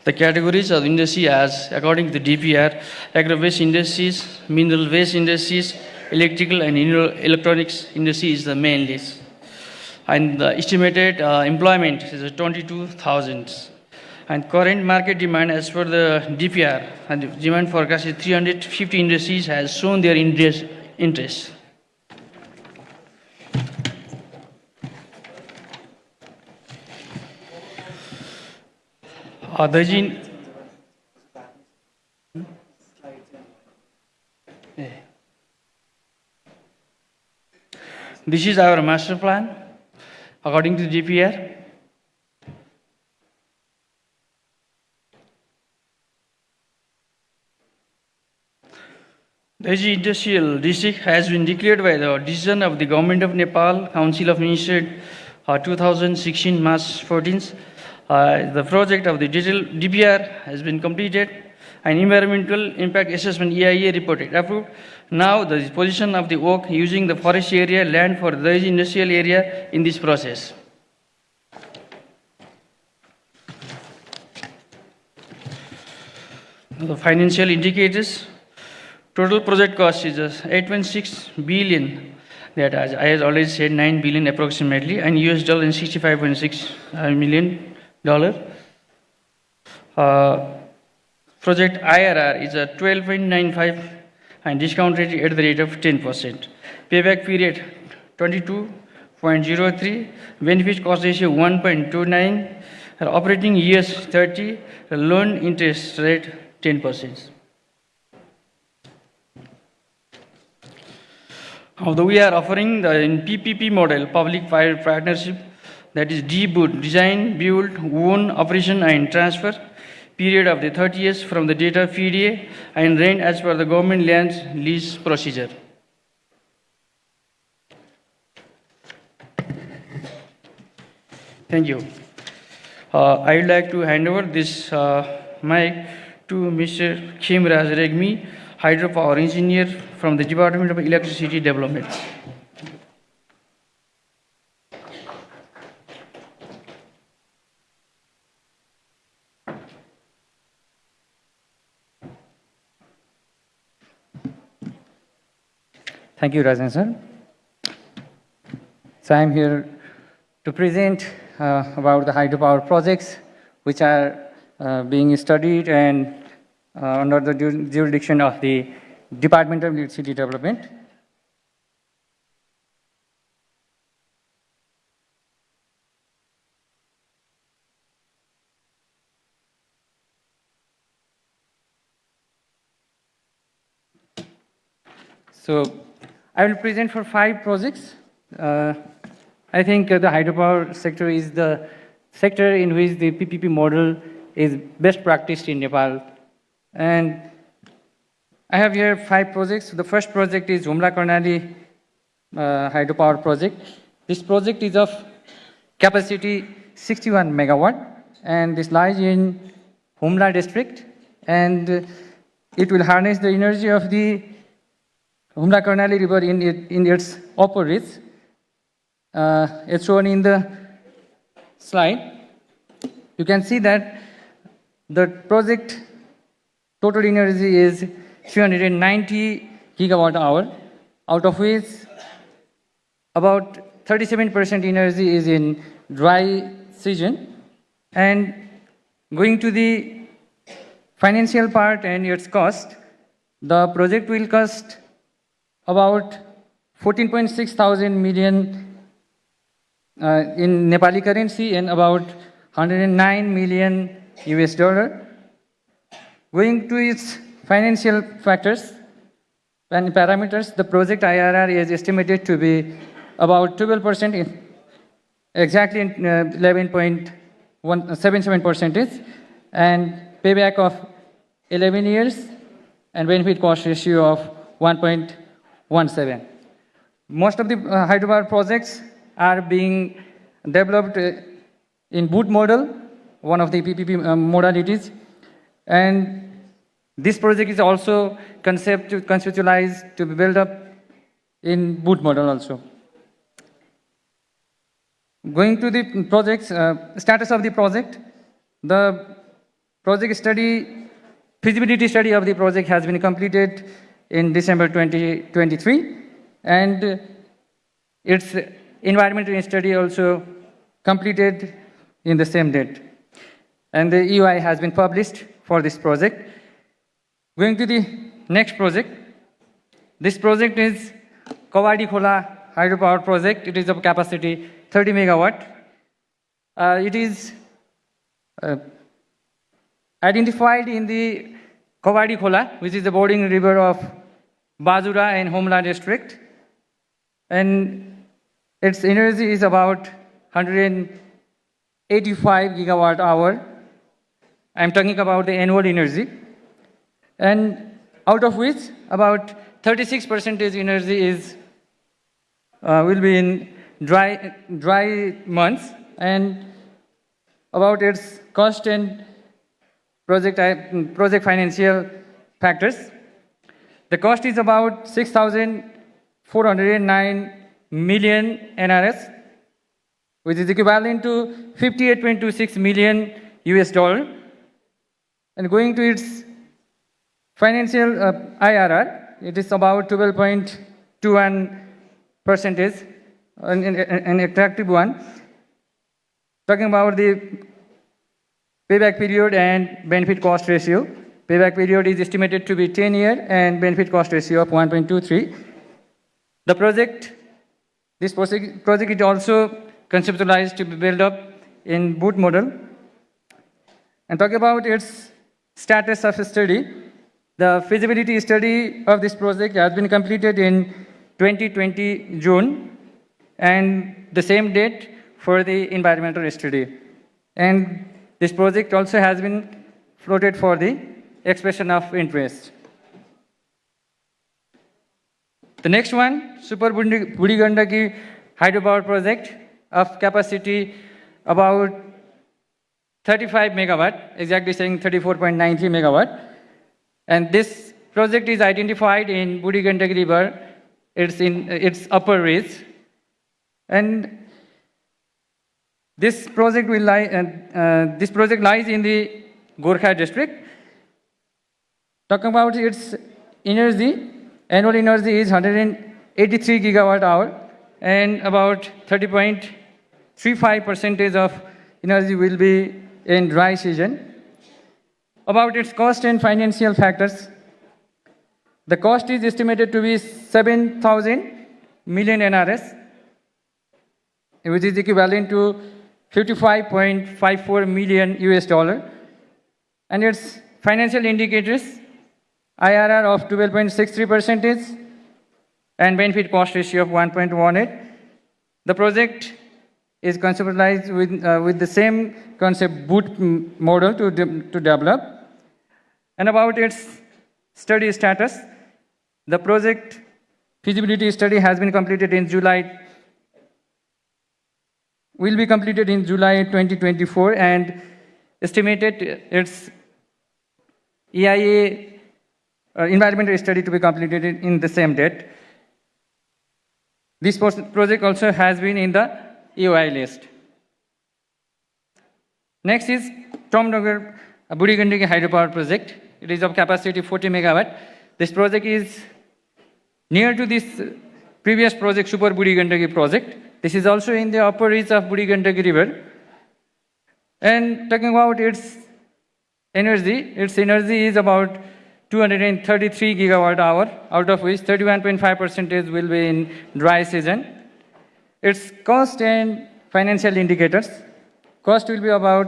The categories of industry as according to the DPR, agro-based industries, mineral waste industries, electrical and electronics industry is the main list. And the estimated employment is 22,000. And current market demand as per the DPR and the demand forecast is 350 industries has shown their interest. This is our master plan according to DPR. Daiji Industrial District has been declared by the decision of the Government of Nepal, Council of Ministers, 2016 March 14th. The project of the detailed DPR has been completed and environmental impact assessment EIA reported approved. Now the position of the work using the forest area land for the industrial area in this process. The financial indicators, total project cost is 8.6 billion. That as I already said 9 billion approximately and US dollar and $65.6 million. Project IRR is 12.95 and discount rate at the rate of 10%. Payback period 22.03, benefit cost ratio 1.29, operating years 30, loan interest rate 10%. Although we are offering the in PPP model, public-private partnership, that is DBOOT, design, build, own, operation and transfer, period of the 30 years from the date of PDA and rent as per the government land lease procedure. Thank you. I would like to hand over this mic to Mr. Khemraj Regmi, hydropower engineer from the Department of Electricity Development. Thank you, Rajan sir. So I'm here to present about the hydropower projects which are being studied and under the jurisdiction of the Department of Electricity Development. So I will present for 5 projects. I think the hydropower sector is the sector in which the PPP model is best practiced in Nepal. And I have here 5 projects. The first project is Humla Karnali hydropower project. This project is of capacity 61 megawatt, and this lies in Humla district, and it will harness the energy of the Humla Karnali river in its upper reach. It's shown in the slide. You can see that the project total energy is 390 gigawatt hour, out of which about 37% energy is in dry season. And going to the financial part and its cost, the project will cost about 14.6 thousand million in Nepali currency and about 109 million US dollar. Going to its financial factors and parameters, the project IRR is estimated to be about 12%, exactly 11.77%, and payback of 11 years, and benefit cost ratio of 1.17. Most of the hydropower projects are being developed in boot model, one of the PPP modalities, and this project is also conceptualized to be built up in boot model also. Going to the project's status of the project, the project study, feasibility study of the project has been completed in December 2023, and its environmental study also completed in the same date. And the EOI has been published for this project. Going to the next project, this project is Kawadi Khola hydropower project. It is of capacity 30 megawatt. It is identified in the Kawadi Khola, which is the bordering river of Bajura and Humla district, and its energy is about 185 gigawatt hour. I'm talking about the annual energy, and out of which about 36% energy is will be in dry months. And about its cost and project financial factors, the cost is about 6,409 million NRS, which is equivalent to 58.26 million US dollar. And going to its financial IRR, it is about 12.21%, an attractive one. Talking about the payback period and benefit cost ratio, payback period is estimated to be 10 years and benefit cost ratio of 1.23. The project, this project is also conceptualized to be built up in boot model. And talking about its status of study, the feasibility study of this project has been completed in 2020 June, and the same date for the environmental study. And this project also has been floated for the expression of interest. The next one, Super Budi Gandaki hydropower project of capacity about 35 megawatt, exactly saying 34.93 megawatt. And this project is identified in Budi Gandaki river. It's in its upper reach. And this project will lie, this project lies in the Gorkha district. Talking about its energy, annual energy is 83 gigawatt hour, and about 30.35% of energy will be in dry season. About its cost and financial factors, the cost is estimated to be 7,000 million NRS, which is equivalent to 55.54 million US dollar, and its financial indicators, IRR of 12.63% and benefit cost ratio of 1.18. The project is conceptualized with the same concept boot model to develop. And about its study status, the project feasibility study has been completed in will be completed in July 2024, and estimated its EIA environmental study to be completed in the same date. This project also has been in the EOI list. Next is Tomnagar Burigandagi hydropower project. It is of capacity 40 megawatt. This project is near to this previous project, Super Burigandagi project. This is also in the upper reach of Burigandagi river. And talking about its energy is about 233 gigawatt hour, out of which 31.5% will be in dry season. Its cost and financial indicators, cost will be about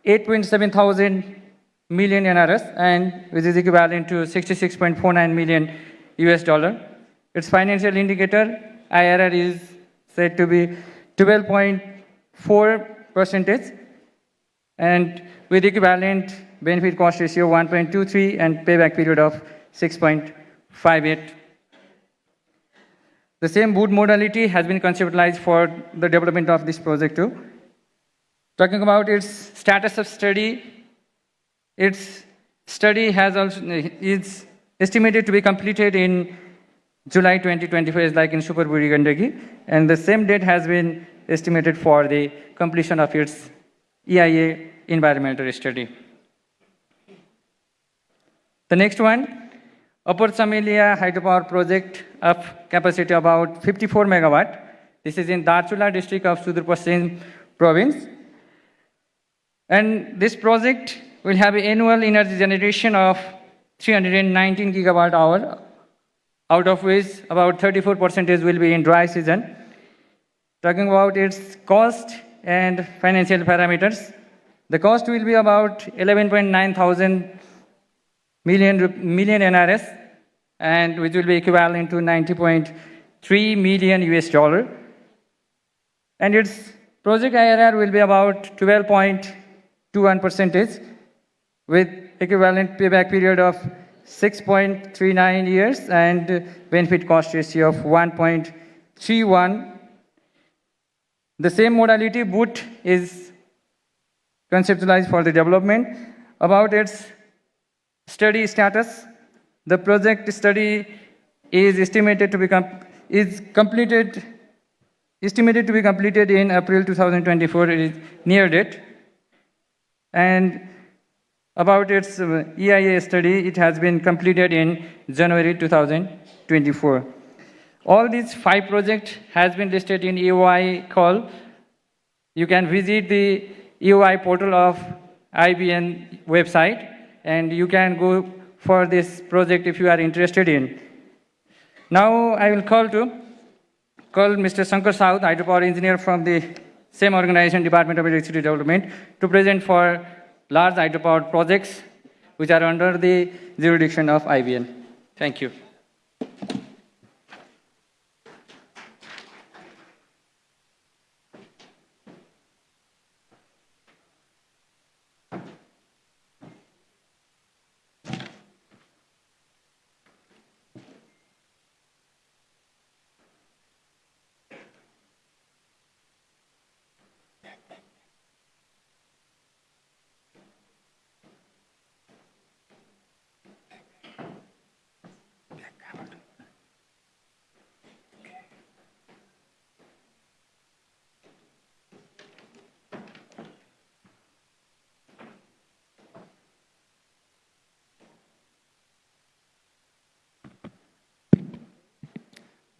8.7 thousand million NRS, and which is equivalent to 66.49 million US dollar. Its financial indicator, IRR, is said to be 12.4%, and with equivalent benefit cost ratio 1.23 and payback period of 6.58. The same boot modality has been conceptualized for the development of this project too. Talking about its status of study, its study is estimated to be completed in July 2024, like in Super Burigandagi, and the same date has been estimated for the completion of its EIA environmental study. The next one, Upper Chamelia hydropower project of capacity about 54 megawatt. This is in Darchula district of Sudur Paschim province. And this project will have annual energy generation of 319 gigawatt hour, out of which about 34% will be in dry season. Talking about its cost and financial parameters, the cost will be about 11.9 thousand million NRS, and which will be equivalent to 90.3 million US dollar. And its project IRR will be about 12.21%, with equivalent payback period of 6.39 years and benefit cost ratio of 1.31. The same modality boot is conceptualized for the development. About its study status, the project study is estimated to be completed in April 2024. It is near date. And about its EIA study, it has been completed in January 2024. All these 5 projects has been listed in EOI call. You can visit the EOI portal of IBN website, and you can go for this project if you are interested in. Now I will call Mr. Shankar South, hydropower engineer from the same organization, Department of Electricity Development, to present for large hydropower projects which are under the jurisdiction of IBN. Thank you.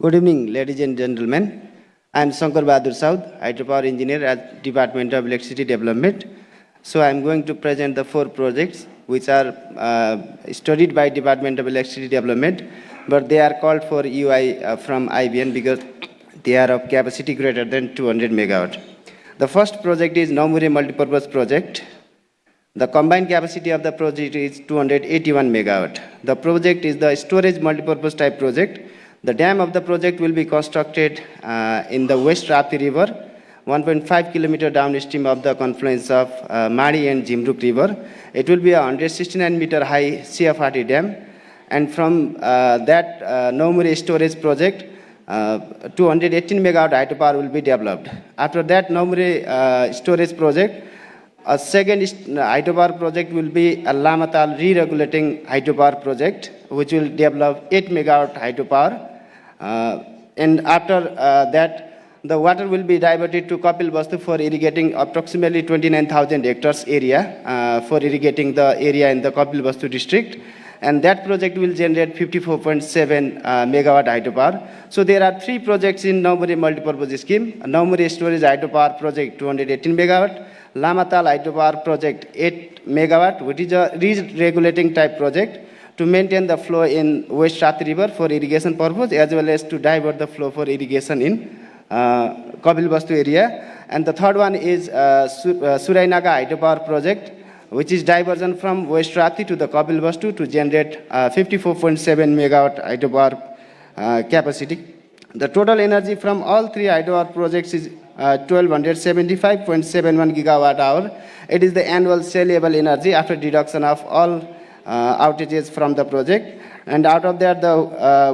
Good evening, ladies and gentlemen. I am Shankar Bahadur Saud, hydropower engineer at Department of Electricity Development. So I am going to present the 4 projects which are studied by Department of Electricity Development, but they are called for EOI from IBN because they are of capacity greater than 200 megawatt. The first project is Naumure Multipurpose Project. The combined capacity of the project is 281 megawatt. The project is the storage multipurpose type project. The dam of the project will be constructed in the West Rapti River, 1.5 kilometer downstream of the confluence of Mari and Jimruk River. It will be a 169 meter high CFRT dam. And from that Naumure storage project, 218 megawatt hydropower will be developed. After that Naumure storage project, a second hydropower project will be a Lamatal re-regulating hydropower project, which will develop 8 megawatt hydropower. And after that, the water will be diverted to Kapil Vastu for irrigating approximately 29,000 hectares area for irrigating the area in the Kapil Vastu district. And that project will generate 54.7 megawatt hydropower. So there are 3 projects in Naumure multipurpose scheme. Naumure storage hydropower project 218 megawatt, Lamatal hydropower project 8 megawatt, which is a re-regulating type project to maintain the flow in West Rapti River for irrigation purpose, as well as to divert the flow for irrigation in Kapil Vastu area. And the third one is Surainaga hydropower project, which is diversion from West Rapti to the Kapil Vastu to generate 54.7 megawatt hydropower capacity. The total energy from all 3 hydropower projects is 1275.71 gigawatt hour. It is the annual saleable energy after deduction of all outages from the project. And out of that, the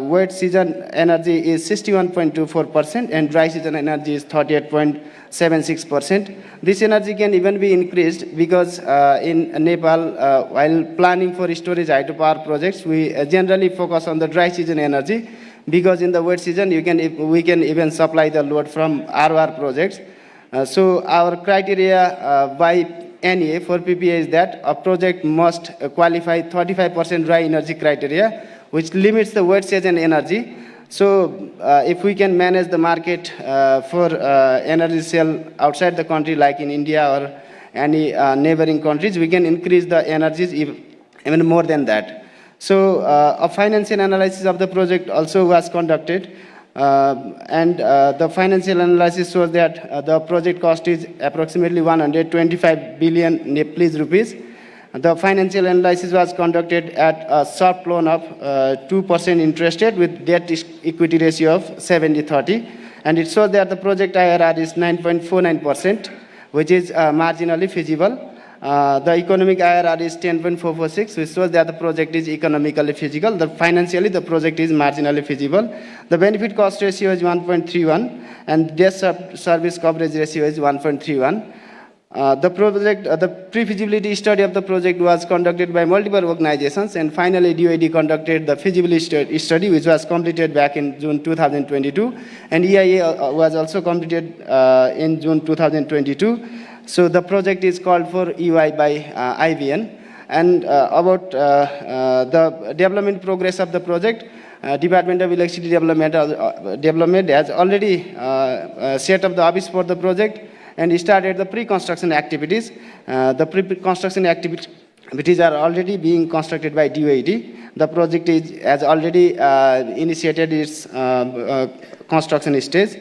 wet season energy is 61.24% and dry season energy is 38.76%. This energy can even be increased because in Nepal, while planning for storage hydropower projects, we generally focus on the dry season energy, because in the wet season we can even supply the load from ROR projects. So our criteria by NEA for PPA is that a project must qualify 35% dry energy criteria, which limits the wet season energy. So if we can manage the market for energy sale outside the country, like in India or any neighboring countries, we can increase the energies even more than that. So a financial analysis of the project also was conducted, and the financial analysis shows that the project cost is approximately 125 billion Nepalese rupees. The financial analysis was conducted at a soft loan of 2% interest rate with debt equity ratio of 70-30, and it shows that the project IRR is 9.49%, which is marginally feasible. The economic IRR is 10.446, which shows that the project is economically feasible. Financially, the project is marginally feasible. The benefit cost ratio is 1.31, and debt service coverage ratio is 1.31. The pre-feasibility study of the project was conducted by multiple organizations, and finally DOAD conducted the feasibility study, which was completed back in June 2022, and EIA was also completed in June 2022. So the project is called for EOI by IBN. And about the development progress of the project, Department of Electricity Development has already set up the office for the project and started the pre-construction activities. The pre-construction activities are already being constructed by DOAD. The project has already initiated its construction stage.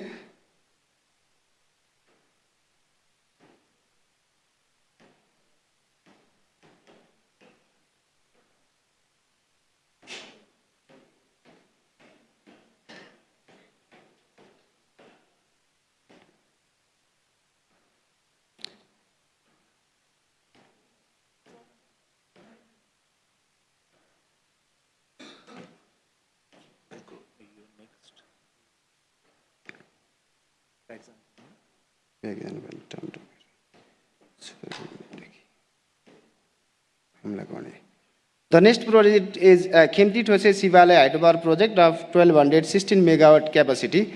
The next project is Khemti Those Sivalaya hydropower project of 1216 megawatt capacity.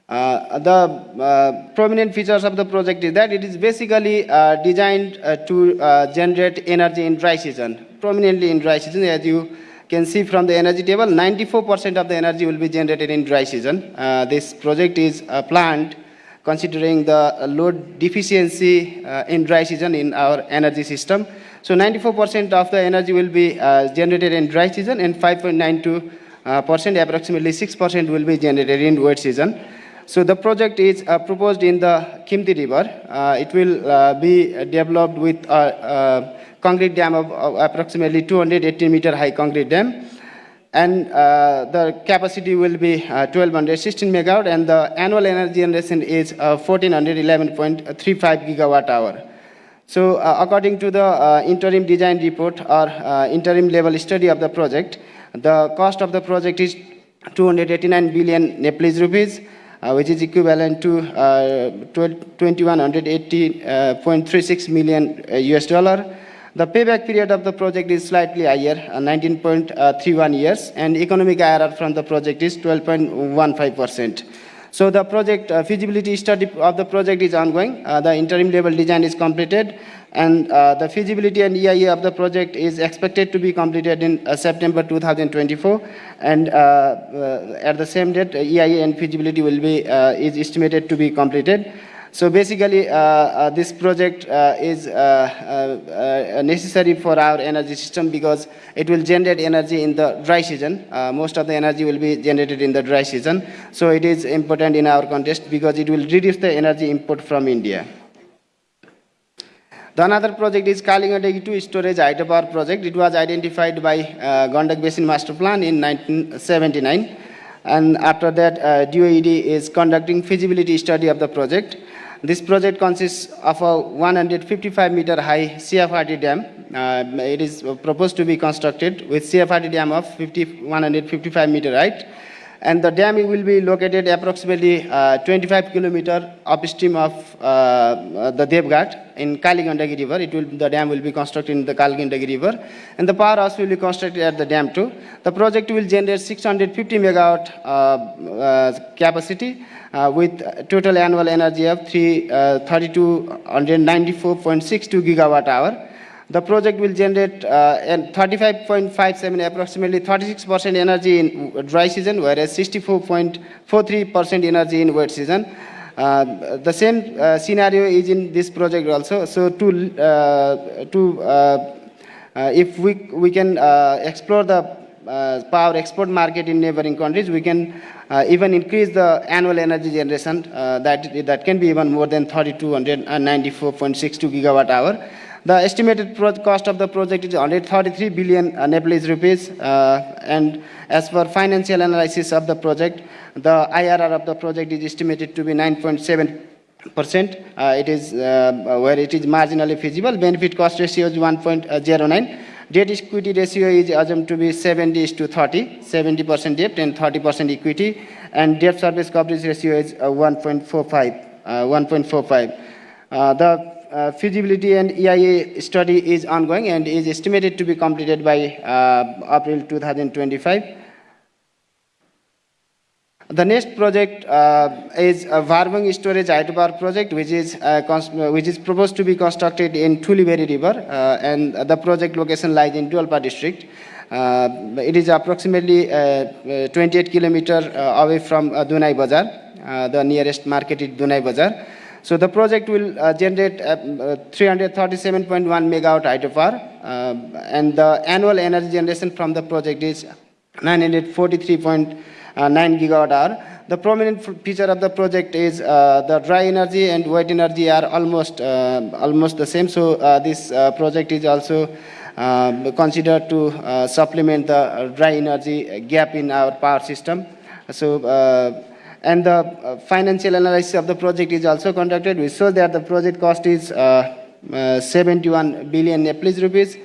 The prominent features of the project is that it is basically designed to generate energy in dry season, prominently in dry season. As you can see from the energy table, 94% of the energy will be generated in dry season. This project is planned considering the load deficiency in dry season in our energy system. So 94% of the energy will be generated in dry season, and 5.92%, approximately 6% will be generated in wet season. So the project is proposed in the Khimti River. It will be developed with a concrete dam of approximately 280-meter high concrete dam. And the capacity will be 1216 megawatt, and the annual energy generation is 1411.35 gigawatt hour. So according to the interim design report or interim level study of the project, the cost of the project is 289 billion Nepalese rupees, which is equivalent to 2180.36 million US dollar. The payback period of the project is slightly higher, 19.31 years, and economic IRR from the project is 12.15%. So the project feasibility study of the project is ongoing. The interim level design is completed, and the feasibility and EIA of the project is expected to be completed in September 2024. And at the same date, EIA and feasibility will be is estimated to be completed. So basically, this project is necessary for our energy system because it will generate energy in the dry season. Most of the energy will be generated in the dry season. So it is important in our context because it will reduce the energy import from India. The another project is Kalingandagi 2 Storage Hydropower Project. It was identified by Gandak Basin Master Plan in 1979. And after that, DOED is conducting feasibility study of the project. This project consists of a 155-meter high CFRD dam. It is proposed to be constructed with CFRD dam of 155-meter height. And the dam will be located approximately 25 kilometers upstream of the Devghat in Kalingandagi River. The dam will be constructed in the Kalingandagi River. And the powerhouse will be constructed at the dam too. The project will generate 650 megawatt capacity with total annual energy of 3294.62 gigawatt hour. The project will generate 35.57, approximately 36% energy in dry season, whereas 64.43% energy in wet season. The same scenario is in this project also. So if we can explore the power export market in neighboring countries, we can even increase the annual energy generation that can be even more than 3294.62 gigawatt hour. The estimated cost of the project is 133 billion Nepalese rupees, and as per financial analysis of the project, the IRR of the project is estimated to be 9.7%. It is where it is marginally feasible. Benefit cost ratio is 1.09. Debt equity ratio is assumed to be 70:30, 70% debt and 30% equity, and debt service coverage ratio is 1.45. The feasibility and EIA study is ongoing and is estimated to be completed by April 2025. The next project is a Varbang Storage Hydropower Project, which is proposed to be constructed in Tuliberi River, and the project location lies in Dolpa district. It is approximately 28 kilometers away from Dunai Bazar. The nearest market is Dunai Bazar. So the project will generate 337.1 megawatt hydropower, and the annual energy generation from the project is 943.9 gigawatt hour. The prominent feature of the project is the dry energy and wet energy are almost the same. So this project is also considered to supplement the dry energy gap in our power system. So and the financial analysis of the project is also conducted. We saw that the project cost is 71 billion Nepalese rupees,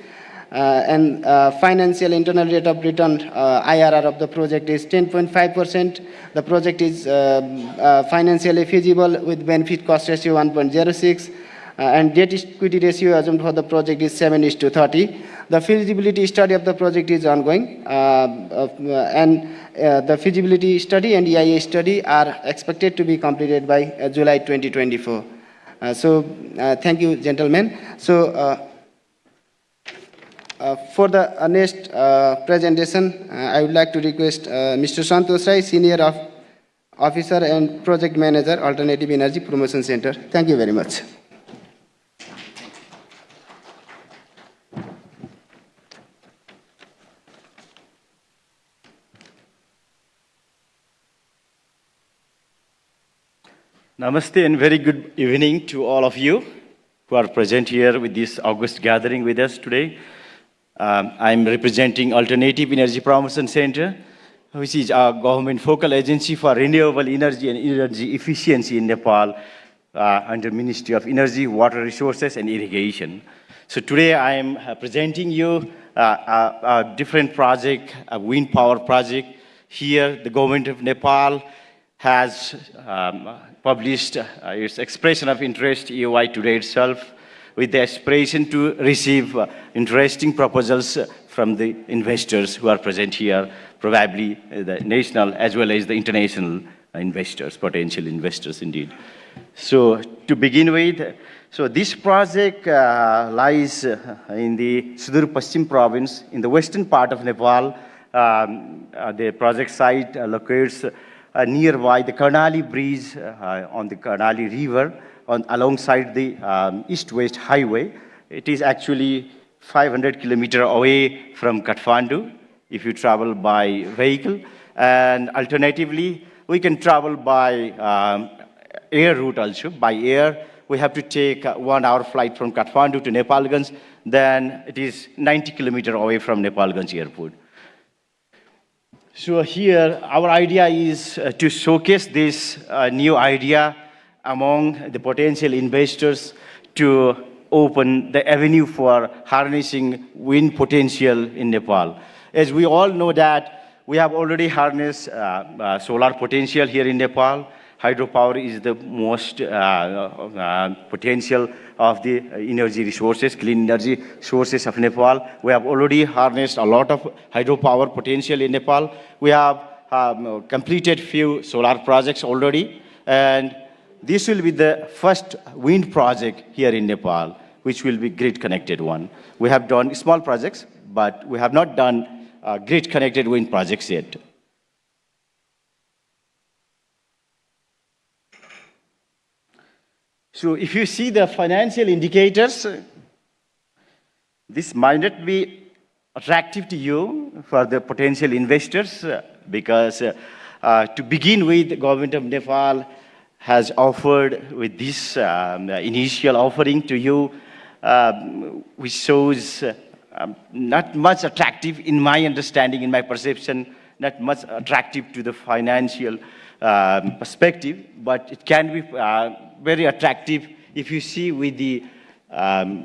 and financial internal rate of return IRR of the project is 10.5%. The project is financially feasible with benefit cost ratio 1.06. And debt equity ratio assumed for the project is 7:30. The feasibility study of the project is ongoing, and the feasibility study and EIA study are expected to be completed by July 2024. Thank you, gentlemen. So For the next presentation, I would like to request Mr. Santosh Rai, Senior Officer and Project Manager, Alternative Energy Promotion Center. Thank you very much. Namaste and very good evening to all of you who are present here with this August gathering with us today. I'm representing Alternative Energy Promotion Center, which is our government focal agency for renewable energy and energy efficiency in Nepal under Ministry of Energy, Water Resources and Irrigation. So today I am presenting you a different project, a wind power project. Here the government of Nepal has published its expression of interest EOI today itself with the aspiration to receive interesting proposals from the investors who are present here, probably the national as well as the international investors, potential investors indeed. So to begin with, so this project lies in the Sudur Paschim province in the western part of Nepal. The project site locates nearby the Karnali Bridge on the Karnali River alongside the east-west highway. It is actually 500 kilometers away from Kathmandu if you travel by vehicle. And alternatively, we can travel by air route also. By air, we have to take a 1 hour flight from Kathmandu to Nepalganj. Then it is 90 kilometers away from Nepalganj airport. So here, our idea is to showcase this new idea among the potential investors to open the avenue for harnessing wind potential in Nepal. As we all know that we have already harnessed solar potential here in Nepal. Hydropower is the most potential of the energy resources, clean energy sources of Nepal. We have already harnessed a lot of hydropower potential in Nepal. We have completed few solar projects already, and this will be the first wind project here in Nepal, which will be grid-connected one. We have done small projects, but we have not done grid-connected wind projects yet. So if you see the financial indicators, this might not be attractive to you for the potential investors because to begin with, the government of Nepal has offered with this initial offering to you, which shows not much attractive in my understanding, in my perception, not much attractive to the financial perspective, but it can be very attractive if you see with the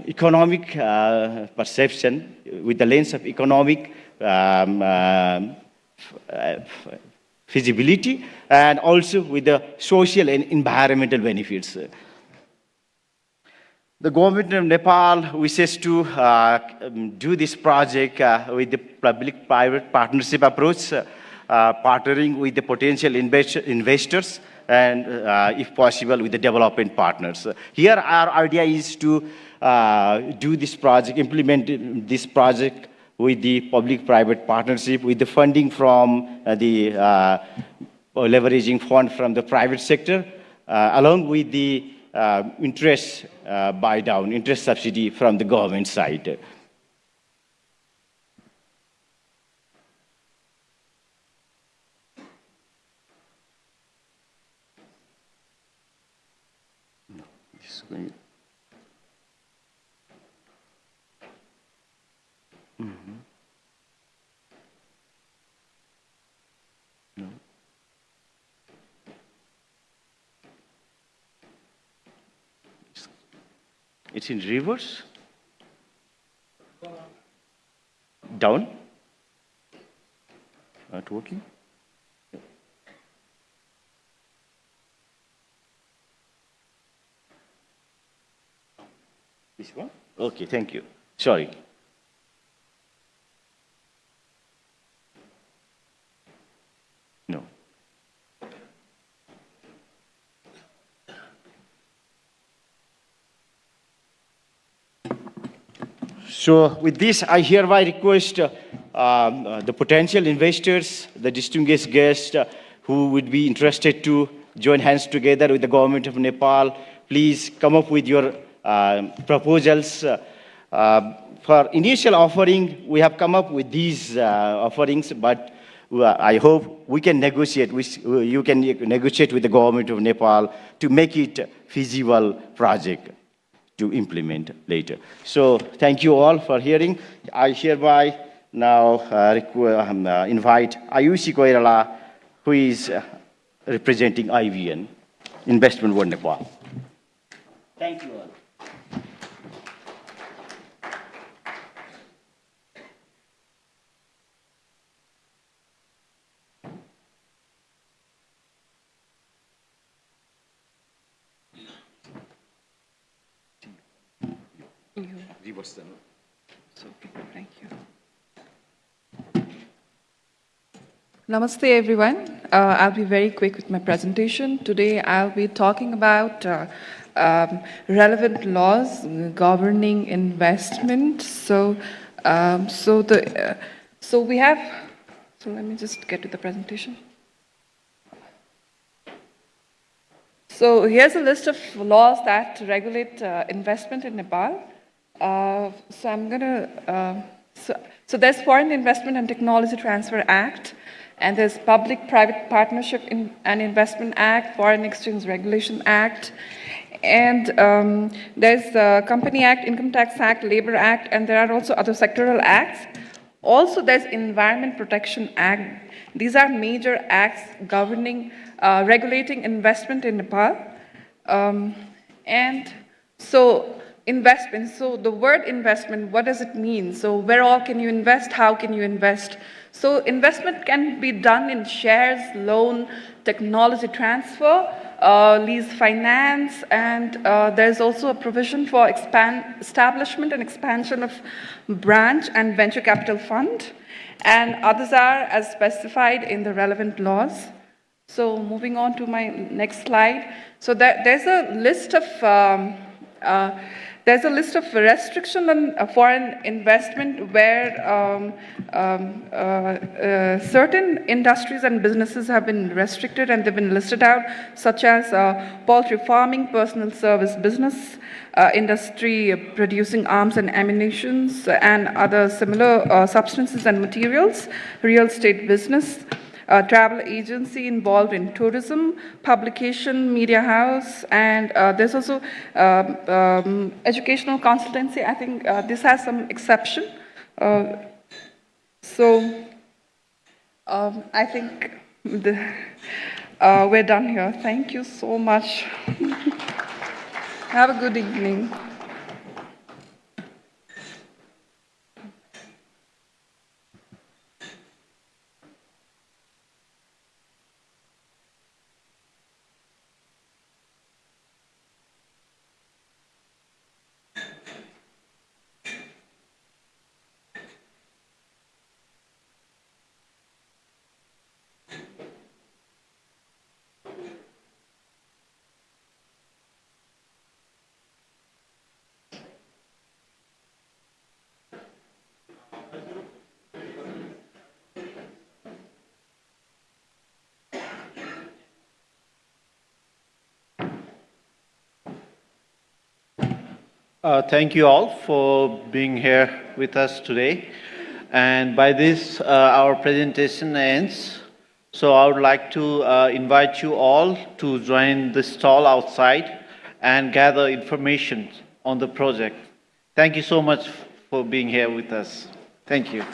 economic perception, with the lens of economic feasibility, and also with the social and environmental benefits. The government of Nepal wishes to do this project with the public-private partnership approach, partnering with the potential investors and, if possible, with the development partners. Here, our idea is to do this project, implement this project with the public-private partnership, with the funding from the leveraging fund from the private sector, along with the interest buy-down, interest subsidy from the government side. No. It's in reverse. Down. Not working. This one? Okay, thank you. Sorry. No. So with this, I hereby request the potential investors, the distinguished guests who would be interested to join hands together with the government of Nepal. Please come up with your proposals. For initial offering, we have come up with these offerings, but I hope we can negotiate. You can negotiate with the government of Nepal to make it a feasible project to implement later. So thank you all for hearing. I hereby now invite Ayushi Koirala, who is representing IVN, Investment Board Nepal. Thank you all. Thank you. Namaste, everyone. I'll be very quick with my presentation. Today, I'll be talking about relevant laws governing investment. So let me just get to the presentation. So here's a list of laws that regulate investment in Nepal. So there's Foreign Investment and Technology Transfer Act, and there's Public-Private Partnership and Investment Act, Foreign Exchange Regulation Act, and there's the Company Act, Income Tax Act, Labor Act, and there are also other sectoral acts. Also, there's Environment Protection Act. These are major acts governing, regulating investment in Nepal. And so investment, so the word investment, what does it mean? So where all can you invest? How can you invest? So investment can be done in shares, loan, technology transfer, lease finance, and there's also a provision for establishment and expansion of branch and venture capital fund, and others are as specified in the relevant laws. So moving on to my next slide. So there's a list of restriction on foreign investment where certain industries and businesses have been restricted and they've been listed out, such as poultry farming, personal service business, industry producing arms and ammunitions, and other similar substances and materials, real estate business, travel agency involved in tourism, publication, media house, and there's also educational consultancy. I think this has some exception. I think we're done here. Thank you so much. Have a good evening. Thank you all for being here with us today. And by this, our presentation ends. So I would like to invite you all to join the stall outside and gather information on the project. Thank you so much for being here with us. Thank you.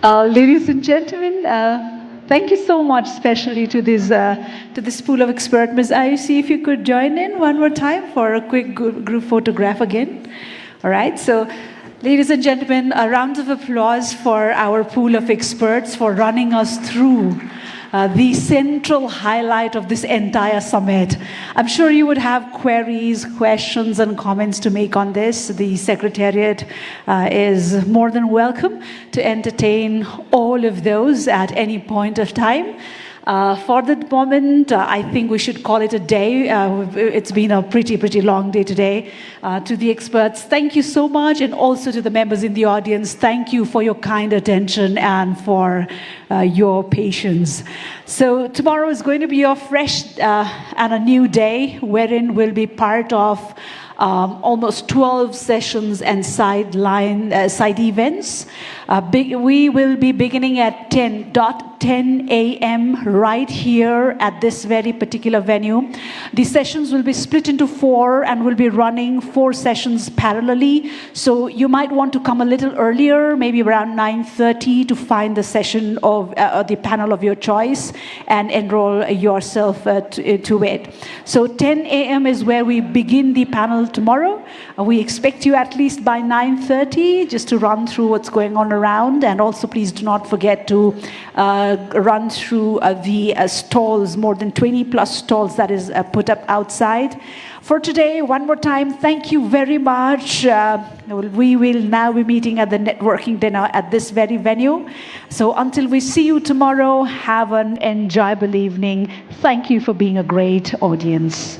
Ladies and gentlemen, thank you so much, especially to this pool of experts. Ms. Ayushi, if you could join in one more time for a quick group photograph again. All right, so ladies and gentlemen, a round of applause for our pool of experts for running us through the central highlight of this entire summit. I'm sure you would have queries, questions, and comments to make on this. The Secretariat is more than welcome to entertain all of those at any point of time. For the moment, I think we should call it a day. It's been a pretty long day today. To the experts, thank you so much, and also to the members in the audience, thank you for your kind attention and for your patience. So tomorrow is going to be a fresh and a new day, wherein we'll be part of almost 12 sessions and side events. We will be beginning at 10 a.m. right here at this very particular venue. The sessions will be split into 4 and will be running 4 sessions parallelly. So you might want to come a little earlier, maybe around 9:30, to find the session of the panel of your choice and enroll yourself to it. So 10 a.m. is where we begin the panel tomorrow. We expect you at least by 9:30 just to run through what's going on around, and also please do not forget to run through the stalls, more than 20 plus stalls that is put up outside. For today, one more time, thank you very much. We will now be meeting at the networking dinner at this very venue. So until we see you tomorrow, have an enjoyable evening. Thank you for being a great audience.